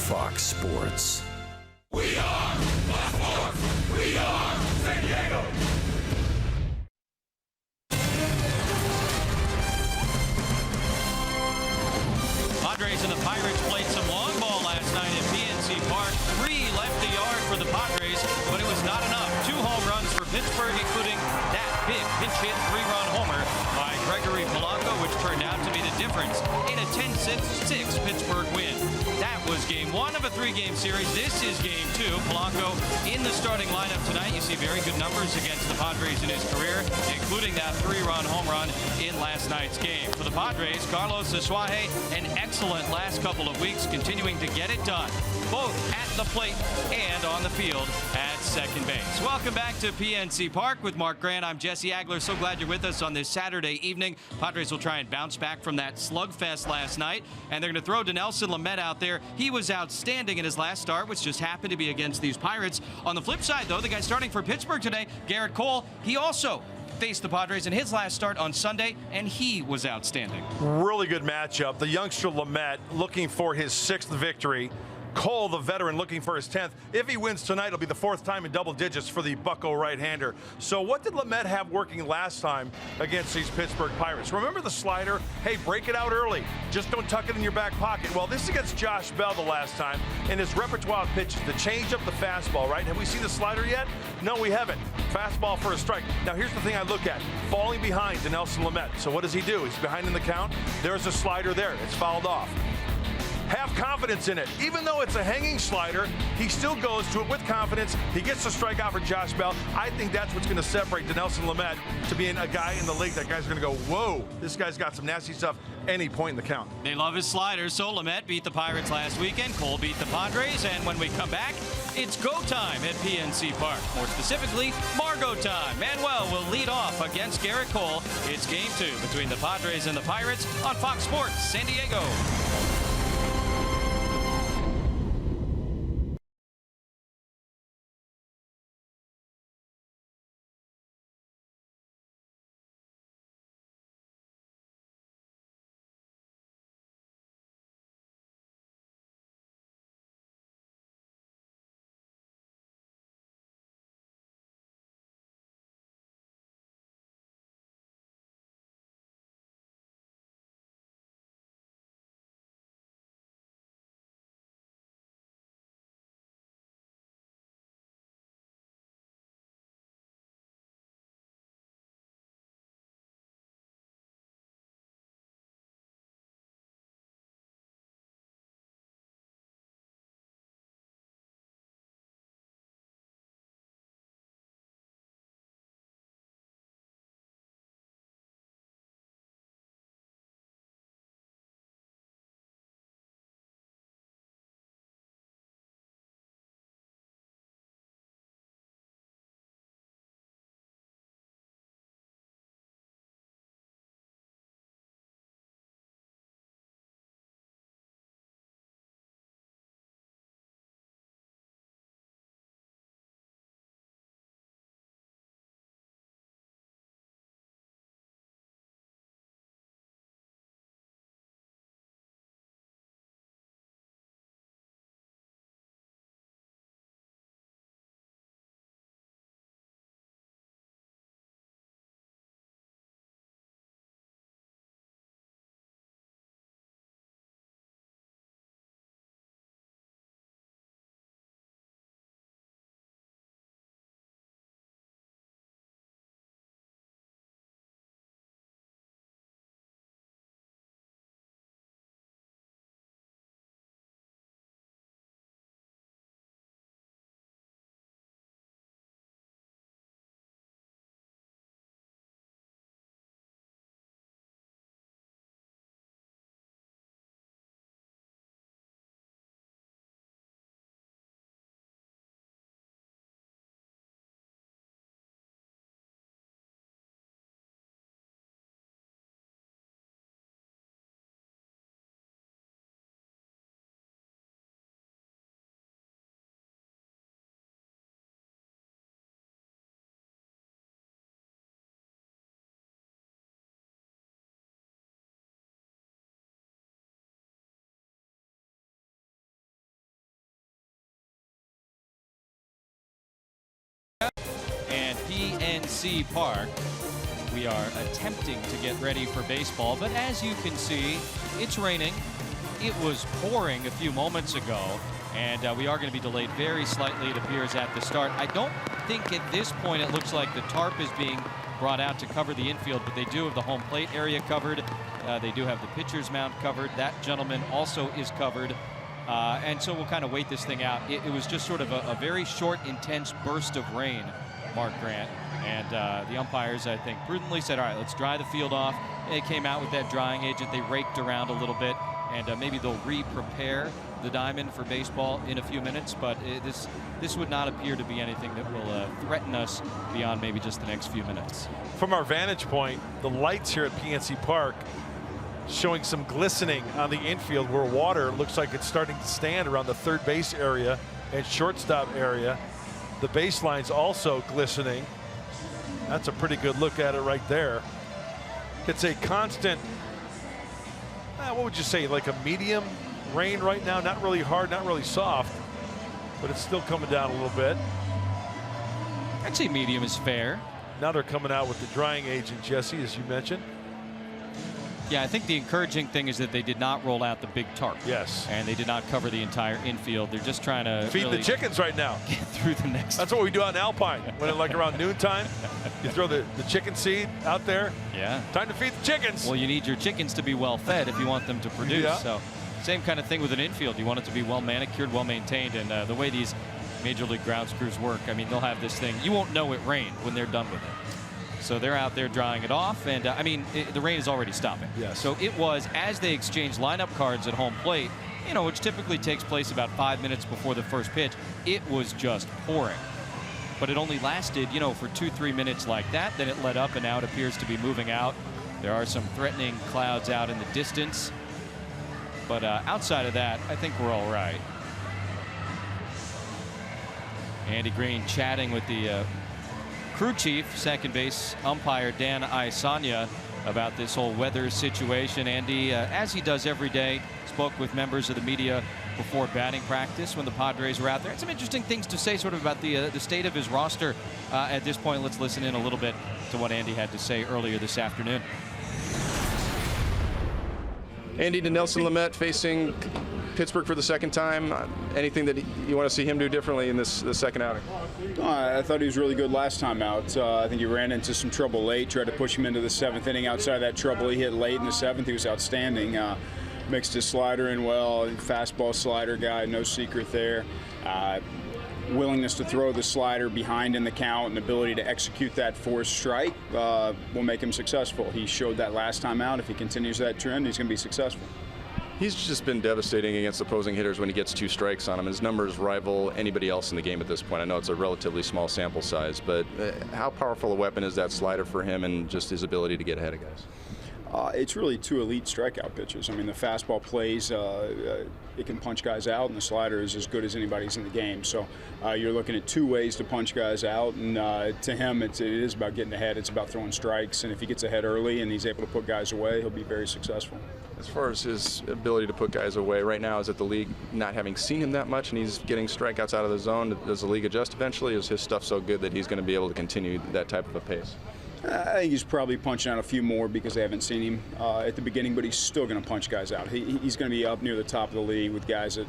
Fox Sports. We are Fox Sports. We are San Diego. Padres and the Pirates played some long ball last night at PNC Park. 3 left the yard for the Padres, but it was not enough. 2 home runs for Pittsburgh, including that big pinch hit 3-run homer by Gregory Polanco, which turned out to be the difference in a 10-6 Pittsburgh win. That was game 1 of a 3-game series. This is game 2. Polanco in the starting lineup tonight. You see very good numbers against the Padres in his career, including that 3-run home run in last night's game. For the Padres, Carlos Asuaje, an excellent last couple of weeks, continuing to get it done, both at the plate and on the field at second base. Welcome back to PNC Park with Mark Grant. I'm Jesse Agler. So glad you're with us on this Saturday evening. Padres will try and bounce back from that slugfest last night, and they're going to throw Dinelson Lamet out there. He was outstanding in his last start, which just happened to be against these Pirates. On the flip side, though, the guy starting for Pittsburgh today, Garrett Cole, he also faced the Padres in his last start on Sunday, and he was outstanding. Really good matchup. The youngster Lamet looking for his 6th victory. Cole, the veteran, looking for his 10th. If he wins tonight, it'll be the 4th time in double digits for the Bucco right-hander. So what did Lamet have working last time against these Pittsburgh Pirates? Remember the slider? Hey, break it out early. Just don't tuck it in your back pocket. Well, this is against Josh Bell the last time, and his repertoire of pitches, the change-up, the fastball, right? Have we seen the slider yet? No, we haven't. Fastball for a strike. Now, here's the thing I look at. Falling behind to Dinelson Lamet. So what does he do? He's behind in the count. There's a slider there. It's fouled off. Have confidence in it. Even though it's a hanging slider, he still goes to it with confidence. He gets the strikeout for Josh Bell. I think that's what's going to separate Dinelson Lamet to being a guy in the league. That guy's going to go, whoa, this guy's got some nasty stuff any point in the count. They love his sliders, so Lamet beat the Pirates last weekend. Cole beat the Padres, and when we come back, it's go time at PNC Park. More specifically, Margot time. Manuel will lead off against Garrett Cole. It's game 2 between the Padres and the Pirates on Fox Sports San Diego. PNC Park. We are attempting to get ready for baseball, but as you can see, it's raining. It was pouring a few moments ago, and we are going to be delayed very slightly, it appears, at the start. I don't think at this point it looks like the tarp is being brought out to cover the infield, but they do have the home plate area covered. They do have the pitcher's mound covered. That gentleman also is covered. And so we'll kind of wait this thing out. It was just sort of a very short, intense burst of rain, Mark Grant. And the umpires, I think, prudently said, all right, let's dry the field off. They came out with that drying agent. They raked around a little bit, and maybe they'll re-prepare the diamond for baseball in a few minutes. But this would not appear to be anything that will threaten us beyond maybe just the next few minutes. From our vantage point, the lights here at PNC Park showing some glistening on the infield where water looks like it's starting to stand around the third base area and shortstop area. The baseline's also glistening. That's a pretty good look at it right there. It's a constant, what would you say, like a medium rain right now? Not really hard, not really soft, but it's still coming down a little bit. I'd say medium is fair. Now they're coming out with the drying agent, Jesse, as you mentioned. Yeah, I think the encouraging thing is that they did not roll out the big tarp. Yes. And they did not cover the entire infield. They're just trying to feed really the chickens right now. Get through the next. That's what we do out in Alpine. When it like around noontime, you throw the chicken seed out there. Yeah. Time to feed the chickens. Well, you need your chickens to be well fed if you want them to produce. Yeah. So same kind of thing with an infield. You want it to be well manicured, well maintained. And the way these Major League grounds crews work, I mean, they'll have this thing. You won't know it rained when they're done with it. So they're out there drying it off, and I mean, the rain is already stopping. Yes. So it was, as they exchanged lineup cards at home plate, which typically takes place about 5 minutes before the first pitch, it was just pouring. But it only lasted, for 2-3 minutes like that. Then it let up, and now it appears to be moving out. There are some threatening clouds out in the distance. But outside of that, I think we're all right. Andy Green chatting with the crew chief, second base umpire Dan Isanya, about this whole weather situation. Andy, as he does every day, spoke with members of the media before batting practice when the Padres were out there. And some interesting things to say sort of about the state of his roster at this point. Let's listen in a little bit to what Andy had to say earlier this afternoon. Andy, to Nelson Lamet facing Pittsburgh for the second time. Anything that you want to see him do differently in this second outing? I thought he was really good last time out. I think he ran into some trouble late, tried to push him into the seventh inning. Outside of that trouble he hit late in the seventh, he was outstanding. Mixed his slider in well, fastball slider guy, no secret there. Willingness to throw the slider behind in the count and ability to execute that forced strike will make him successful. He showed that last time out. If he continues that trend, he's going to be successful. He's just been devastating against opposing hitters when he gets 2 strikes on him. His numbers rival anybody else in the game at this point. I know it's a relatively small sample size, but how powerful a weapon is that slider for him and just his ability to get ahead of guys? It's really 2 elite strikeout pitches. I mean, the fastball plays, it can punch guys out, and the slider is as good as anybody's in the game. So you're looking at 2 ways to punch guys out, and to him, it is about getting ahead. It's about throwing strikes, and if he gets ahead early and he's able to put guys away, he'll be very successful. As far as his ability to put guys away, right now is that the league not having seen him that much and he's getting strikeouts out of the zone. Does the league adjust eventually? Is his stuff so good that he's going to be able to continue that type of a pace? I think he's probably punching out a few more because they haven't seen him at the beginning, but he's still going to punch guys out. He's going to be up near the top of the league with guys that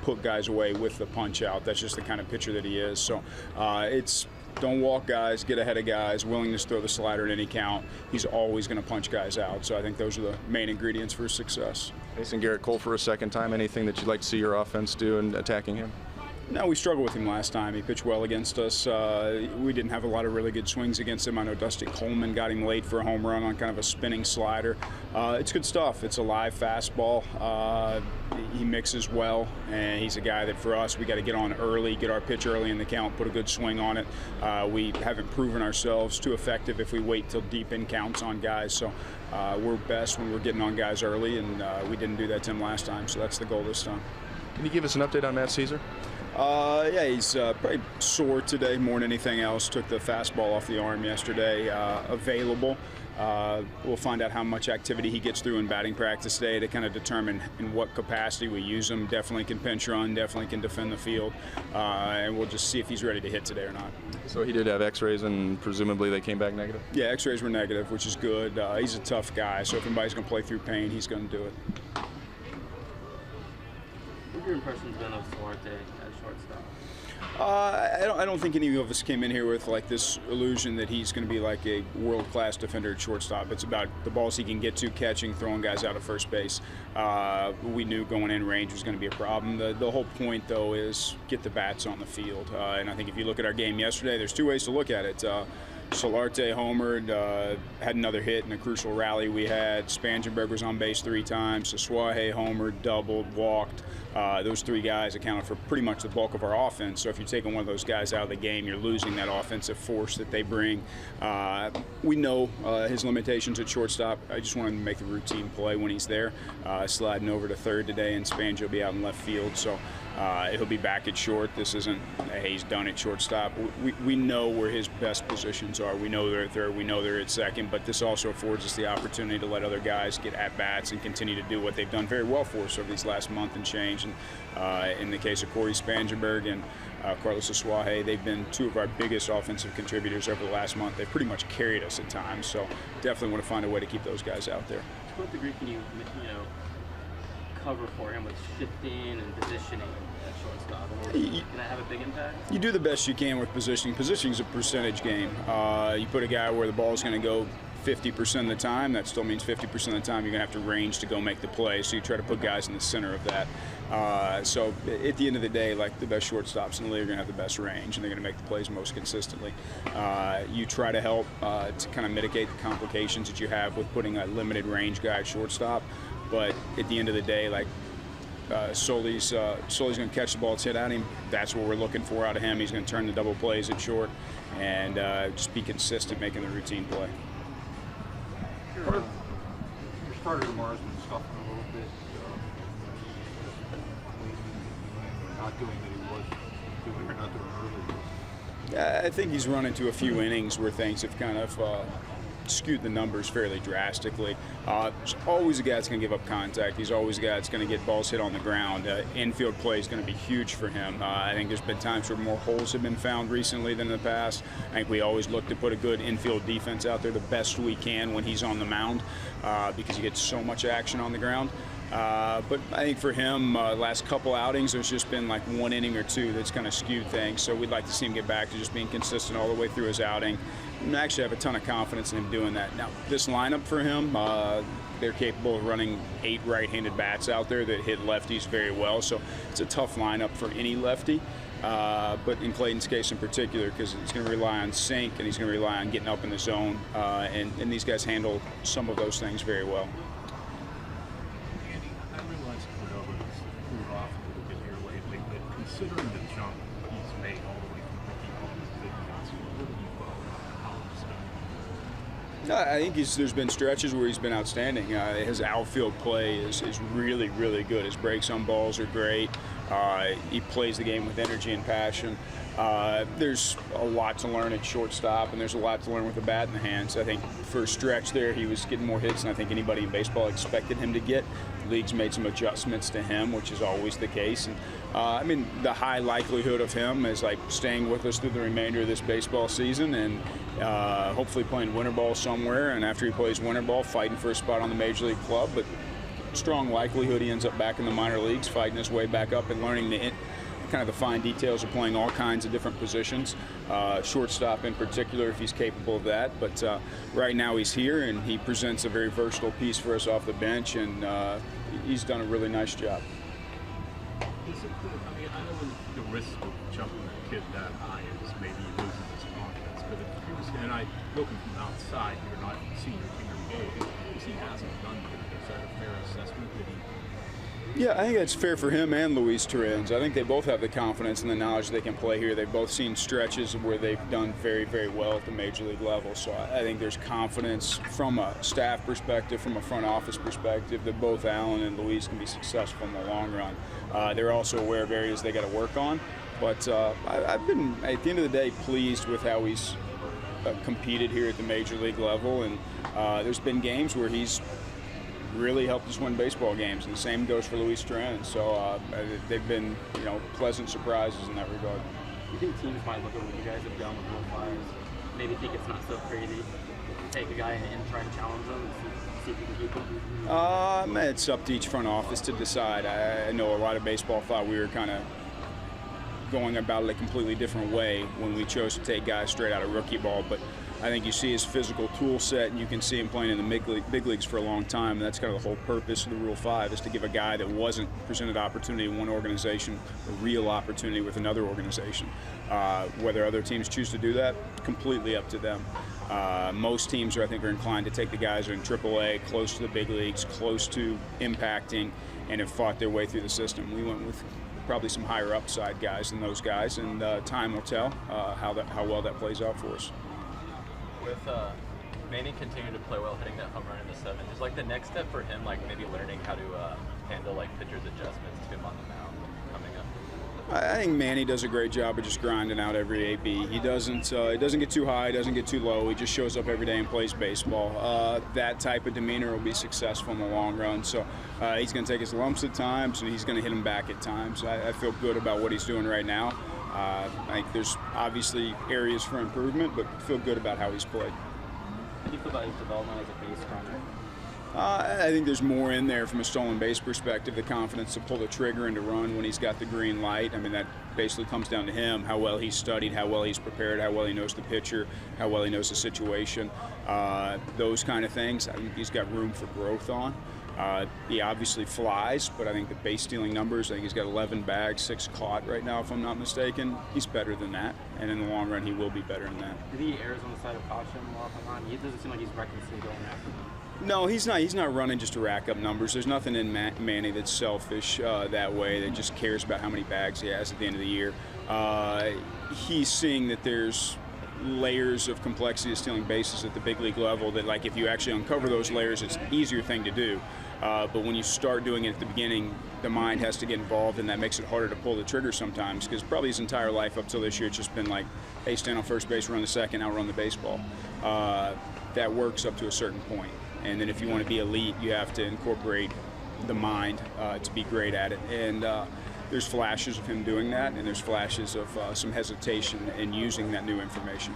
put guys away with the punch out. That's just the kind of pitcher that he is. So it's don't walk guys, get ahead of guys, willingness to throw the slider at any count. He's always going to punch guys out. So I think those are the main ingredients for success. Facing Garrett Cole for a second time, anything that you'd like to see your offense do in attacking him? No, we struggled with him last time. He pitched well against us. We didn't have a lot of really good swings against him. I know Dusty Coleman got him late for a home run on kind of a spinning slider. It's good stuff. It's a live fastball. He mixes well, and he's a guy that for us, we got to get on early, get our pitch early in the count, put a good swing on it. We haven't proven ourselves too effective if we wait till deep in counts on guys. So we're best when we're getting on guys early, and we didn't do that to him last time. So that's the goal this time. Can you give us an update on Matt Caesar? Yeah, he's probably sore today more than anything else. Took the fastball off the arm yesterday. Available. We'll find out how much activity he gets through in batting practice today to kind of determine in what capacity we use him. Definitely can pinch run, definitely can defend the field, and we'll just see if he's ready to hit today or not. So he did have x-rays, and presumably they came back negative? Yeah, x-rays were negative, which is good. He's a tough guy, so if anybody's going to play through pain, he's going to do it. What have your impressions been of Solarte at shortstop? I don't think any of us came in here with like this illusion that he's going to be like a world-class defender at shortstop. It's about the balls he can get to, catching, throwing guys out of first base. We knew going in range was going to be a problem. The whole point, though, is get the bats on the field. And I think if you look at our game yesterday, there's two ways to look at it. Solarte homered, had another hit in a crucial rally we had. Spangenberg was on base 3 times. Saswahe homered, doubled, walked. Those 3 guys accounted for pretty much the bulk of our offense. So if you're taking one of those guys out of the game, you're losing that offensive force that they bring. We know his limitations at shortstop. I just want him to make the routine play when he's there. Sliding over to third today, and Spange will be out in left field. So he'll be back at short. This isn't, hey, he's done at shortstop. We know where his best positions are. We know they're at third. We know they're at second. But this also affords us the opportunity to let other guys get at-bats and continue to do what they've done very well for us over these last month and change. And in the case of Corey Spangenberg and Carlos Saswahe, they've been 2 of our biggest offensive contributors over the last month. They've pretty much carried us at times. So definitely want to find a way to keep those guys out there. To what degree can you cover for him with shifting and positioning at shortstop? Can that have a big impact? You do the best you can with positioning. Positioning is a percentage game. You put a guy where the ball is going to go 50% of the time, that still means 50% of the time you're going to have to range to go make the play. So you try to put guys in the center of that. So at the end of the day, like the best shortstops in the league are going to have the best range, and they're going to make the plays most consistently. You try to help to kind of mitigate the complications that you have with putting a limited range guy at shortstop. But at the end of the day, like Soli's going to catch the ball, it's hit at him. That's what we're looking for out of him. He's going to turn the double plays at short and just be consistent making the routine play. Your starter tomorrow has been suffering a little bit, not doing that he was doing or not doing earlier. I think he's run into a few innings where things have kind of skewed the numbers fairly drastically. There's always a guy that's going to give up contact. He's always a guy that's going to get balls hit on the ground. Infield play is going to be huge for him. I think there's been times where more holes have been found recently than in the past. I think we always look to put a good infield defense out there the best we can when he's on the mound because he gets so much action on the ground. But I think for him, last couple outings, there's just been like 1 inning or 2 that's kind of skewed things. So we'd like to see him get back to just being consistent all the way through his outing. And I actually have a ton of confidence in him doing that. Now, this lineup for him, they're capable of running 8 right-handed bats out there that hit lefties very well. So it's a tough lineup for any lefty. But in Clayton's case in particular, because he's going to rely on sink and he's going to rely on getting up in the zone. And these guys handle some of those things very well. I realize Cordova's cooled off a little bit here lately, but considering the jump he's made all the way from rookie ball to big leagues, what do you thought about how he's done? I think there's been stretches where he's been outstanding. His outfield play is really, really good. His breaks on balls are great. He plays the game with energy and passion. There's a lot to learn at shortstop, and there's a lot to learn with the bat in the hands. I think for a stretch there, he was getting more hits than I think anybody in baseball expected him to get. The league's made some adjustments to him, which is always the case. And I mean, the high likelihood of him is like staying with us through the remainder of this baseball season and hopefully playing winter ball somewhere. And after he plays winter ball, fighting for a spot on the major league club. But strong likelihood he ends up back in the minor leagues, fighting his way back up and learning kind of the fine details of playing all kinds of different positions, shortstop in particular if he's capable of that. But right now he's here and he presents a very versatile piece for us off the bench, and he's done a really nice job. Is it, I mean, I know the risk of jumping a kid that high is maybe he loses his confidence, but if he was, and I, looking from outside, you're not seeing your game, he hasn't done good. Is that a fair assessment? Yeah, I think that's fair for him and Luis Torrens. I think they both have the confidence and the knowledge they can play here. They've both seen stretches where they've done very, very well at the major league level. So I think there's confidence from a staff perspective, from a front office perspective, that both Alan and Luis can be successful in the long run. They're also aware of areas they got to work on. But I've been, at the end of the day, pleased with how he's competed here at the major league level, and there's been games where he's really helped us win baseball games, and the same goes for Luis Tren. So they've been, pleasant surprises in that regard. You think teams might look at what you guys have done with Rule 5, maybe think it's not so crazy, take a guy and try to challenge them and see if you can keep him? It's up to each front office to decide. I know a lot of baseball thought we were kind of going about it a completely different way when we chose to take guys straight out of rookie ball, but I think you see his physical tool set, and you can see him playing in the big leagues for a long time, and that's kind of the whole purpose of the Rule 5, is to give a guy that wasn't presented opportunity in one organization a real opportunity with another organization. Whether other teams choose to do that, completely up to them. Most teams I think are inclined to take the guys who are in AAA, close to the big leagues, close to impacting, and have fought their way through the system. We went with probably some higher upside guys than those guys, and time will tell how well that plays out for us. With Manny continuing to play well, hitting that home run in the 7th, is like the next step for him, like maybe learning how to handle like pitchers' adjustments to him on the mound coming up? I think Manny does a great job of just grinding out every AB. He doesn't get too high, doesn't get too low. He just shows up every day and plays baseball. That type of demeanor will be successful in the long run. So he's going to take his lumps at times, and he's going to hit them back at times. I feel good about what he's doing right now. I think there's obviously areas for improvement, but feel good about how he's played. How do you feel about his development as a base runner? I think there's more in there from a stolen base perspective, the confidence to pull the trigger and to run when he's got the green light. I mean, that basically comes down to him, how well he's studied, how well he's prepared, how well he knows the pitcher, how well he knows the situation. Those kind of things, I think he's got room for growth on. He obviously flies, but I think the base stealing numbers, I think he's got 11 bags, 6 caught right now, if I'm not mistaken. He's better than that, and in the long run, he will be better than that. Did he errs on the side of caution more often than not? It doesn't seem like he's recklessly going after them. No, he's not. He's not running just to rack up numbers. There's nothing in Manny that's selfish that way, that just cares about how many bags he has at the end of the year. He's seeing that there's layers of complexity of stealing bases at the big league level that, like, if you actually uncover those layers, it's an easier thing to do. But when you start doing it at the beginning, the mind has to get involved, and that makes it harder to pull the trigger sometimes, because probably his entire life up till this year, it's just been like, hey, stand on first base, run the second, outrun the baseball. That works up to a certain point. And then if you want to be elite, you have to incorporate the mind to be great at it. And there's flashes of him doing that, and there's flashes of some hesitation in using that new information.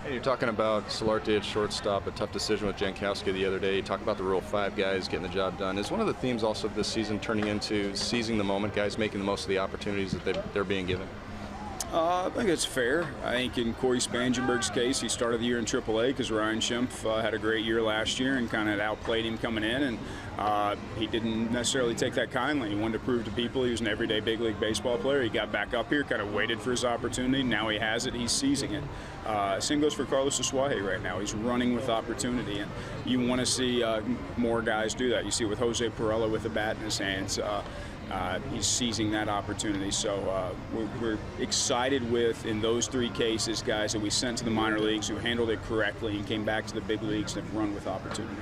Hey, you're talking about Solarte at shortstop, a tough decision with Jankowski the other day. You talk about the Rule 5 guys getting the job done. Is one of the themes also this season turning into seizing the moment, guys making the most of the opportunities that they're being given? I think it's fair. I think in Corey Spangenberg's case, he started the year in AAA because Ryan Schimpf had a great year last year and kind of outplayed him coming in, and he didn't necessarily take that kindly. He wanted to prove to people he was an everyday big league baseball player. He got back up here, kind of waited for his opportunity. Now he has it. He's seizing it. Same goes for Carlos Asuaje right now. He's running with opportunity, and you want to see more guys do that. You see it with Jose Pirela with a bat in his hands. He's seizing that opportunity. So we're excited with, in those 3 cases, guys that we sent to the minor leagues who handled it correctly and came back to the big leagues and have run with opportunity.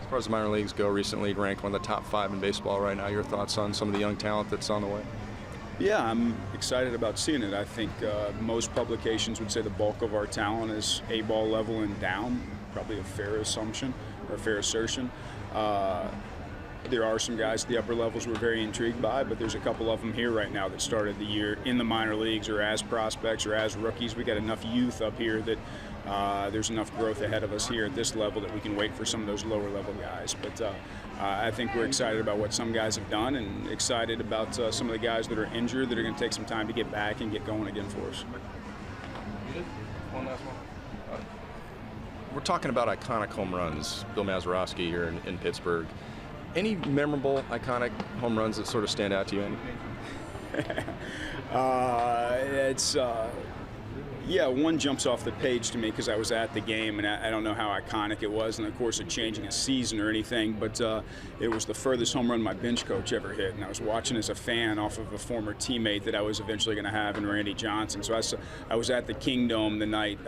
As far as the minor leagues go, recently ranked one of the top 5 in baseball right now. Your thoughts on some of the young talent that's on the way? Yeah, I'm excited about seeing it. I think most publications would say the bulk of our talent is A-ball level and down. Probably a fair assumption or a fair assertion. There are some guys at the upper levels we're very intrigued by, but there's a couple of them here right now that started the year in the minor leagues or as prospects or as rookies. We got enough youth up here that there's enough growth ahead of us here at this level that we can wait for some of those lower level guys. But I think we're excited about what some guys have done, and excited about some of the guys that are injured that are going to take some time to get back and get going again for us. One last one. We're talking about iconic home runs. Bill Mazeroski here in Pittsburgh. Any memorable, iconic home runs that sort of stand out to you? Yeah, one jumps off the page to me because I was at the game, and I don't know how iconic it was in the course of changing a season or anything, but it was the furthest home run my bench coach ever hit, and I was watching as a fan off of a former teammate that I was eventually going to have in Randy Johnson. So I was at the Kingdome the night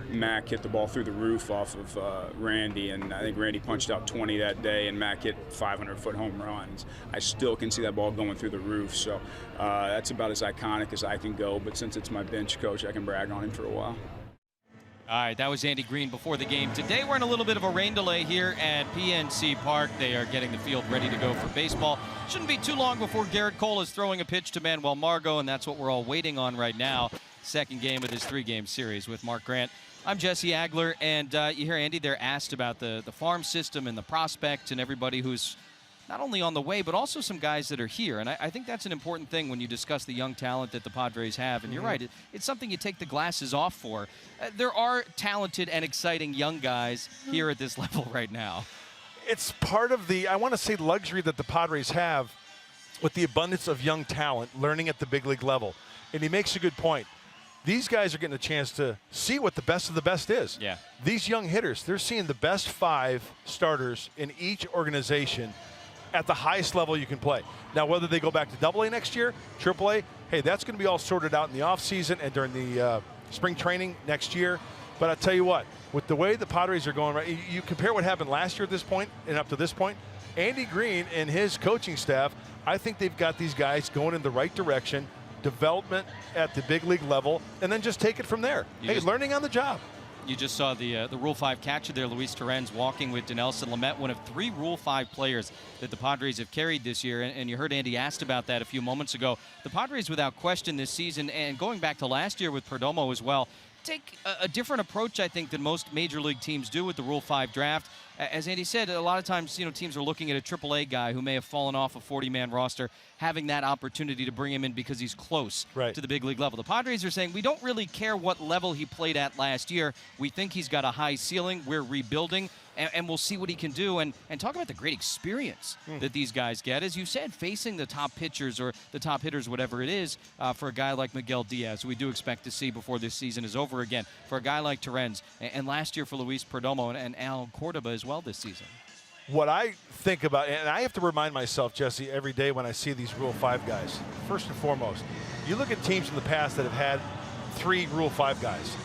Mac hit the ball through the roof off of Randy, and I think Randy punched out 20 that day, and Mac hit 500-foot home runs. I still can see that ball going through the roof, so that's about as iconic as I can go, but since it's my bench coach, I can brag on him for a while. All right, that was Andy Green before the game. Today we're in a little bit of a rain delay here at PNC Park. They are getting the field ready to go for baseball. Shouldn't be too long before Garrett Cole is throwing a pitch to Manuel Margot, and that's what we're all waiting on right now. Second game of this 3-game series with Mark Grant. I'm Jesse Agler, and you hear Andy there asked about the farm system and the prospects and everybody who's not only on the way, but also some guys that are here. And I think that's an important thing when you discuss the young talent that the Padres have. And you're right, it's something you take the glasses off for. There are talented and exciting young guys here at this level right now. It's part of the, I want to say, luxury that the Padres have with the abundance of young talent learning at the big league level. And he makes a good point. These guys are getting a chance to see what the best of the best is. Yeah. These young hitters, they're seeing the best 5 starters in each organization at the highest level you can play. Now, whether they go back to AA next year, AAA, hey, that's going to be all sorted out in the offseason and during the spring training next year. But I'll tell you what, with the way the Padres are going, right, you compare what happened last year at this point and up to this point, Andy Green and his coaching staff, I think they've got these guys going in the right direction, development at the big league level, and then just take it from there. Learning on the job. You just saw the Rule 5 catcher there, Luis Torrens, walking with Dinelson Lamet, one of 3 Rule 5 players that the Padres have carried this year. And you heard Andy asked about that a few moments ago. The Padres, without question, this season, and going back to last year with Perdomo as well, take a different approach, I think, than most major league teams do with the Rule 5 draft. As Andy said, a lot of times, teams are looking at a AAA guy who may have fallen off a 40-man roster, having that opportunity to bring him in because he's close to the big league level. The Padres are saying, we don't really care what level he played at last year. We think he's got a high ceiling. We're rebuilding, and we'll see what he can do. And talk about the great experience that these guys get. As you said, facing the top pitchers or the top hitters, whatever it is, for a guy like Miguel Diaz, who we do expect to see before this season is over again, for a guy like Torrens, and last year for Luis Perdomo and Al Cordoba as well this season. What I think about, and I have to remind myself, Jesse, every day when I see these Rule 5 guys, first and foremost, you look at teams in the past that have had 3 Rule 5 guys.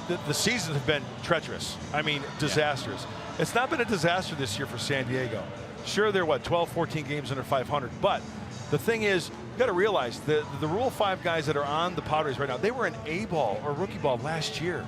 The seasons have been treacherous. I mean, disastrous. Yeah. It's not been a disaster this year for San Diego. Sure, they're, 12, 14 games under 500. But the thing is, you've got to realize the Rule 5 guys that are on the Padres right now, they were an A-ball or rookie ball last year.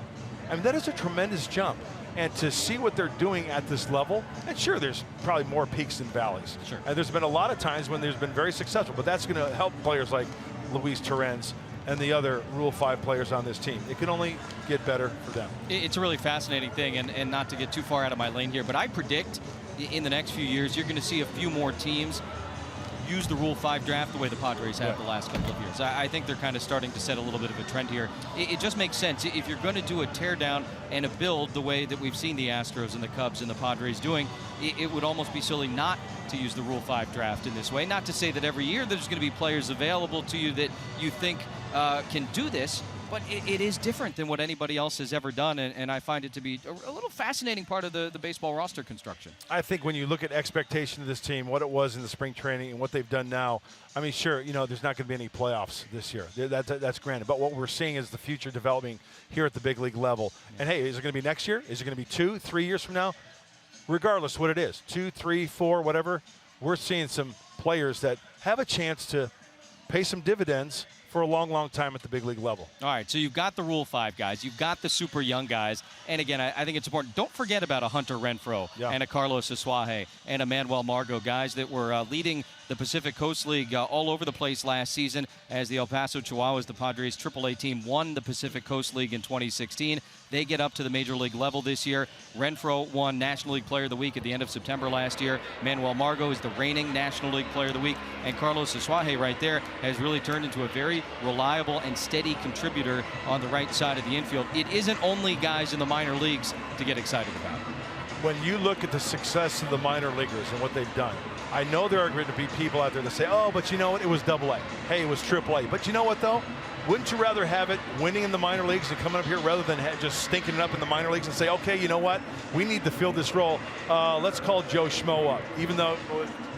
I mean, that is a tremendous jump. And to see what they're doing at this level, and sure, there's probably more peaks than valleys. Sure. And there's been a lot of times when there's been very successful, but that's going to help players like Luis Torrens and the other Rule 5 players on this team. It can only get better for them. It's a really fascinating thing, and not to get too far out of my lane here, but I predict in the next few years you're going to see a few more teams use the Rule 5 draft the way the Padres have the last couple of years. I think they're kind of starting to set a little bit of a trend here. It just makes sense. If you're going to do a teardown and a build the way that we've seen the Astros and the Cubs and the Padres doing, it would almost be silly not to use the Rule 5 draft in this way. Not to say that every year there's going to be players available to you that you think can do this, but it is different than what anybody else has ever done, and I find it to be a little fascinating part of the baseball roster construction. I think when you look at expectation of this team, what it was in the spring training and what they've done now, I mean, sure, there's not going to be any playoffs this year. That's granted. But what we're seeing is the future developing here at the big league level. And, hey, is it going to be next year? Is it going to be 2, 3 years from now? Regardless what it is, 2, 3, 4, whatever, we're seeing some players that have a chance to pay some dividends for a long, long time at the big league level. All right, so you've got the Rule 5 guys. You've got the super young guys. And, again, I think it's important. Don't forget about a Hunter Renfroe and a Carlos Asuaje and a Manuel Margot, guys that were leading the Pacific Coast League all over the place last season as the El Paso Chihuahuas, the Padres AAA team, won the Pacific Coast League in 2016. They get up to the major league level this year. Renfroe won National League Player of the Week at the end of September last year. Manuel Margot is the reigning National League Player of the Week. And Carlos Asuaje right there has really turned into a very reliable and steady contributor on the right side of the infield. It isn't only guys in the minor leagues to get excited about. When you look at the success of the minor leaguers and what they've done, I know there are going to be people out there that say, oh, but you know what, it was AA. Hey, it was AAA. But you know what, though? Wouldn't you rather have it winning in the minor leagues and coming up here rather than just stinking it up in the minor leagues and say, okay, you know what, we need to fill this role. Let's call Joe Schmo up, even though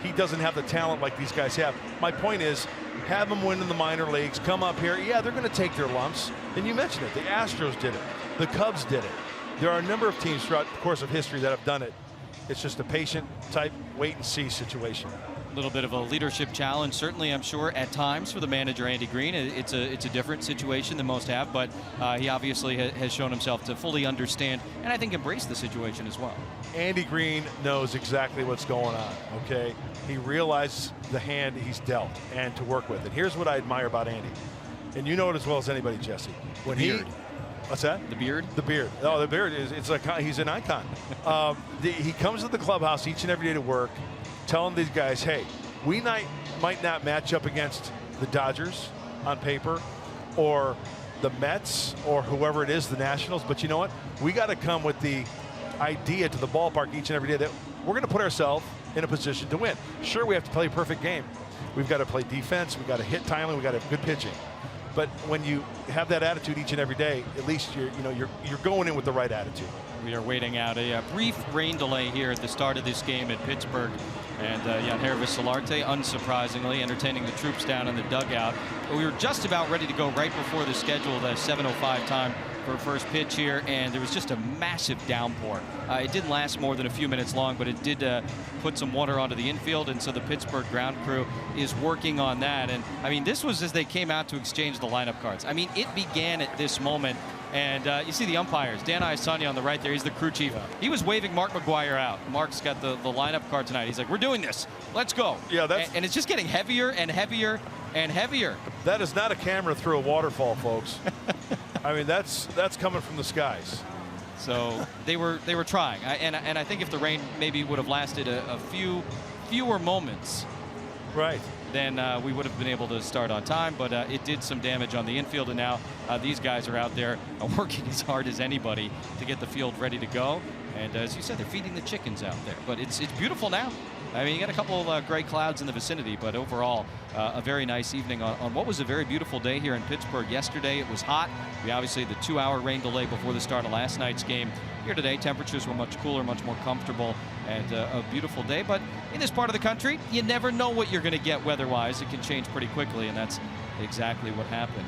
he doesn't have the talent like these guys have. My point is, have them win in the minor leagues, come up here. Yeah, they're going to take their lumps. And you mentioned it. The Astros did it. The Cubs did it. There are a number of teams throughout the course of history that have done it. It's just a patient type wait and see situation. little bit of a leadership challenge, certainly, I'm sure, at times for the manager, Andy Green. It's a different situation than most have, but he obviously has shown himself to fully understand and I think embrace the situation as well. Andy Green knows exactly what's going on, okay? He realizes the hand he's dealt and to work with. And here's what I admire about Andy. And you know it as well as anybody, Jesse. When what's that? The beard? The beard. Oh, the beard it's like he's an icon. He comes to the clubhouse each and every day to work, telling these guys, hey, we might not match up against the Dodgers on paper or the Mets or whoever it is, the Nationals, but you know what? We got to come with the idea to the ballpark each and every day that we're going to put ourselves in a position to win. Sure, we have to play a perfect game. We've got to play defense. We've got to hit timely. We've got to have good pitching. But when you have that attitude each and every day, at least you're going in with the right attitude. We are waiting out a brief rain delay here at the start of this game at Pittsburgh. And Yanhervis Solarte, unsurprisingly, entertaining the troops down in the dugout. But we were just about ready to go right before the scheduled 7:05 time for first pitch here, and there was just a massive downpour. It didn't last more than a few minutes long, but it did put some water onto the infield, and so the Pittsburgh ground crew is working on that. And I mean, this was as they came out to exchange the lineup cards. I mean, it began at this moment. And you see the umpires, Dan Iasanya on the right there, he's the crew chief. He was waving Mark McGuire out. Mark's got the lineup card tonight. He's like, we're doing this. Let's go. Yeah, and it's just getting heavier and heavier and heavier. That is not a camera through a waterfall, folks. I mean, that's coming from the skies. So they were trying. And I think if the rain maybe would have lasted a fewer moments. Right. Then we would have been able to start on time, but it did some damage on the infield, and now these guys are out there working as hard as anybody to get the field ready to go. And as you said, they're feeding the chickens out there, but it's beautiful now. I mean, you got a couple of gray clouds in the vicinity, but overall, a very nice evening on what was a very beautiful day here in Pittsburgh. Yesterday, it was hot. We obviously had the 2-hour rain delay before the start of last night's game. Here today, temperatures were much cooler, much more comfortable, and a beautiful day. But in this part of the country, you never know what you're going to get weather-wise. It can change pretty quickly, and that's exactly what happened.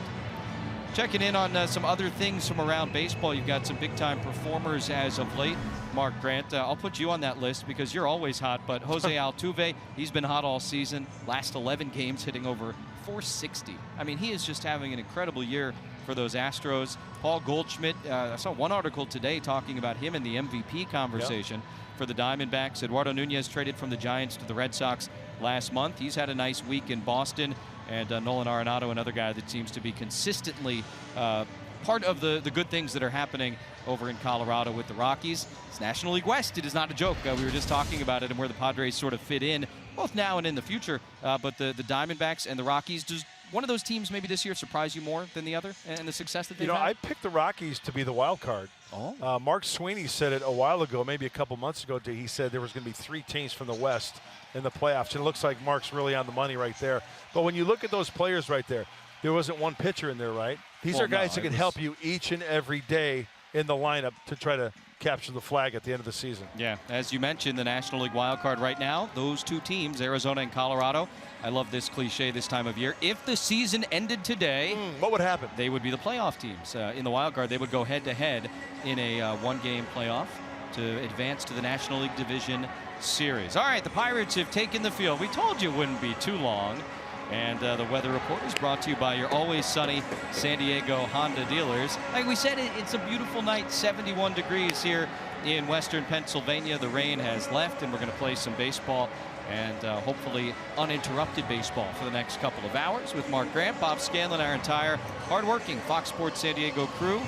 Checking in on some other things from around baseball. You've got some big-time performers as of late. Mark Grant, I'll put you on that list because you're always hot, but Jose Altuve, he's been hot all season. Last 11 games hitting over 460. I mean, he is just having an incredible year for those Astros. Paul Goldschmidt, I saw one article today talking about him in the MVP conversation for the Diamondbacks. Eduardo Nunez traded from the Giants to the Red Sox last month. He's had a nice week in Boston. And Nolan Arenado, another guy that seems to be consistently part of the good things that are happening over in Colorado with the Rockies. It's National League West. It is not a joke. We were just talking about it and where the Padres sort of fit in, both now and in the future. But the Diamondbacks and the Rockies, does one of those teams maybe this year surprise you more than the other and the success that they've had? I picked the Rockies to be the wild card. Oh. Mark Sweeney said it a while ago, maybe a couple months ago. He said there was going to be 3 teams from the West in the playoffs. And it looks like Mark's really on the money right there. But when you look at those players right there, there wasn't one pitcher in there, right? These are guys that can help you each and every day in the lineup to try to capture the flag at the end of the season. Yeah, as you mentioned, the National League wild card right now, those 2 teams, Arizona and Colorado. I love this cliche this time of year. If the season ended today, what would happen? They would be the playoff teams. In the wild card, they would go head-to-head in a 1-game playoff to advance to the National League Division Series. All right, the Pirates have taken the field. We told you it wouldn't be too long. And the weather report is brought to you by your always sunny San Diego Honda dealers. Like we said, it's a beautiful night, 71 degrees here in western Pennsylvania. The rain has left, and we're going to play some baseball and hopefully uninterrupted baseball for the next couple of hours with Mark Grant, Bob Scanlon, our entire hardworking Fox Sports San Diego crew.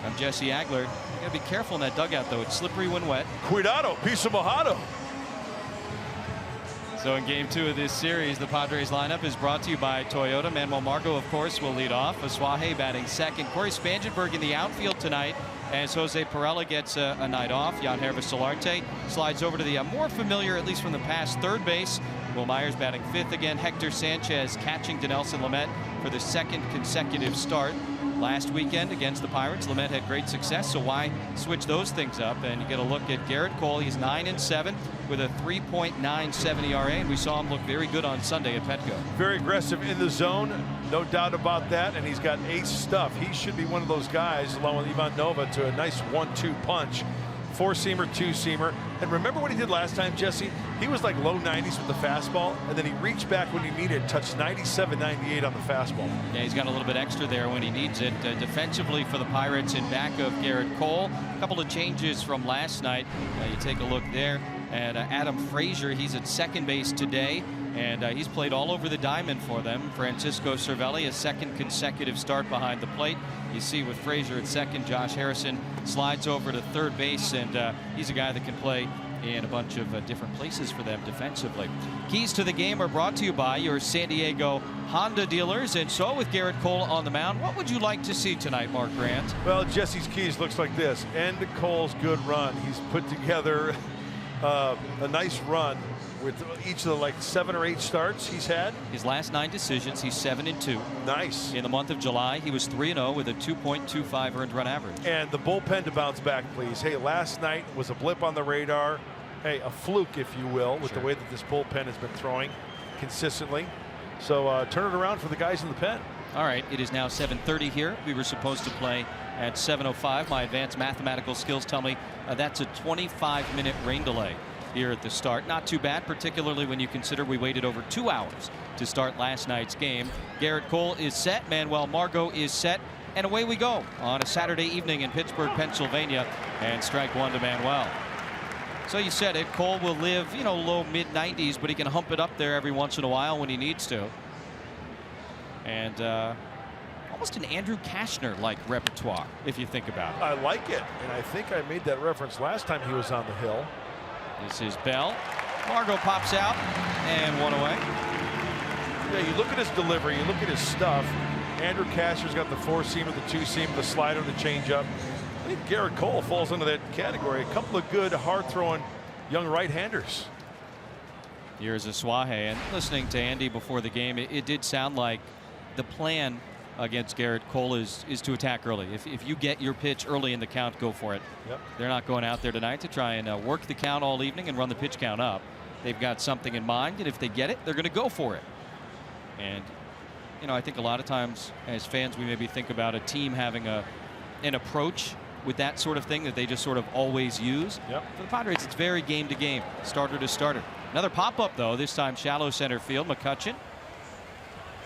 I'm Jesse Agler. You got to be careful in that dugout, though. It's slippery when wet. Cuidado, piso mojado. So in Game 2 of this series, the Padres lineup is brought to you by Toyota. Manuel Margot, of course, will lead off. Asuaje batting second. Corey Spangenberg in the outfield tonight as Jose Pirela gets a night off. Yanhervis Solarte slides over to the more familiar, at least from the past, third base. Will Myers batting 5th again. Hector Sanchez catching Dinelson Lamet for the 2nd consecutive start. Last weekend against the Pirates, Lamet had great success, so why switch those things up? And you get a look at Garrett Cole. He's 9-7 with a 3.97 ERA, and we saw him look very good on Sunday at Petco. Very aggressive in the zone, no doubt about that, and he's got ace stuff. He should be one of those guys, along with Ivan Nova, to a nice 1-2 punch four-seamer, two-seamer. And remember what he did last time, Jesse? He was like low 90s with the fastball, and then he reached back when he needed, touched 97, 98 on the fastball. Yeah, he's got a little bit extra there when he needs it. Defensively for the Pirates in back of Garrett Cole. A couple of changes from last night. You take a look there at Adam Frazier. He's at second base today, and he's played all over the diamond for them. Francisco Cervelli, a second consecutive start behind the plate. You see with Frazier at second, Josh Harrison slides over to third base, and he's a guy that can play in a bunch of different places for them defensively. Keys to the game are brought to you by your San Diego Honda dealers. And so with Garrett Cole on the mound, what would you like to see tonight, Mark Grant? Well, Jesse's keys looks like this. End Cole's good run. He's put together a nice run with each of the like 7 or 8 starts he's had. His last 9 decisions, he's 7-2. Nice. In the month of July, he was 3-0 with a 2.25 earned run average. And the bullpen to bounce back, please. Hey, last night was a blip on the radar. Hey, a fluke, if you will, with the way that this bullpen has been throwing consistently. So turn it around for the guys in the pen. All right, it is now 7:30 here. We were supposed to play at 7:05. My advanced mathematical skills tell me that's a 25-minute rain delay here at the start. Not too bad, particularly when you consider we waited over 2 hours to start last night's game. Garrett Cole is set. Manuel Margot is set. And away we go on a Saturday evening in Pittsburgh, Pennsylvania. And strike one to Manuel. So you said it. Cole will live, you know, low mid 90s, but he can hump it up there every once in a while when he needs to. And almost an Andrew Kashner-like repertoire, if you think about it. I like it. And I think I made that reference last time he was on the hill. This is Bell. Margot pops out and one away. Yeah, you look at his delivery, you look at his stuff. Andrew Kashner's got the four-seamer, the two-seamer, the slider, the changeup. I think Garrett Cole falls into that category. A couple of good, hard-throwing young right-handers. Here's Aswahe, and listening to Andy before the game, it did sound like the plan against Garrett Cole is to attack early. If you get your pitch early in the count, go for it. Yep. They're not going out there tonight to try and work the count all evening and run the pitch count up. They've got something in mind, and if they get it, they're going to go for it. And you know, I think a lot of times as fans we maybe think about a team having an approach with that sort of thing that they just sort of always use. Yep. For the Padres, it's very game to game, starter to starter. Another pop-up, though, this time shallow center field. McCutchen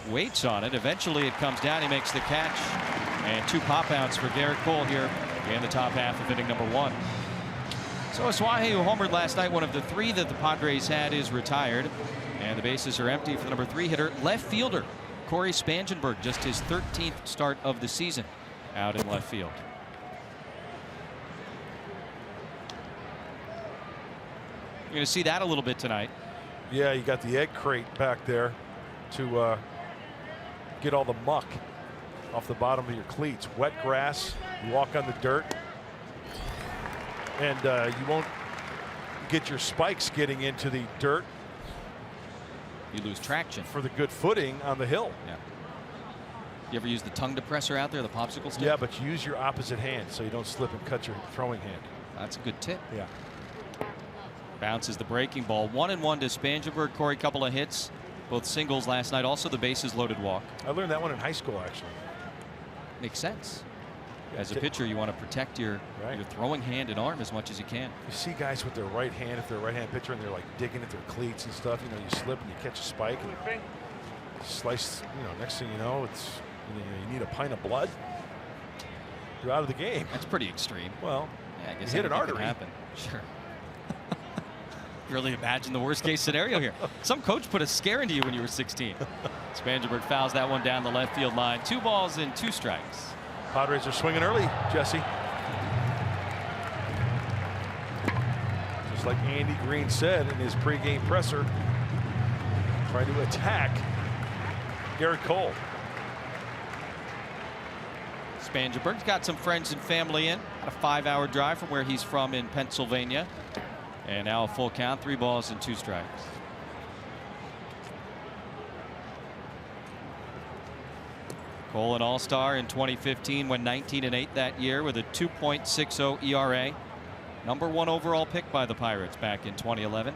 waits on it. Eventually it comes down. He makes the catch. And 2 pop-outs for Garrett Cole here in the top half of inning number 1. So Aswahe, who homered last night, one of the 3 that the Padres had, is retired. And the bases are empty for the number 3 hitter, left fielder Corey Spangenberg, just his 13th start of the season out in left field. You're going to see that a little bit tonight. Yeah, you got the egg crate back there to get all the muck off the bottom of your cleats. Wet grass, you walk on the dirt, and you won't get your spikes getting into the dirt. You lose traction. For the good footing on the hill. Yeah. You ever use the tongue depressor out there, the popsicle stick? Yeah, but you use your opposite hand so you don't slip and cut your throwing hand. That's a good tip. Yeah. Bounces the breaking ball. 1-1 to Spangenberg. Corey, couple of hits, both singles last night. Also the bases loaded walk. I learned that one in high school, actually. Makes sense. Yeah, as a pitcher, you want to protect your throwing hand and arm as much as you can. You see guys with their right hand, if they're a right-hand pitcher, and they're like digging at their cleats and stuff. You know, you slip and you catch a spike and slice. You know, next thing you know, it's you need a pint of blood. You're out of the game. That's pretty extreme. Well, yeah, I guess you hit an artery. Can happen. Sure. Really imagine the worst case scenario here. Some coach put a scare into you when you were 16. Spangenberg fouls that one down the left field line. 2 balls and 2 strikes. Padres are swinging early, Jesse. Just like Andy Green said in his pregame presser, trying to attack Garrett Cole. Spangenberg's got some friends and family in. A 5-hour drive from where he's from in Pennsylvania. And now a full count, 3 balls and 2 strikes. Cole, an all-star in 2015, went 19-8 that year with a 2.60 ERA. Number 1 overall pick by the Pirates back in 2011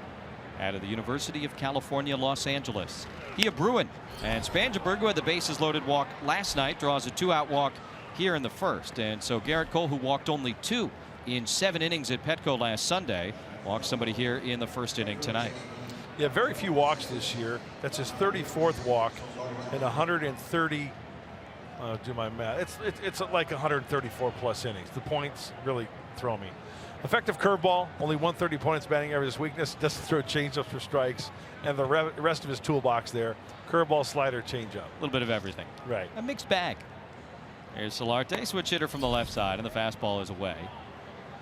out of the University of California, Los Angeles. He a Bruin, and Spangenberg, who had the bases loaded walk last night, draws a 2-out walk here in the first. And so Garrett Cole, who walked only 2 in 7 innings at Petco last Sunday. Walked somebody here in the first inning tonight. Yeah, very few walks this year. That's his 34th walk in 130. Do my math. It's like 134 plus innings. The points really throw me. Effective curveball, only 130 points batting average. His weakness, doesn't throw changeups for strikes, and the rest of his toolbox there: curveball, slider, changeup. A little bit of everything. Right. A mixed bag. There's Solarte, switch hitter from the left side, and the fastball is away.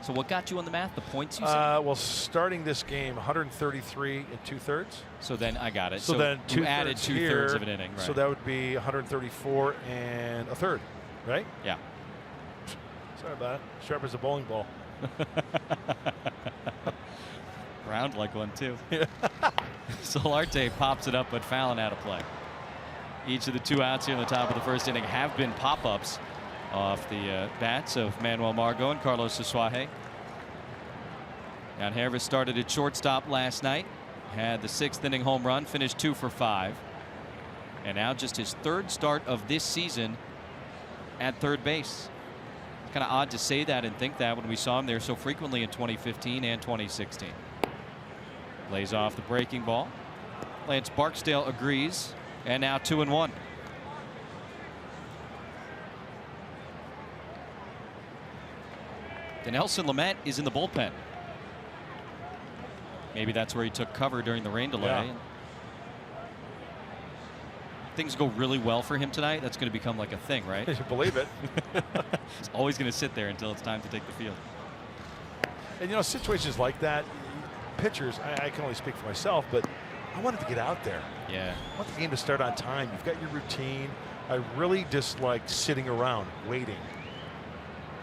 So what got you on the math? The points you said? Well, starting this game, 133 2/3. So then I got it. So then you added 2/3 of an inning. Right. So that would be 134 1/3, right? Yeah. Sorry about it. Sharp as a bowling ball. Round like one too. Solarte pops it up, but Fallon out of play. Each of the 2 outs here in the top of the first inning have been pop-ups off the bats of Manuel Margot and Carlos Asuaje. Now Harris started at shortstop last night, had the 6th inning home run, finished 2 for 5, and now just his 3rd start of this season at third base. It's kind of odd to say that and think that when we saw him there so frequently in 2015 and 2016. Lays off the breaking ball. Lance Barksdale agrees, and now 2-1. Dinelson Lamet is in the bullpen. Maybe that's where he took cover during the rain delay. Yeah. Things go really well for him tonight. That's going to become like a thing, right? You believe it. He's always going to sit there until it's time to take the field. And you know, situations like that, pitchers, I can only speak for myself, but I wanted to get out there. Yeah. I want the game to start on time. You've got your routine. I really dislike sitting around waiting.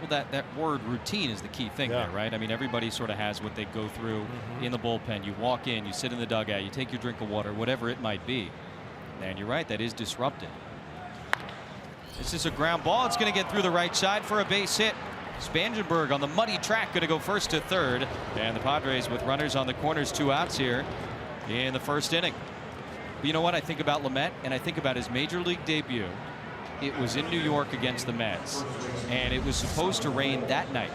Well, that word routine is the key thing there, right? I mean, everybody sort of has what they go through in the bullpen. You walk in, you sit in the dugout, you take your drink of water, whatever it might be. And you're right, that is disrupted. This is a ground ball. It's going to get through the right side for a base hit. Spangenberg on the muddy track going to go first to third. And the Padres with runners on the corners, 2 outs here in the first inning. But you know what? I think about Lamet, and I think about his major league debut. It was in New York against the Mets, and it was supposed to rain that night.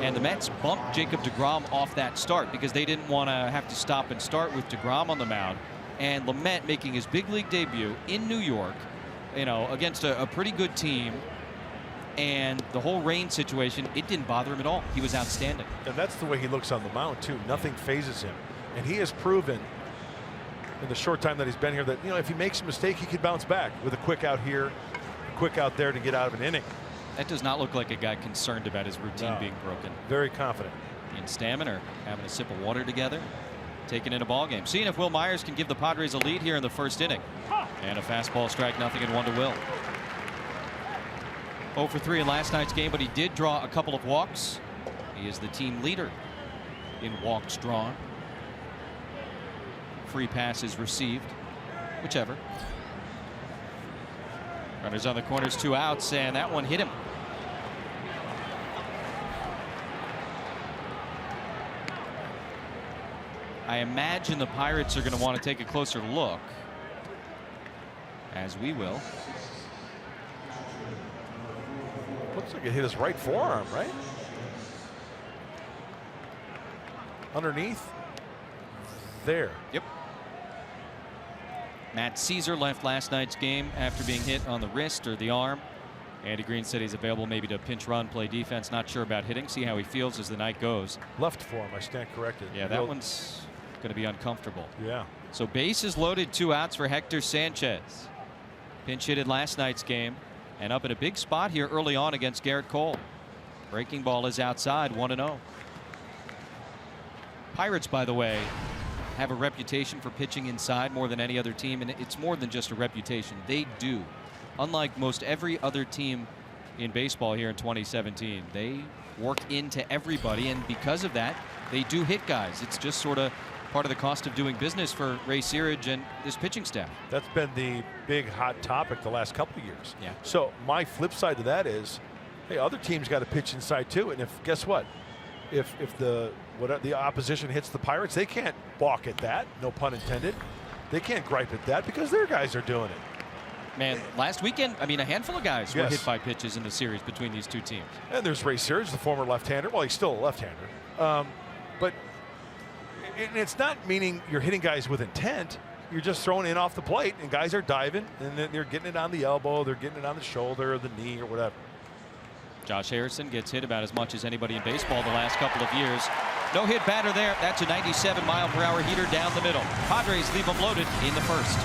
And the Mets bumped Jacob deGrom off that start because they didn't want to have to stop and start with deGrom on the mound. And Lamet making his big league debut in New York, you know, against a pretty good team. And the whole rain situation, it didn't bother him at all. He was outstanding. And that's the way he looks on the mound, too. Nothing phases him. And he has proven in the short time that he's been here that, you know, if he makes a mistake, he could bounce back with a quick out here, a quick out there to get out of an inning. That does not look like a guy concerned about his routine being broken. Very confident. He and Stammen are having a sip of water together, taking in a ball game. Seeing if Will Myers can give the Padres a lead here in the first inning. And a fastball strike, nothing, and 1 to Will. 0 for 3 in last night's game, but he did draw a couple of walks. He is the team leader in walks drawn. Free passes received, whichever. Runners on the corners, 2 outs, and that one hit him. I imagine the Pirates are going to want to take a closer look, as we will. Looks like it hit his right forearm, right? Underneath. There. Yep. Matt Caesar left last night's game after being hit on the wrist or the arm. Andy Green said he's available maybe to pinch run, play defense. Not sure about hitting. See how he feels as the night goes. Left forearm, I stand corrected. Yeah, that one's going to be uncomfortable. Yeah. So bases loaded, 2 outs for Hector Sanchez. Pinch hitted last night's game and up in a big spot here early on against Garrett Cole. Breaking ball is outside, 1-0. Pirates, by the way, have a reputation for pitching inside more than any other team, and it's more than just a reputation. They do. Unlike most every other team in baseball here in 2017, they work into everybody, and because of that, they do hit guys. It's just sort of part of the cost of doing business for Ray Searage and this pitching staff. That's been the big hot topic the last couple of years. Yeah. So my flip side to that is, hey, other teams got to pitch inside too, and if guess what? If the opposition hits the Pirates, they can't balk at that. No pun intended. They can't gripe at that because their guys are doing it. Man, last weekend, I mean, a handful of guys were hit by pitches in the series between these two teams. And there's Ray Searage, the former left-hander. Well, he's still a left-hander. But it's not meaning you're hitting guys with intent. You're just throwing in off the plate, and guys are diving, and then they're getting it on the elbow, they're getting it on the shoulder or the knee or whatever. Josh Harrison gets hit about as much as anybody in baseball the last couple of years. No hit batter there. That's a 97-mile-per-hour heater down the middle. Padres leave them loaded in the first.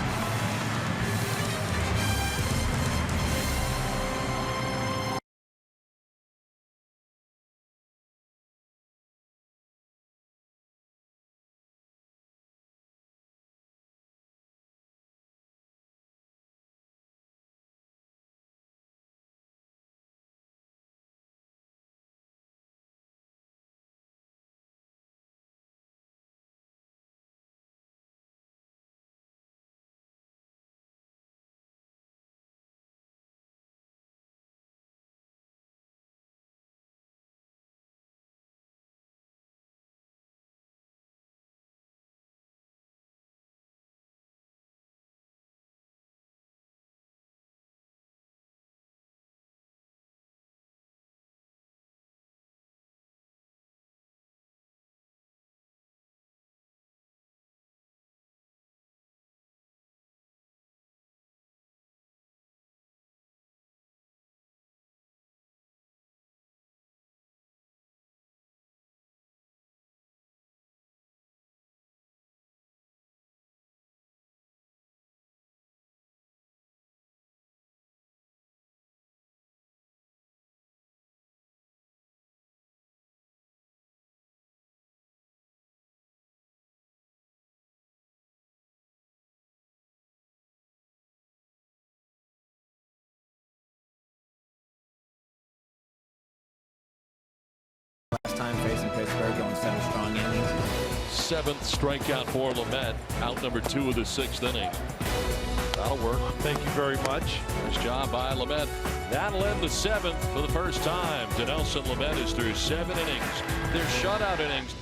Last time facing Pittsburgh, going 7 strong innings. 7th strikeout for Lamet, out number 2 of the 6th inning. That'll work. Thank you very much. Nice job by Lamet. That'll end the 7th for the first time. Dinelson Lamet is through 7 innings. They're shutout innings.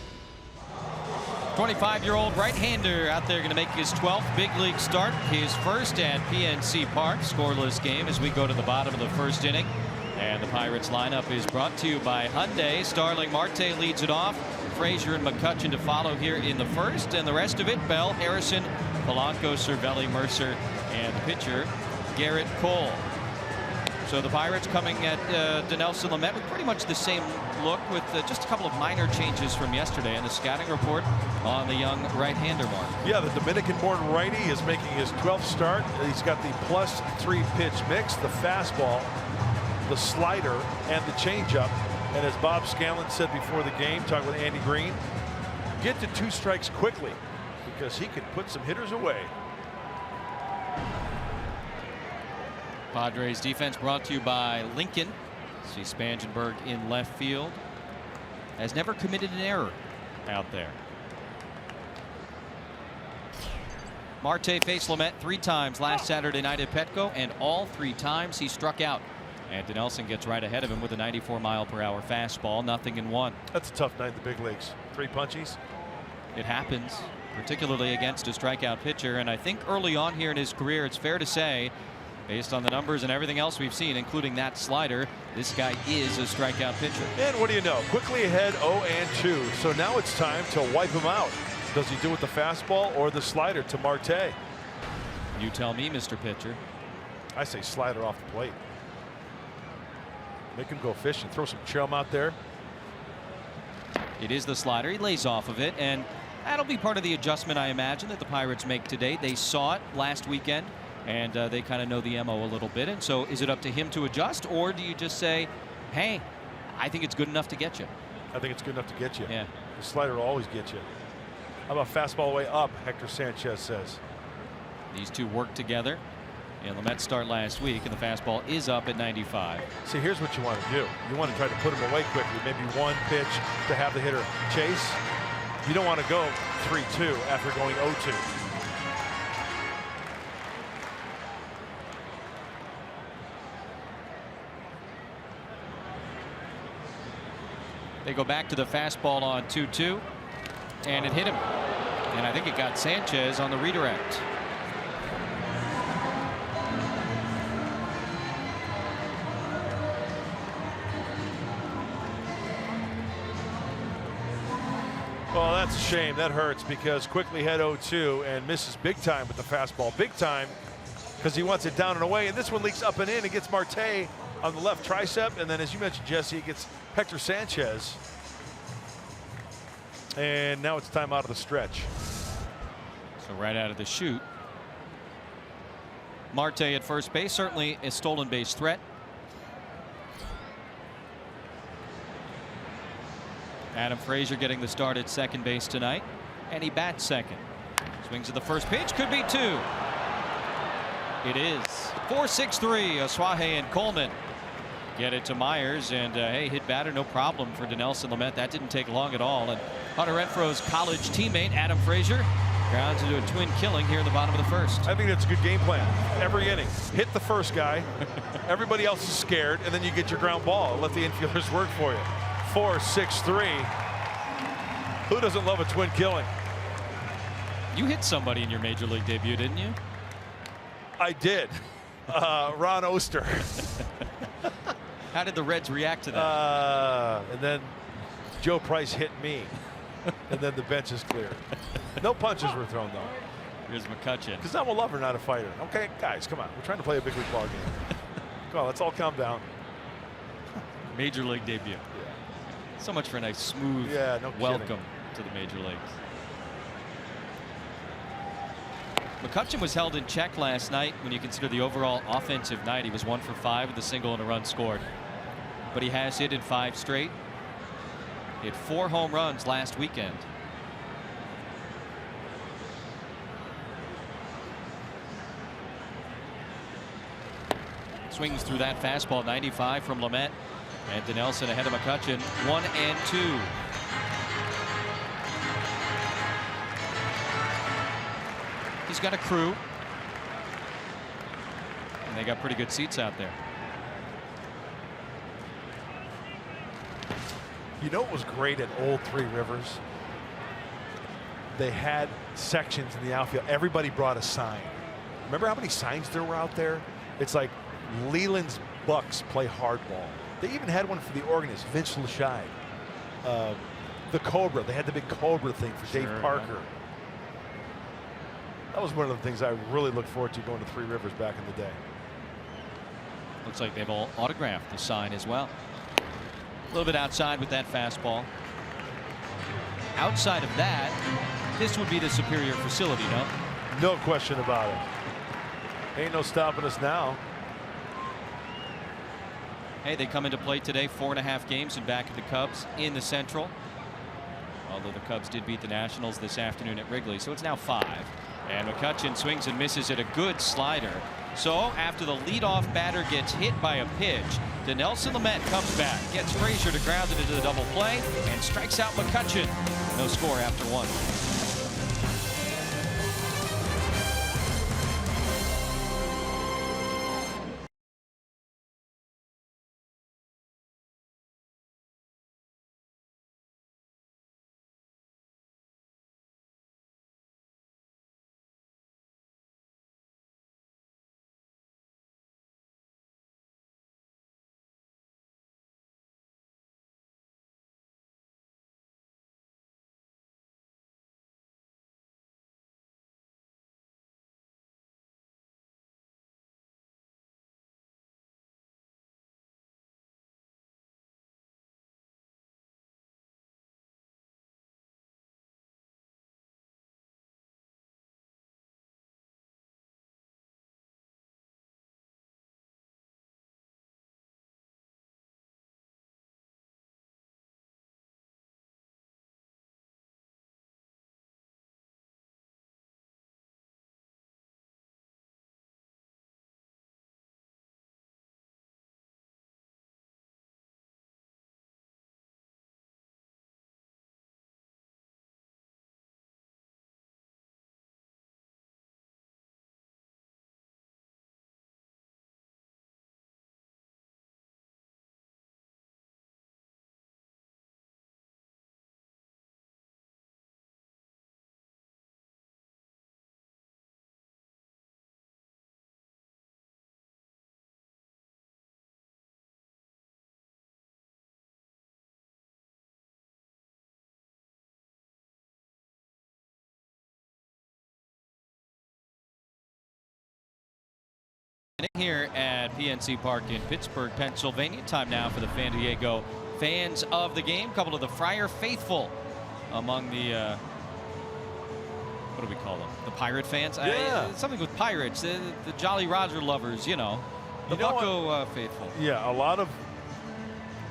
25-year-old right-hander out there going to make his 12th big league start, his first at PNC Park. Scoreless game as we go to the bottom of the first inning. And the Pirates lineup is brought to you by Hyundai. Starling Marte leads it off. Frazier and McCutcheon to follow here in the first. And the rest of it, Bell, Harrison, Polanco, Cervelli, Mercer, and the pitcher, Garrett Cole. So the Pirates coming at Dinelson Lamet with pretty much the same look, with just a couple of minor changes from yesterday. And the scouting report on the young right-hander mark. Yeah, the Dominican-born righty is making his 12th start. He's got the +3 pitch mix, the fastball, the slider, and the changeup. And as Bob Scanlon said before the game, talking with Andy Green, get to 2 strikes quickly because he can put some hitters away. Padres defense brought to you by Lincoln. See Spangenberg in left field. Has never committed an error out there. Marte faced Lamet 3 times last Saturday night at Petco, and all 3 times he struck out. And Dinelson gets right ahead of him with a 94-mile-per-hour fastball. Nothing in 1. That's a tough night in the big leagues. 3 punchies. It happens, particularly against a strikeout pitcher. And I think early on here in his career, it's fair to say, based on the numbers and everything else we've seen, including that slider, this guy is a strikeout pitcher. And what do you know? Quickly ahead 0-2. So now it's time to wipe him out. Does he do it with the fastball or the slider to Marte? You tell me, Mr. Pitcher. I say slider off the plate. Make him go fishing. Throw some chum out there. It is the slider. He lays off of it, and that'll be part of the adjustment, I imagine, that the Pirates make today. They saw it last weekend, and they kind of know the MO a little bit. And so is it up to him to adjust, or do you just say, hey, I think it's good enough to get you? I think it's good enough to get you. Yeah. The slider will always get you. How about fastball way up, Hector Sanchez says. These two work together. And Lamet's start last week, and the fastball is up at 95. See, here's what you want to do. You want to try to put him away quickly. Maybe 1 pitch to have the hitter chase. You don't want to go 3-2 after going 0-2. They go back to the fastball on 2-2, and it hit him. And I think it got Sanchez on the redirect. Well, that's a shame. That hurts because quickly had 0-2 and misses big time with the fastball. Big time because he wants it down and away. And this one leaks up and in and gets Marte on the left tricep. And then, as you mentioned, Jesse, it gets Hector Sanchez. And now it's time out of the stretch. So right out of the chute. Marte at first base, certainly a stolen base threat. Adam Frazier getting the start at second base tonight, and he bats second. Swings at the first pitch, could be two. It is 4-6-3. Asuaje and Coleman get it to Myers, and hey, hit batter, no problem for Dinelson Lamet. That didn't take long at all. And Hunter Renfroe's college teammate Adam Frazier grounds into a twin killing here in the bottom of the first. I think that's a good game plan. Every inning, hit the first guy. Everybody else is scared, and then you get your ground ball and let the infielders work for you. 4-6-3. Who doesn't love a twin killing? You hit somebody in your major league debut, didn't you? I did. Ron Oster. How did the Reds react to that? And then Joe Price hit me. And then the bench is cleared. No punches were thrown, though. Here's McCutchen. Because I'm a lover, not a fighter. Okay, guys, come on. We're trying to play a big league ball game. Come on, let's all calm down. Major league debut. Yeah. So much for a nice, smooth welcome to the major leagues. McCutchen was held in check last night when you consider the overall offensive night. He was 1 for 5 with a single and a run scored. But he has hit in 5 straight. Hit 4 home runs last weekend. Swings through that fastball, 95 from Lamet. And Dinelson ahead of McCutchen, 1-2. He's got a crew. And they got pretty good seats out there. You know what was great at Old Three Rivers? They had sections in the outfield. Everybody brought a sign. Remember how many signs there were out there? It's like Leland's Bucks play hardball. They even had one for the organist, Vince Lashide. The Cobra. They had the big Cobra thing for Dave Parker. Yeah. That was one of the things I really look forward to going to Three Rivers back in the day. Looks like they've all autographed the sign as well. A little bit outside with that fastball. Outside of that, this would be the superior facility, no? No question about it. Ain't no stopping us now. Hey, they come into play today, 4.5 games and back of the Cubs in the Central. Although the Cubs did beat the Nationals this afternoon at Wrigley, so it's now 5. And McCutchen swings and misses at a good slider. So after the leadoff batter gets hit by a pitch, Dinelson Lamet comes back, gets Frazier to ground it into the double play, and strikes out McCutchen. No score after 1. here at PNC Park in Pittsburgh, Pennsylvania. Time now for the Fan Diego fans of the game. A couple of the Friar faithful among the what do we call them? The Pirate fans? Yeah. Something with Pirates. The Jolly Roger lovers, you know. The Bucco faithful. Yeah, a lot of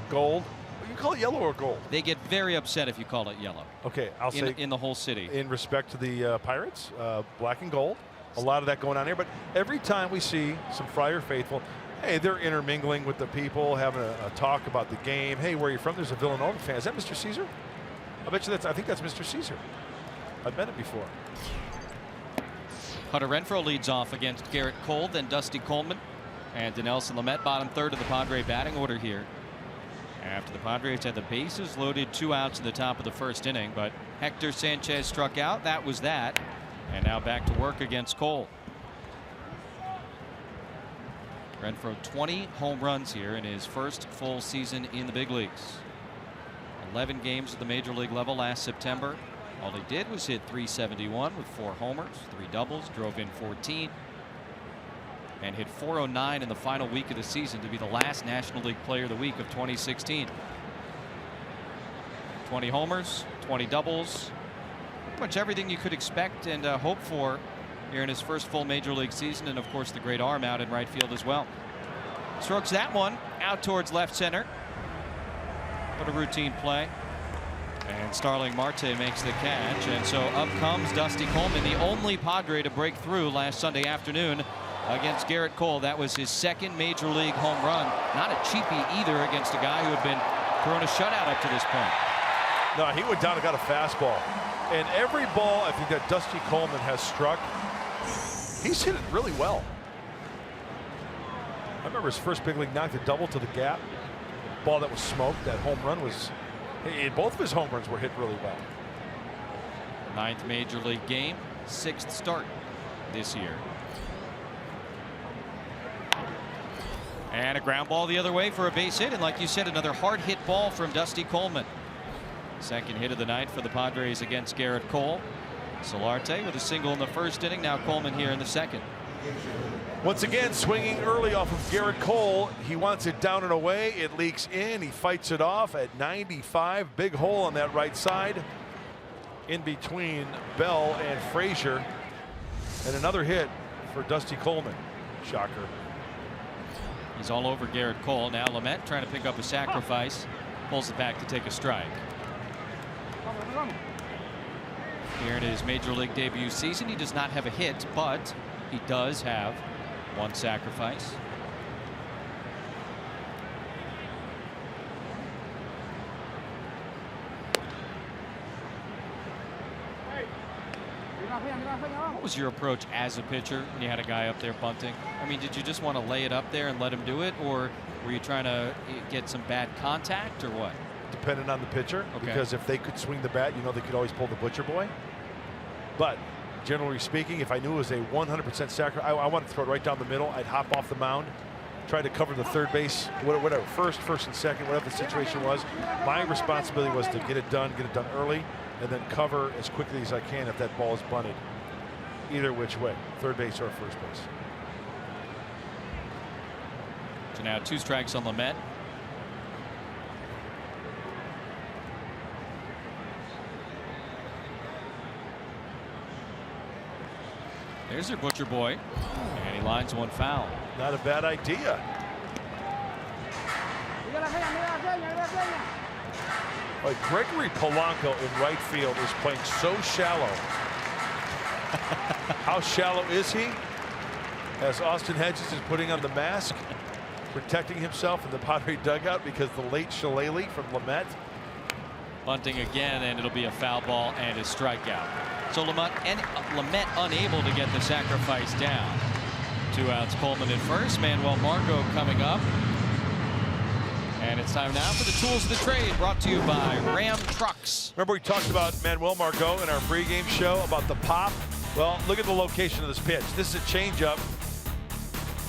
gold. You call it yellow or gold? They get very upset if you call it yellow. Okay, I'll say in the whole city. In respect to the Pirates, black and gold. A lot of that going on here. But every time we see some Friar faithful, hey, they're intermingling with the people, having a talk about the game. Hey, where are you from? There's a Villanova fan. Is that Mr. Caesar? I bet you I think that's Mr. Caesar. I've met him before. Hunter Renfroe leads off against Garrett Cole, then Dusty Coleman and Dinelson Lamet, bottom third of the Padre batting order here. After the Padres had the bases loaded, 2 outs in the top of the first inning, but Hector Sanchez struck out. That was that. And now back to work against Cole. Renfroe 20 home runs here in his first full season in the big leagues. 11 games at the major league level last September. All he did was hit .371 with 4 homers, 3 doubles, drove in 14, and hit .409 in the final week of the season to be the last National League Player of the Week of 2016. 20 homers, 20 doubles, pretty much everything you could expect and hope for here in his first full major league season, and of course the great arm out in right field as well. Strokes that one out towards left center. What a routine play. And Starling Marte makes the catch, and so up comes Dusty Coleman, the only Padre to break through last Sunday afternoon against Garrett Cole. That was his second major league home run. Not a cheapie either against a guy who had been throwing a shutout up to this point. No, he went down and got a fastball. And every ball I think that Dusty Coleman has struck, he's hit it really well. I remember his first big league knocked a double to the gap. Ball that was smoked. That home run was, both of his home runs were hit really well. 9th major league game, 6th start this year. And a ground ball the other way for a base hit, and like you said, another hard hit ball from Dusty Coleman. Second hit of the night for the Padres against Garrett Cole. Solarte with a single in the first inning. Now Coleman here in the second. Once again, swinging early off of Garrett Cole. He wants it down and away. It leaks in. He fights it off at 95. Big hole on that right side. In between Bell and Frazier. And another hit for Dusty Coleman. Shocker. He's all over Garrett Cole. Now Lamet trying to pick up a sacrifice. Pulls it back to take a strike. Here in his major league debut season, he does not have a hit, but he does have 1 sacrifice. What was your approach as a pitcher when you had a guy up there bunting? I mean, did you just want to lay it up there and let him do it, or were you trying to get some bad contact, or what? Depending on the pitcher, okay. Because if they could swing the bat, they could always pull the butcher boy. But generally speaking, if I knew it was a 100% sacrifice, I wanted to throw it right down the middle. I'd hop off the mound, try to cover the third base, whatever, first and second, whatever the situation was. My responsibility was to get it done early, and then cover as quickly as I can if that ball is bunted. Either which way, third base or first base. So now 2 strikes on Lamet. There's your butcher boy, and he lines one foul. Not a bad idea. Like Gregory Polanco in right field is playing so shallow. How shallow is he? As Austin Hedges is putting on the mask, protecting himself in the Padre dugout because the late Shillelagh from Lamet. Bunting again, and it'll be a foul ball and a strikeout. So Lamet unable to get the sacrifice down. 2 outs, Coleman in first. Manuel Margot coming up. And it's time now for the tools of the trade, brought to you by Ram Trucks. Remember we talked about Manuel Margot in our pregame show about the pop? Well, look at the location of this pitch. This is a changeup.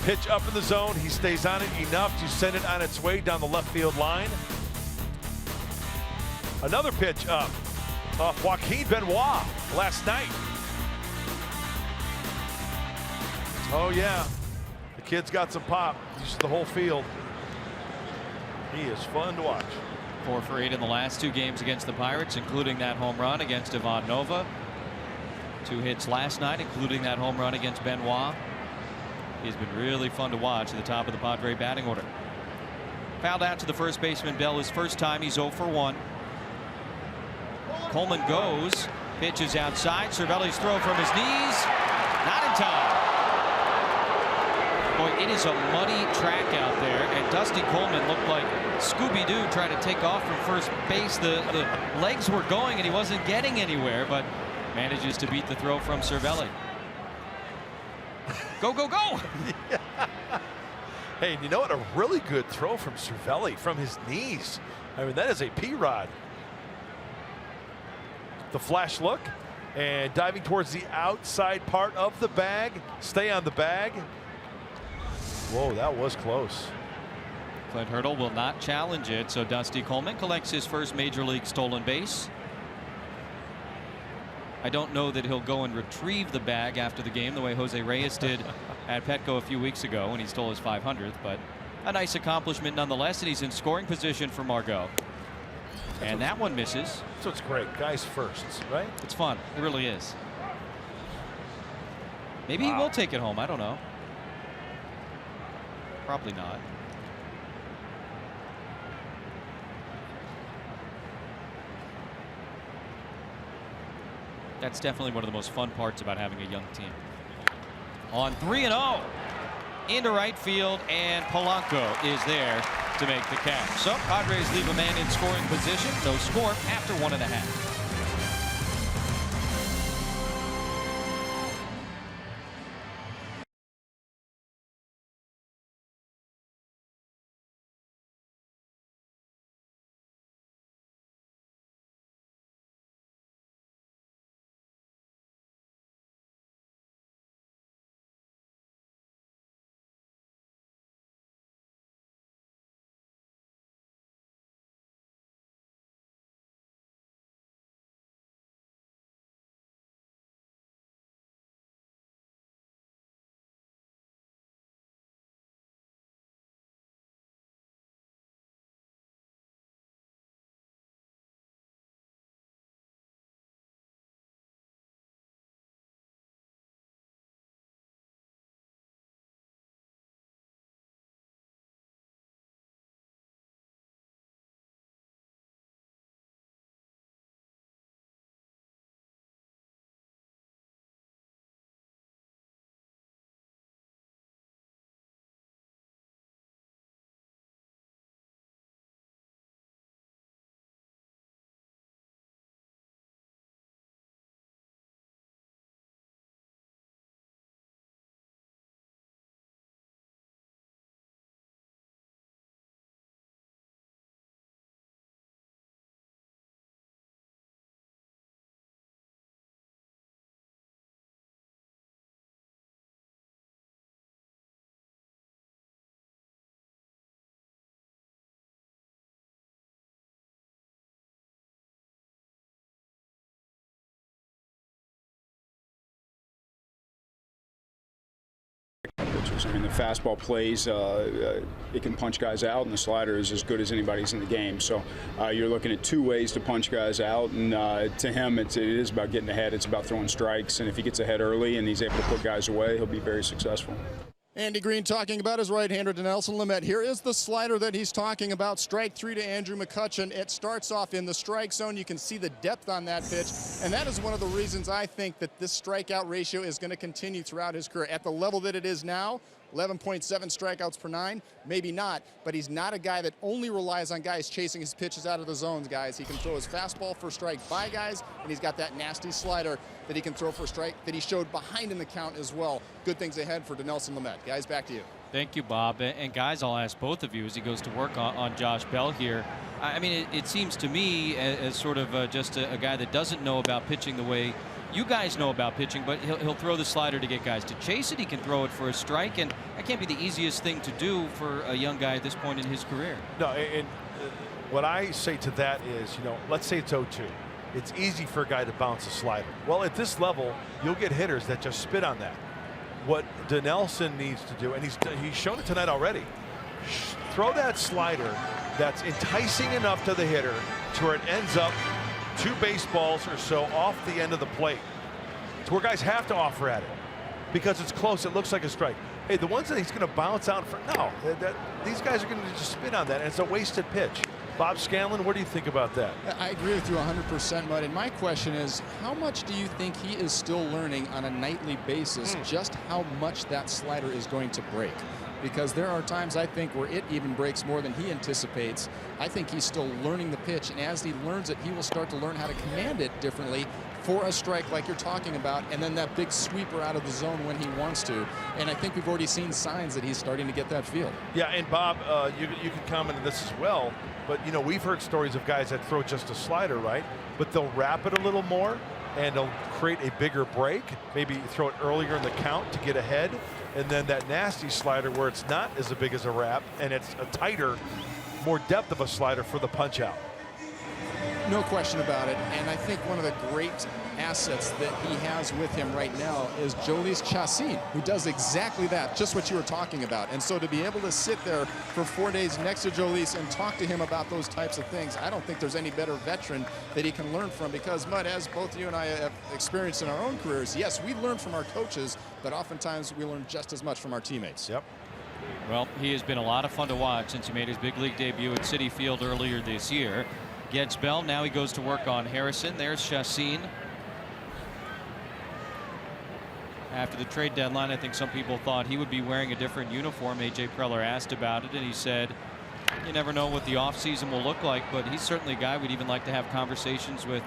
Pitch up in the zone. He stays on it enough to send it on its way down the left field line. Another pitch up off Joaquin Benoit last night. Oh yeah, kid's got some pop. He's the whole field. He is fun to watch. 4 for 8 in the last 2 games against the Pirates, including that home run against Ivan Nova. 2 hits last night, including that home run against Benoit. He's been really fun to watch at the top of the Padre batting order. Fouled out to the first baseman Bell his first time. He's 0 for 1. Coleman goes. Pitches outside. Cervelli's throw from his knees. Not in time. Boy, it is a muddy track out there, and Dusty Coleman looked like Scooby-Doo trying to take off from first base. The legs were going, and he wasn't getting anywhere, but manages to beat the throw from Cervelli. Go, go, go! Yeah. Hey, you know what? A really good throw from Cervelli from his knees. I mean, that is a P-Rod. The flash look and diving towards the outside part of the bag. Stay on the bag. Whoa, that was close. Clint Hurdle will not challenge it, so Dusty Coleman collects his first major league stolen base. I don't know that he'll go and retrieve the bag after the game the way Jose Reyes did at Petco a few weeks ago when he stole his 500th, but a nice accomplishment nonetheless, and he's in scoring position for Margot. And that one misses. So it's great. Guys firsts, right? It's fun. It really is. Maybe he will take it home. I don't know. Probably not. That's definitely one of the most fun parts about having a young team. On 3-0 into right field, and Polanco is there to make the catch. So Padres leave a man in scoring position. No score after 1.5. I mean, the fastball plays, it can punch guys out, and the slider is as good as anybody's in the game. So you're looking at 2 ways to punch guys out, and to him, it is about getting ahead. It's about throwing strikes, and if he gets ahead early and he's able to put guys away, he'll be very successful. Andy Green talking about his right-hander, Dinelson Lamet. Here is the slider that he's talking about. Strike 3 to Andrew McCutchen. It starts off in the strike zone. You can see the depth on that pitch, and that is one of the reasons I think that this strikeout ratio is going to continue throughout his career. At the level that it is now, 11.7 strikeouts per 9, maybe not, but he's not a guy that only relies on guys chasing his pitches out of the zones, guys. He can throw his fastball for strike by guys, and he's got that nasty slider that he can throw for strike that he showed behind in the count as well. Good things ahead for Dinelson Lamet. Guys, back to you. Thank you, Bob. And guys, I'll ask both of you as he goes to work on Josh Bell here. I mean, it seems to me as sort of just a guy that doesn't know about pitching the way you guys know about pitching, but he'll throw the slider to get guys to chase it. He can throw it for a strike, and that can't be the easiest thing to do for a young guy at this point in his career. No, and what I say to that is, let's say it's 0-2. It's easy for a guy to bounce a slider. Well, at this level, you'll get hitters that just spit on that. what Dinelson needs to do, and he's shown it tonight already, throw that slider that's enticing enough to the hitter to where it ends up 2 baseballs or so off the end of the plate, to where guys have to offer at it because it's close. It looks like a strike. Hey, the ones that he's going to bounce out for, no, these guys are going to just spin on that, and it's a wasted pitch. Bob Scanlon, what do you think about that? I agree with you 100%, Mud. And my question is, how much do you think he is still learning on a nightly basis just how much that slider is going to break? Because there are times, I think, where it even breaks more than he anticipates. I think he's still learning the pitch, and as he learns it, he will start to learn how to command it differently for a strike like you're talking about, and then that big sweeper out of the zone when he wants to. And I think we've already seen signs that he's starting to get that feel. Yeah, and Bob, you can comment on this as well, but you know, we've heard stories of guys that throw just a slider, right? But they'll wrap it a little more, and they'll create a bigger break, maybe throw it earlier in the count to get ahead, and then that nasty slider where it's not as big as a wrap, and it's a tighter, more depth of a slider for the punch out. No question about it, and I think one of the great assets that he has with him right now is Jhoulys Chacín, who does exactly that, just what you were talking about. And so to be able to sit there for 4 days next to Jhoulys and talk to him about those types of things, I don't think there's any better veteran that he can learn from, because, Mud, as both you and I have experienced in our own careers, yes, we learn from our coaches, but oftentimes we learn just as much from our teammates. Yep. Well, he has been a lot of fun to watch since he made his big league debut at Citi Field earlier this year. Gets Bell. Now he goes to work on Harrison. There's Chacín. After the trade deadline, I think some people thought he would be wearing a different uniform. A.J. Preller asked about it, and he said, you never know what the offseason will look like, but he's certainly a guy we'd even like to have conversations with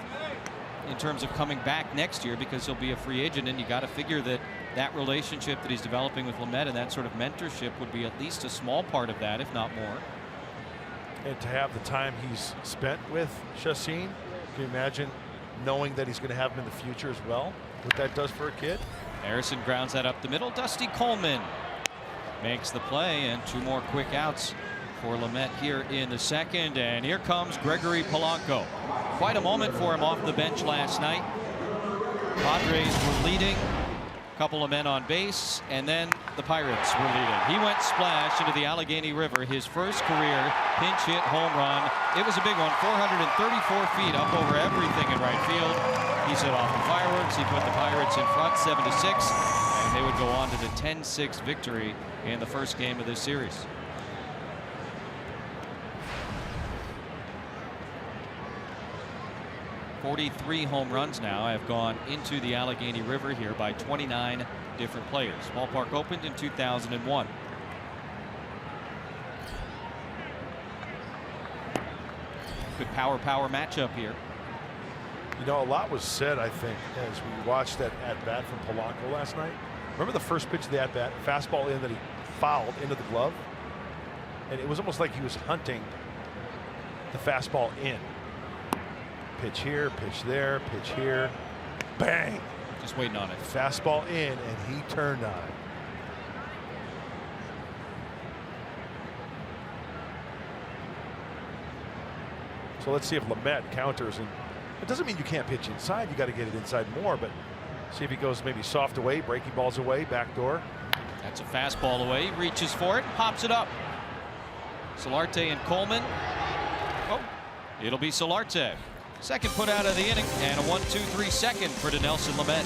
in terms of coming back next year, because he'll be a free agent, and you got to figure that that relationship that he's developing with Lamet and that sort of mentorship would be at least a small part of that, if not more. And to have the time he's spent with Chacín, can you imagine knowing that he's going to have him in the future as well, what that does for a kid? Harrison grounds that up the middle. Dusty Coleman makes the play, and 2 more quick outs for Lamet here in the second. And here comes Gregory Polanco. Quite a moment for him off the bench last night. Padres were leading, a couple of men on base, and then the Pirates were leading. He went splash into the Allegheny River, his first career pinch hit home run. It was a big one, 434 feet up over everything in right field. He set off the fireworks. He put the Pirates in front 7-6, and they would go on to the 10-6 victory in the first game of this series. .43 home runs now have gone into the Allegheny River here by 29 different players. Ballpark opened in 2001. Good power matchup here. You know, a lot was said, I think, as we watched that at-bat from Polanco last night. Remember the first pitch of the at-bat, fastball in that he fouled into the glove? And it was almost like he was hunting the fastball in. Pitch here, pitch there, pitch here. Bang! Just waiting on it. Fastball in, and he turned on it. So let's see if Lamet counters. And it doesn't mean you can't pitch inside. You got to get it inside more, but see if he goes maybe soft away, breaking balls away, back door. That's a fastball away. He reaches for it, pops it up. Solarte and Coleman. Oh, it'll be Solarte. Second put out of the inning, and a 1-2-3 second for Dinelson Lamet.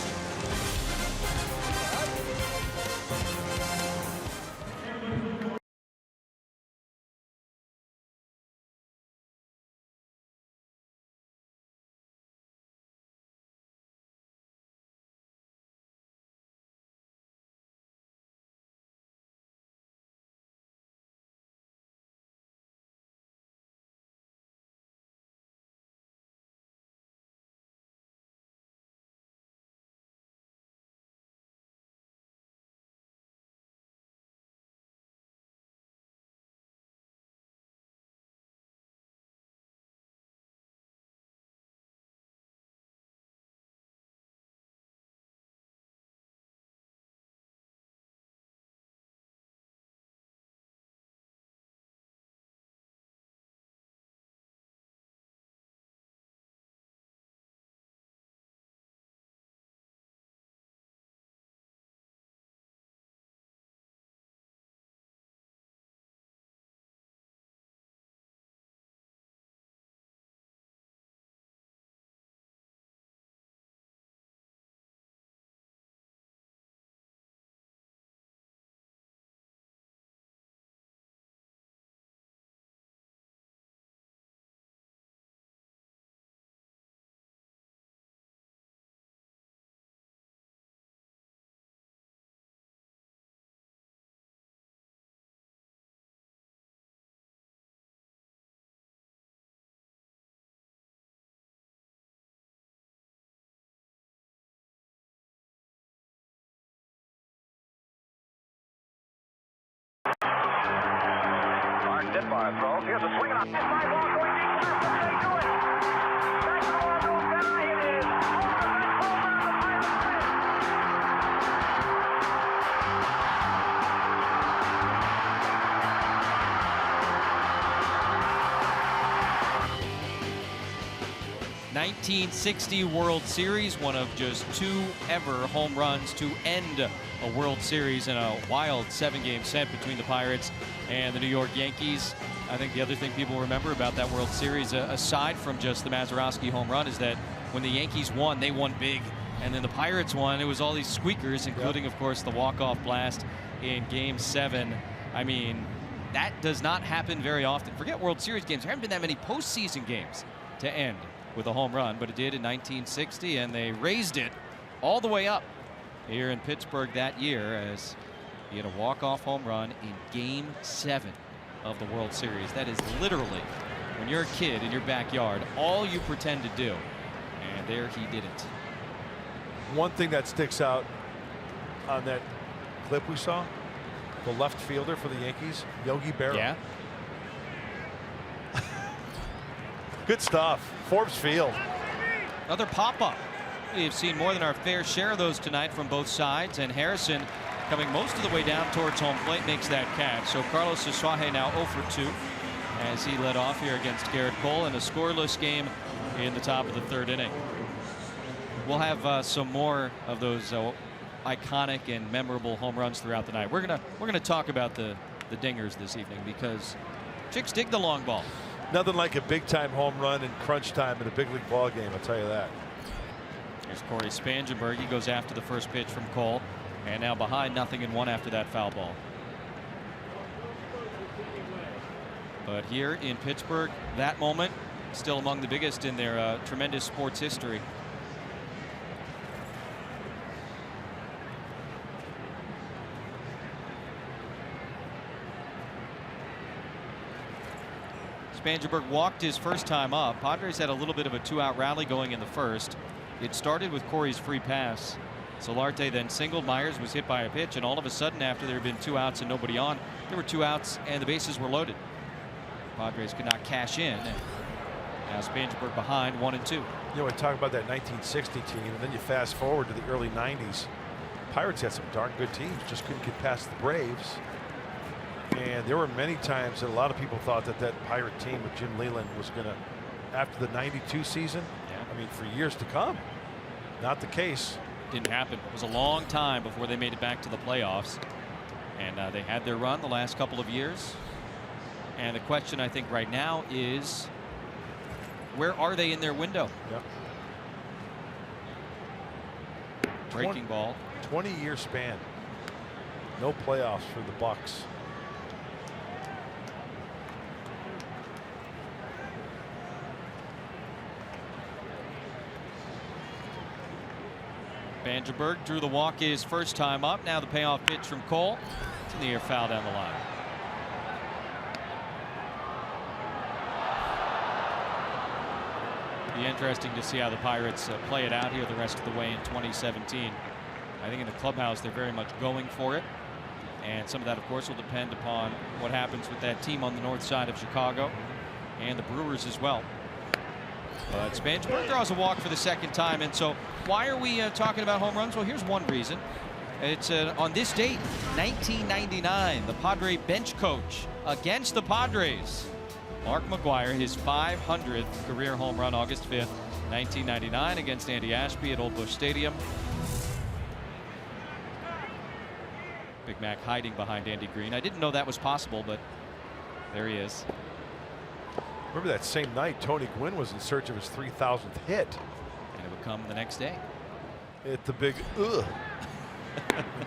hit by throws. Here's a swing and a hit by ball going deep left. They do it. That's the ball goes down. It is home run. The Pirates win. 1960 World Series, one of just 2 ever home runs to end a World Series in a wild 7-game set between the Pirates and the New York Yankees. I think the other thing people remember about that World Series, aside from just the Mazeroski home run, is that when the Yankees won, they won big. And then the Pirates won, it was all these squeakers, including, of course, the walk-off blast in Game 7. I mean, that does not happen very often. Forget World Series games. There haven't been that many postseason games to end with a home run, but it did in 1960, and they raised it all the way up here in Pittsburgh that year as he had a walk-off home run in Game 7 of the World Series. That is literally, when you're a kid in your backyard, all you pretend to do, and there he did it. One thing that sticks out on that clip we saw, the left fielder for the Yankees, Yogi Berra. Yeah. Good stuff. Forbes Field. Another pop-up. We've seen more than our fair share of those tonight from both sides, and Harrison, coming most of the way down towards home plate, makes that catch. So Carlos Asuaje now 0 for 2 as he led off here against Garrett Cole in a scoreless game in the top of the 3rd inning. We'll have some more of those iconic and memorable home runs throughout the night. We're gonna talk about the dingers this evening because chicks dig the long ball. Nothing like a big-time home run in crunch time in a big league ball game, I'll tell you that. Here's Corey Spangenberg. He goes after the first pitch from Cole, and now behind 0-1 after that foul ball. But here in Pittsburgh, that moment still among the biggest in their tremendous sports history. Spangenberg walked his first time up. Padres had a little bit of a 2-out rally going in the first. It started with Corey's free pass. Solarte then singled. Myers was hit by a pitch, and all of a sudden, after there had been 2 outs and nobody on, there were 2 outs and the bases were loaded. Padres could not cash in. Now Spangenberg behind 1-2. You know, we talk about that 1960 team, and then you fast forward to the early 90s. Pirates had some darn good teams, just couldn't get past the Braves. And there were many times that a lot of people thought that that Pirate team with Jim Leyland was going to, after the 92 season, I mean, for years to come. Not the case. Didn't happen. It was a long time before they made it back to the playoffs. And they had their run the last couple of years. And the question, I think, right now is, where are they in their window? Yep. Breaking ball. 20-year span. No playoffs for the Bucks. Spangenberg drew the walk his first time up. Now the payoff pitch from Cole. It's in the air, foul down the line. Be interesting to see how the Pirates play it out here the rest of the way in 2017. I think in the clubhouse they're very much going for it. And some of that, of course, will depend upon what happens with that team on the north side of Chicago and the Brewers as well. But Spangenberg draws a walk for the 2nd time. And so why are we talking about home runs? Well, here's one reason. It's on this date, 1999, the Padre bench coach against the Padres, Mark McGwire, his 500th career home run, August 5th, 1999, against Andy Ashby at Old Busch Stadium. Big Mac hiding behind Andy Green. I didn't know that was possible, but there he is. Remember that same night, Tony Gwynn was in search of his 3,000th hit. And it would come the next day. At the big in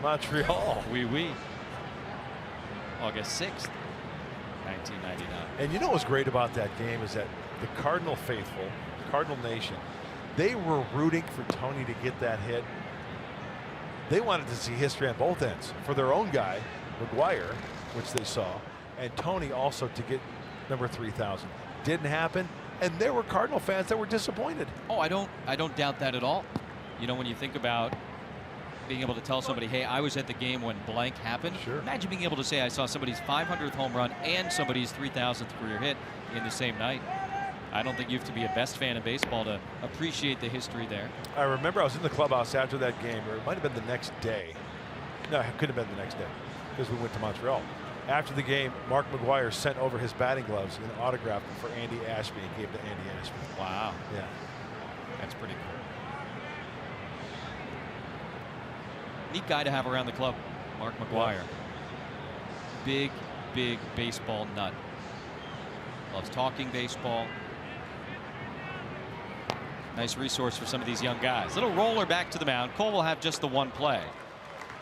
Montreal. Oui. August 6th, 1999. And you know what's great about that game is that the Cardinal faithful, Cardinal Nation, they were rooting for Tony to get that hit. They wanted to see history on both ends for their own guy, McGwire, which they saw, and Tony also to get number 3,000. Didn't happen, and there were Cardinal fans that were disappointed. Oh, I don't doubt that at all. You know, when you think about being able to tell somebody, hey, I was at the game when blank happened. Sure. Imagine being able to say I saw somebody's 500th home run and somebody's 3,000th career hit in the same night. I don't think you have to be a best fan of baseball to appreciate the history there. I remember I was in the clubhouse after that game, or it might have been the next day. No, it couldn't have been the next day because we went to Montreal. After the game, Mark McGwire sent over his batting gloves and autographed them for Andy Ashby and gave to Andy Ashby. Wow. Yeah. That's pretty cool. Neat guy to have around the club, Mark McGwire. Big, big baseball nut. Loves talking baseball. Nice resource for some of these young guys. Little roller back to the mound. Cole will have just the one play.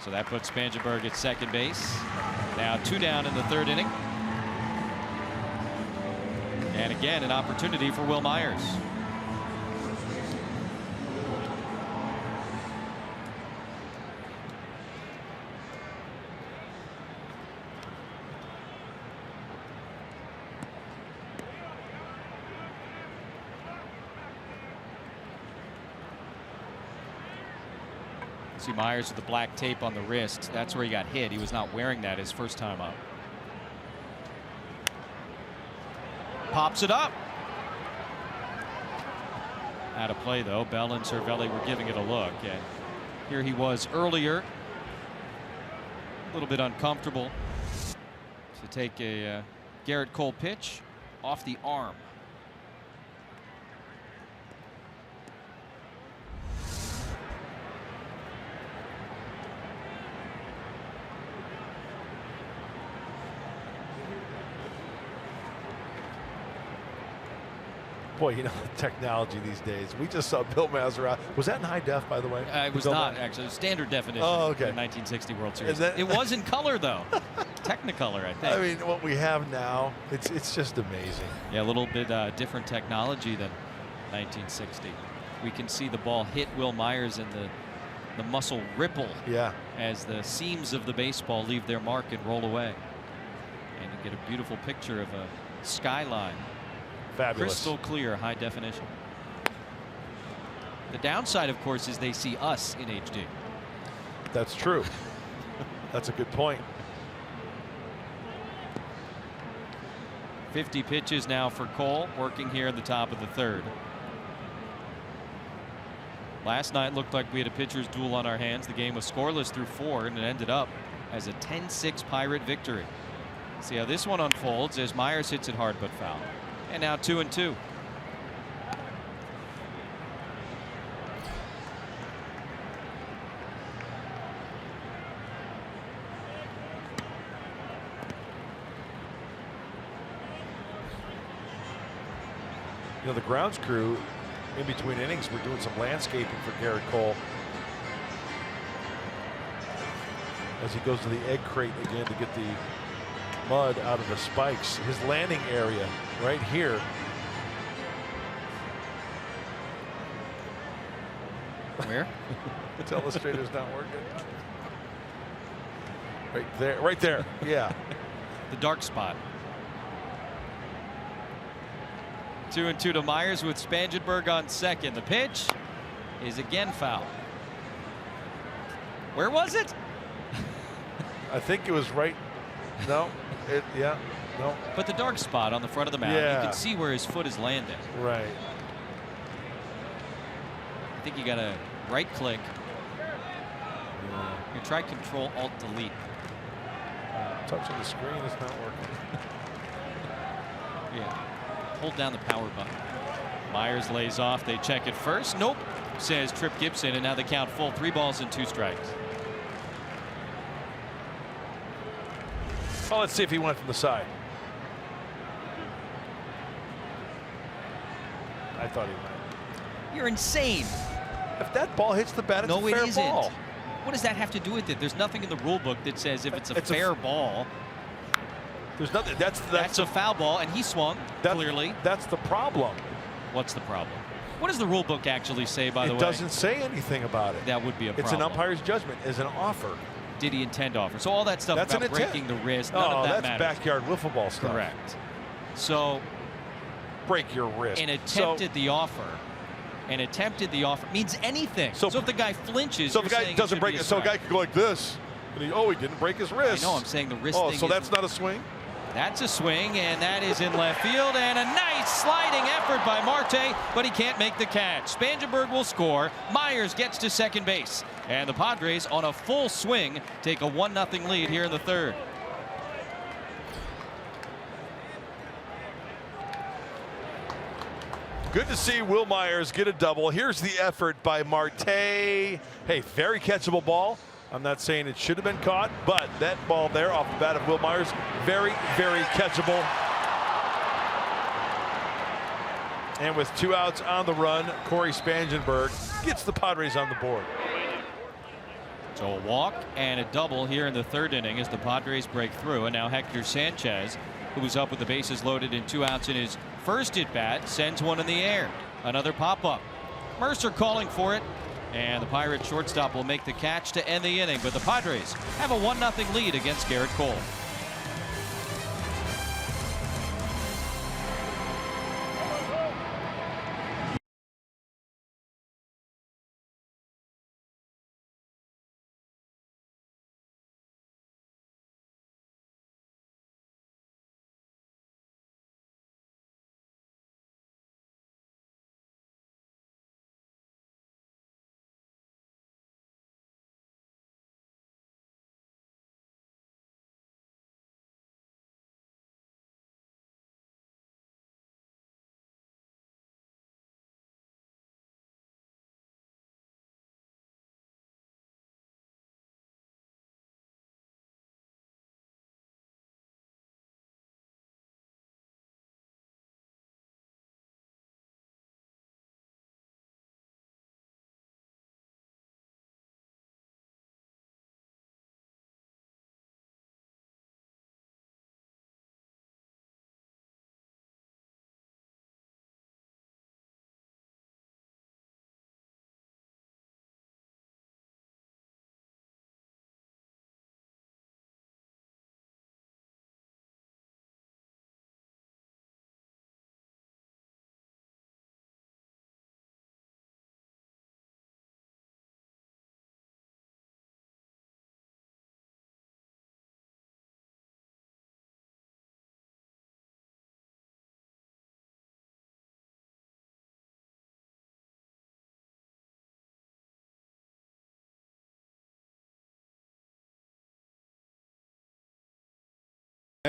So that puts Spangenberg at second base. Now 2 down in the 3rd inning. And again, an opportunity for Will Myers. See Myers with the black tape on the wrist. That's where he got hit. He was not wearing that his first time up. Pops it up. Out of play though. Bell and Cervelli were giving it a look. And here he was earlier. A little bit uncomfortable to take a Garrett Cole pitch off the arm. Boy, you know, the technology these days. We just saw Bill Mazerow. Was that in high def, by the way? It was not, actually. It was standard definition. Oh, okay. In the 1960 World Series. It was in color, though. Technicolor, I think. I mean, what we have now, it's just amazing. Yeah, a little bit different technology than 1960. We can see the ball hit Will Myers and the muscle ripple. Yeah. As the seams of the baseball leave their mark and roll away. And you get a beautiful picture of a skyline. Fabulous. Crystal clear, high definition. The downside, of course, is they see us in HD. That's true. That's a good point. 50 pitches now for Cole, working here in the top of the 3rd. Last night looked like we had a pitcher's duel on our hands. The game was scoreless through 4, and it ended up as a 10-6 Pirate victory. See how this one unfolds as Myers hits it hard but foul. And now 2-2. You know, the grounds crew in between innings were doing some landscaping for Garrett Cole as he goes to the egg crate again to get the mud out of the spikes. His landing area right here. Where? This illustrator's not working. Right there, right there. Yeah. The dark spot. 2-2 to Myers with Spangenberg on second. The pitch is again foul. Where was it? I think it was right. No. Yeah. No. But the dark spot on the front of the mound, yeah. You can see where his foot is landing. Right. I think you got to right click. You try Control Alt Delete. Touching the screen is not working. Yeah. Hold down the power button. Myers lays off. They check it first. Nope, says Trip Gibson, and now they count full. 3 balls and 2 strikes. Oh, let's see if he went from the side. I thought he might. You're insane. If that ball hits the bat, it's no, a fair it isn't. ball. What does that have to do with it? There's nothing in the rule book that says if it's a fair ball. There's nothing. That's a foul ball, and he swung clearly. That's the problem. What's the problem? What does the rule book actually say, by the way? It doesn't say anything about it. That would be a problem. It's an umpire's judgment as an offer. Did he intend to offer? So all that stuff That's about breaking the wrist, none of that that's matters. backyard wiffle ball stuff. Correct. So break your wrist. an attempt at the offer and attempted the offer means anything. So if the guy flinches, so if the guy doesn't break it, so a guy could go like this. And he didn't break his wrist. I know, I'm saying the wrist thing. So that's not a swing? That's a swing, and that is in left field, and a nice sliding effort by Marte, but he can't make the catch. Spangenberg will score. Myers gets to second base, and the Padres on a full swing take a 1-0 lead here in the third. Good to see Will Myers get a double. Here's the effort by Marte. Hey, very catchable ball. I'm not saying it should have been caught, but that ball there off the bat of Will Myers, very, very catchable. And with 2 outs on the run, Corey Spangenberg gets the Padres on the board. So a walk and a double here in the third inning as the Padres break through. And now Hector Sanchez, who was up with the bases loaded and 2 outs in his first at bat, sends one in the air. Another pop up. Mercer calling for it. And the Pirates shortstop will make the catch to end the inning. But the Padres have a 1-0 lead against Garrett Cole.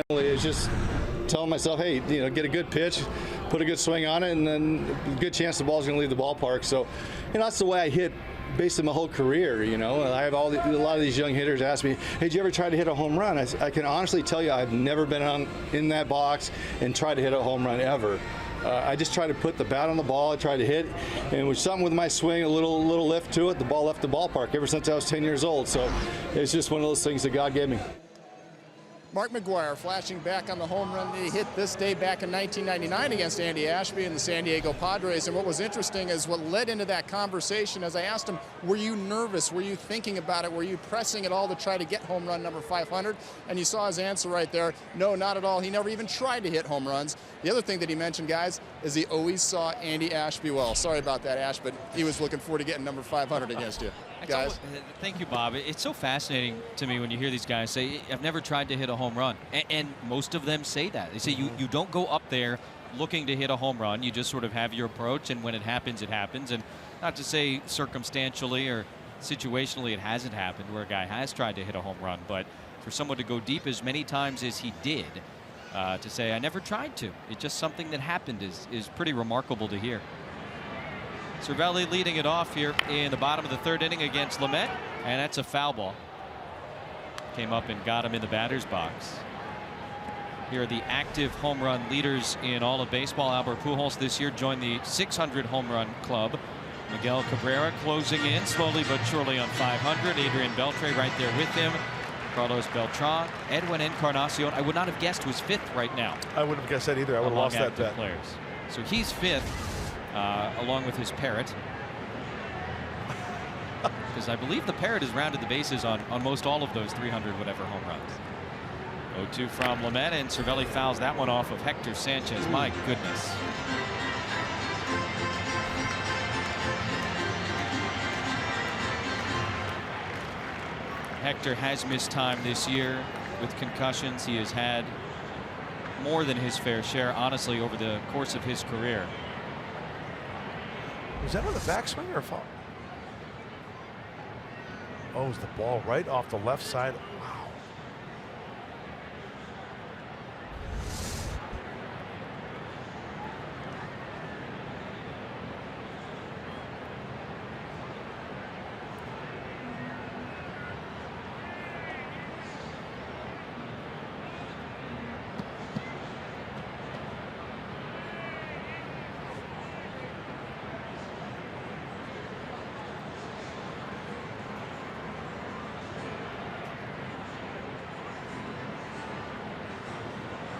It's just telling myself, hey, get a good pitch, put a good swing on it, and then a good chance the ball's going to leave the ballpark. So, that's the way I hit basically my whole career. I have a lot of these young hitters ask me, hey, did you ever try to hit a home run? I can honestly tell you I've never been in that box and tried to hit a home run ever. I just try to put the bat on the ball. I try to hit, and with something with my swing, a little lift to it, the ball left the ballpark ever since I was 10 years old. So it's just one of those things that God gave me. Mark McGwire flashing back on the home run that he hit this day back in 1999 against Andy Ashby and the San Diego Padres. And what was interesting is what led into that conversation as I asked him, were you nervous? Were you thinking about it? Were you pressing at all to try to get home run number 500? And you saw his answer right there. No, not at all. He never even tried to hit home runs. The other thing that he mentioned, guys, is he always saw Andy Ashby well. Sorry about that, Ash, but he was looking forward to getting number 500 against you. Guys. Thank you, Bob. It's so fascinating to me when you hear these guys say, I've never tried to hit a home run. And most of them say that. They say you don't go up there looking to hit a home run. You just sort of have your approach, and when it happens, it happens. And not to say circumstantially or situationally it hasn't happened where a guy has tried to hit a home run, but for someone to go deep as many times as he did, to say, I never tried to. It's just something that happened is pretty remarkable to hear. Cervelli leading it off here in the bottom of the third inning against Lamet, and that's a foul ball. Came up and got him in the batter's box. Here are the active home run leaders in all of baseball. Albert Pujols this year joined the 600 home run club. Miguel Cabrera closing in slowly but surely on 500. Adrian Beltre right there with him. Carlos Beltran, Edwin Encarnacion. I would not have guessed was fifth right now. I wouldn't have guessed that either. I would have lost that bet. Players. So he's fifth. Along with his parrot, because I believe the parrot has rounded the bases on most all of those 300 whatever home runs. 0-2 from Lamet, and Cervelli fouls that one off of Hector Sanchez. My goodness. Hector has missed time this year with concussions. He has had more than his fair share, honestly, over the course of his career. Was that on the backswing or a foul? Oh, is the ball right off the left side? Wow.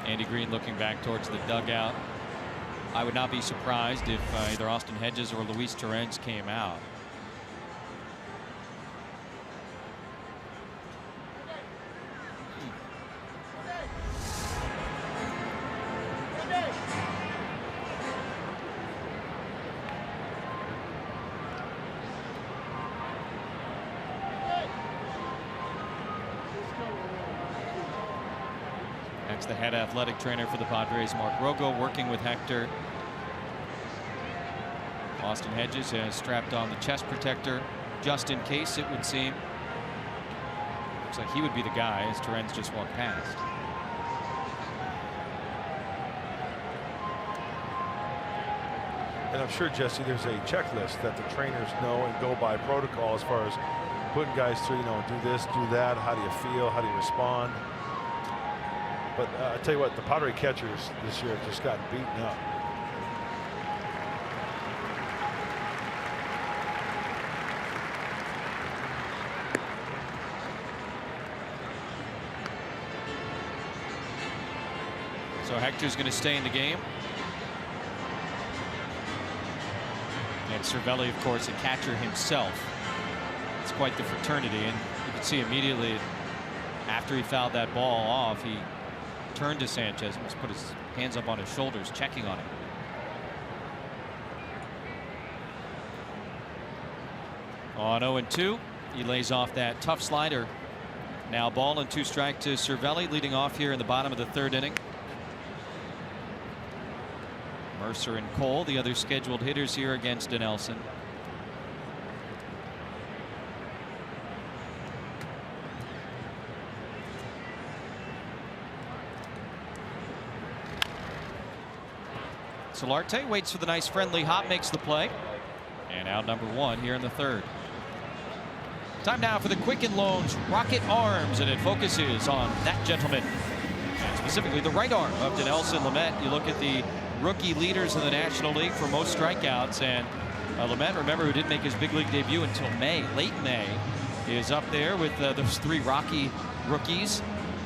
Andy Green looking back towards the dugout. I would not be surprised if either Austin Hedges or Luis Torrens came out. That's the head athletic trainer for the Padres, Mark Rogo, working with Hector. Austin Hedges has strapped on the chest protector just in case, it would seem. Looks like he would be the guy as Torrens just walked past. And I'm sure, Jesse, there's a checklist that the trainers know and go by protocol as far as putting guys through, do this, do that. How do you feel? How do you respond? But I tell you what, the Padre catchers this year have just gotten beaten up. So Hector's going to stay in the game. And Cervelli, of course, a catcher himself. It's quite the fraternity, and you can see immediately after he fouled that ball off, he turned to Sanchez and just put his hands up on his shoulders, checking on him. On 0-2, he lays off that tough slider. Now ball and 2 strike to Cervelli, leading off here in the bottom of the 3rd inning. Mercer and Cole, the other scheduled hitters here against Dinelson. Solarte waits for the nice friendly hop, makes the play. And out number 1 here in the 3rd. Time now for the Quicken Loans Rocket Arms, and it focuses on that gentleman. And specifically the right arm of Dinelson Lamet. You look at the rookie leaders in the National League for most strikeouts, and Lamet, remember, who didn't make his big league debut until May, late May, is up there with those 3 Rocky rookies.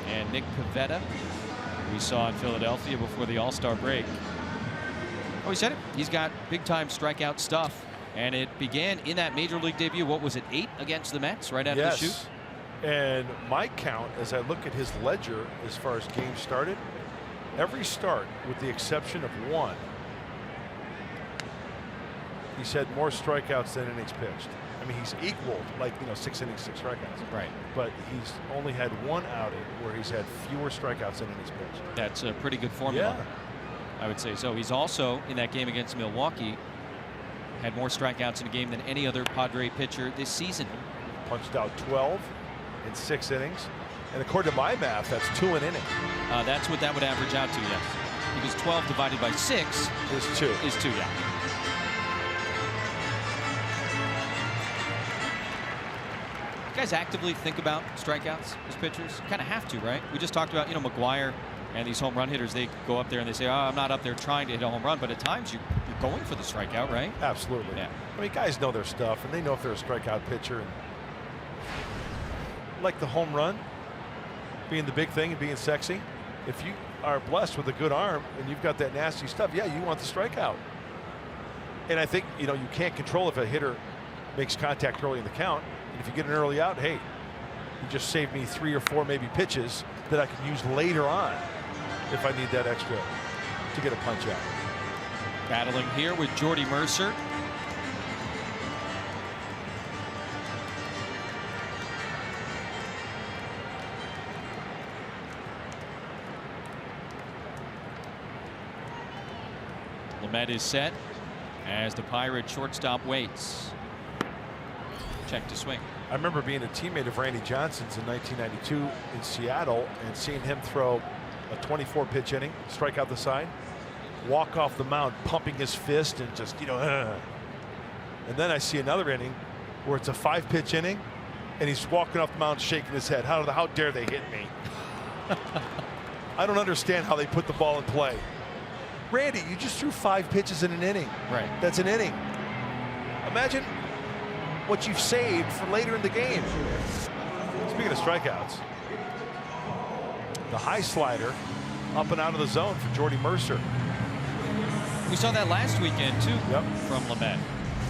And Nick Pivetta, who we saw in Philadelphia before the All-Star break. Oh, he said it. He's got big-time strikeout stuff, and it began in that major league debut. What was it, 8 against the Mets right out of the chute? And my count, as I look at his ledger as far as games started, every start, with the exception of 1, he's had more strikeouts than innings pitched. I mean, he's equaled, 6 innings, 6 strikeouts. Right. But he's only had 1 outing where he's had fewer strikeouts than innings pitched. That's a pretty good formula. Yeah. I would say so. He's also, in that game against Milwaukee, had more strikeouts in a game than any other Padre pitcher this season. Punched out 12 in 6 innings. And according to my math, that's 2 an inning. That's what that would average out to, yes. Because 12 divided by 6 is 2. Is 2, yeah. You guys actively think about strikeouts as pitchers? You kind of have to, right? We just talked about, McGuire and these home run hitters. They go up there and they say, oh, I'm not up there trying to hit a home run. But at times you're going for the strikeout, right? Absolutely. Yeah. I mean, guys know their stuff, and they know if they're a strikeout pitcher. And like the home run being the big thing and being sexy, if you are blessed with a good arm and you've got that nasty stuff, yeah, you want the strikeout. And I think, you can't control if a hitter makes contact early in the count. And if you get an early out, hey, you just saved me 3 or 4 maybe pitches that I can use later on if I need that extra to get a punch out. Battling here with Jordy Mercer. Lamet is set as the Pirate shortstop waits. Check to swing. I remember being a teammate of Randy Johnson's in 1992 in Seattle and seeing him throw a 24-pitch inning, strike out the side, walk off the mound, pumping his fist and just, And then I see another inning where it's a 5-pitch inning and he's walking off the mound shaking his head. How dare they hit me? I don't understand how they put the ball in play. Randy, you just threw 5 pitches in an inning. Right. That's an inning. Imagine what you've saved for later in the game. Speaking of strikeouts, the high slider up and out of the zone for Jordy Mercer. We saw that last weekend too. Yep. From Lamet,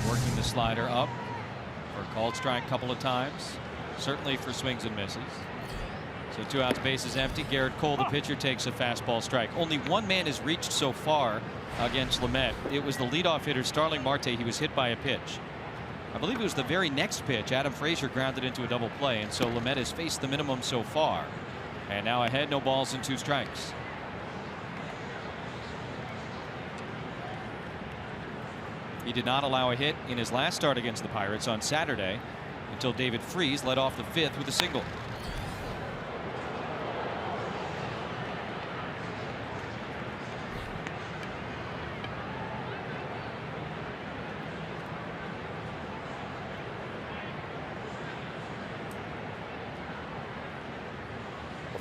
working the slider up for a called strike a couple of times, certainly for swings and misses. So 2 outs, bases empty. Garrett Cole, the pitcher, takes a fastball strike. Only one man has reached so far against Lamet. It was the leadoff hitter Starling Marte. He was hit by a pitch. I believe it was the very next pitch. Adam Frazier grounded into a double play, and so Lamet has faced the minimum so far. And now ahead, no balls and 2 strikes. He did not allow a hit in his last start against the Pirates on Saturday until David Freese led off the 5th with a single.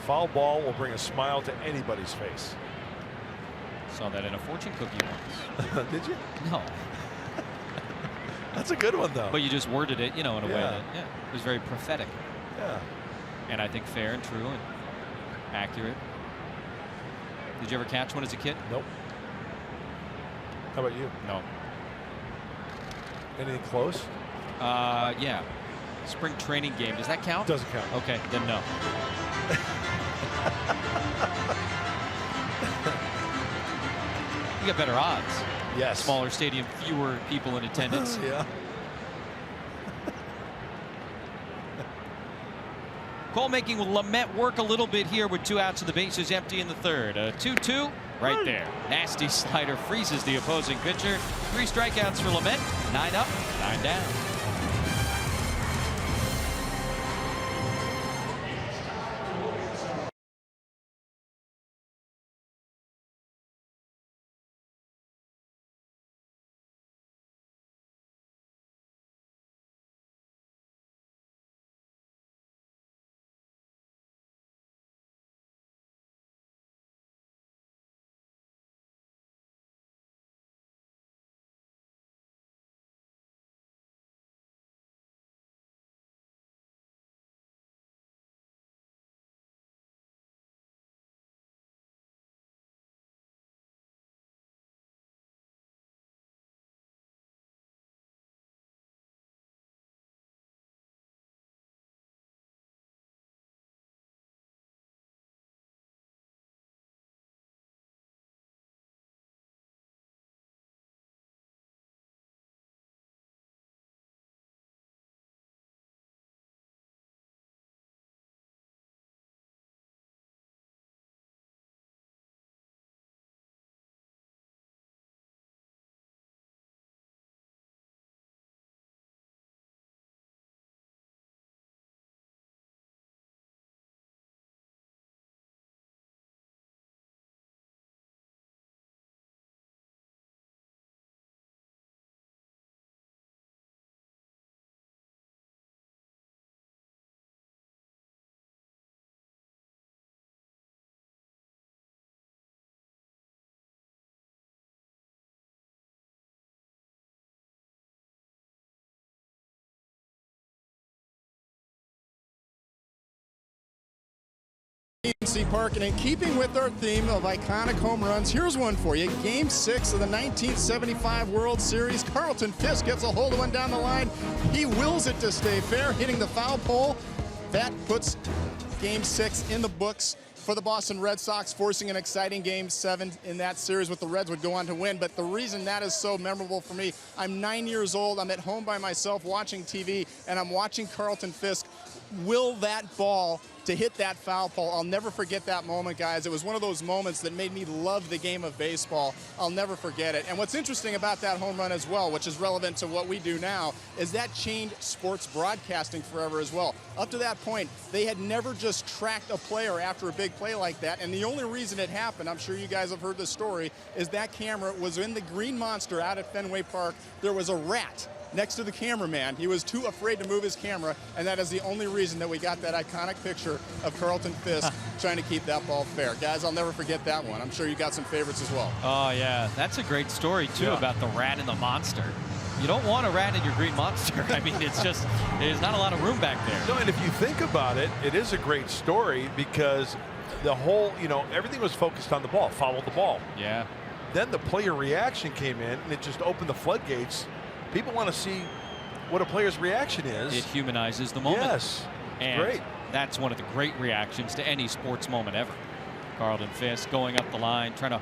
Foul ball will bring a smile to anybody's face. Saw that in a fortune cookie once. Did you? No. That's a good one, though. But you just worded it, in a way that, it was very prophetic. Yeah. And I think fair and true and accurate. Did you ever catch one as a kid? Nope. How about you? No. Anything close? Yeah. Spring training game. Does that count? Doesn't count. Okay, then no. You got better odds. Yes. Smaller stadium, fewer people in attendance. Yeah. Cole making Lamet work a little bit here with 2 outs and the bases empty in the 3rd. A 2-2 right there. Nasty slider freezes the opposing pitcher. 3 strikeouts for Lamet. 9 up, 9 down. PNC Park, and in keeping with our theme of iconic home runs, here's one for you. Game 6 of the 1975 World Series. Carlton Fisk gets a hold of one down the line. He wills it to stay fair, hitting the foul pole. That puts Game 6 in the books for the Boston Red Sox, forcing an exciting Game 7 in that series, with the Reds would go on to win. But the reason that is so memorable for me, I'm 9 years old, I'm at home by myself watching TV, and I'm watching Carlton Fisk will that ball to hit that foul pole. I'll never forget that moment, guys. It was one of those moments that made me love the game of baseball. I'll never forget it. And what's interesting about that home run as well, which is relevant to what we do now, is that changed sports broadcasting forever as well. Up to that point, they had never just tracked a player after a big play like that, and the only reason it happened, I'm sure you guys have heard this story, is that camera was in the Green Monster out at Fenway Park. There was a rat next to the cameraman. He was too afraid to move his camera, and that is the only reason that we got that iconic picture of Carlton Fisk trying to keep that ball fair. Guys, I'll never forget that one. I'm sure you got some favorites as well. Oh, yeah. That's a great story, too, about the rat and the monster. You don't want a rat in your Green Monster. I mean, it's just, there's not a lot of room back there. No, and if you think about it, it is a great story because the whole, everything was focused on the ball, follow the ball. Yeah. Then the player reaction came in, and it just opened the floodgates. People want to see what a player's reaction is. It humanizes the moment. Yes, and great. That's one of the great reactions to any sports moment ever. Carlton Fisk going up the line, trying to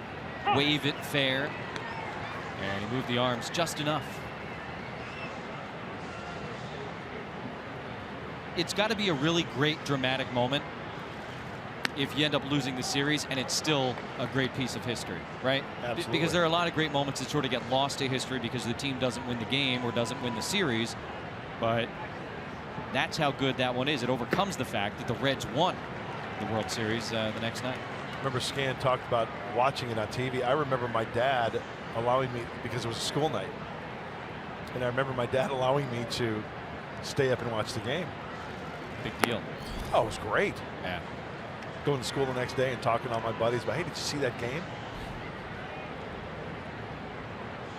wave it fair. And he moved the arms just enough. It's got to be a really great dramatic moment if you end up losing the series, and it's still a great piece of history, right? Absolutely. Because there are a lot of great moments that sort of get lost to history because the team doesn't win the game or doesn't win the series. But that's how good that one is. It overcomes the fact that the Reds won the World Series the next night. Remember, Scan talked about watching it on TV. I remember my dad allowing me, because it was a school night, and I remember my dad allowing me to stay up and watch the game. Big deal. Oh, it was great. Yeah. Going to school the next day and talking to all my buddies about, hey, did you see that game?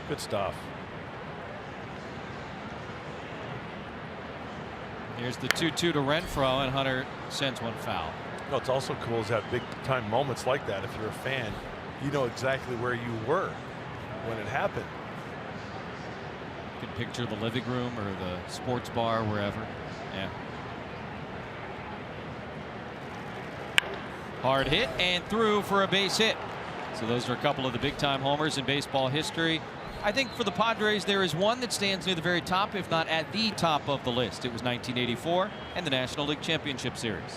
Good stuff. Here's the 2-2 to Renfroe, and Hunter sends one foul. It's also cool is that big time moments like that. If you're a fan, you know exactly where you were when it happened. You can picture the living room or the sports bar, wherever. Yeah. Hard hit and through for a base hit. So those are a couple of the big time homers in baseball history. I think for the Padres there is one that stands near the very top, if not at the top of the list. It was 1984 and the National League Championship Series.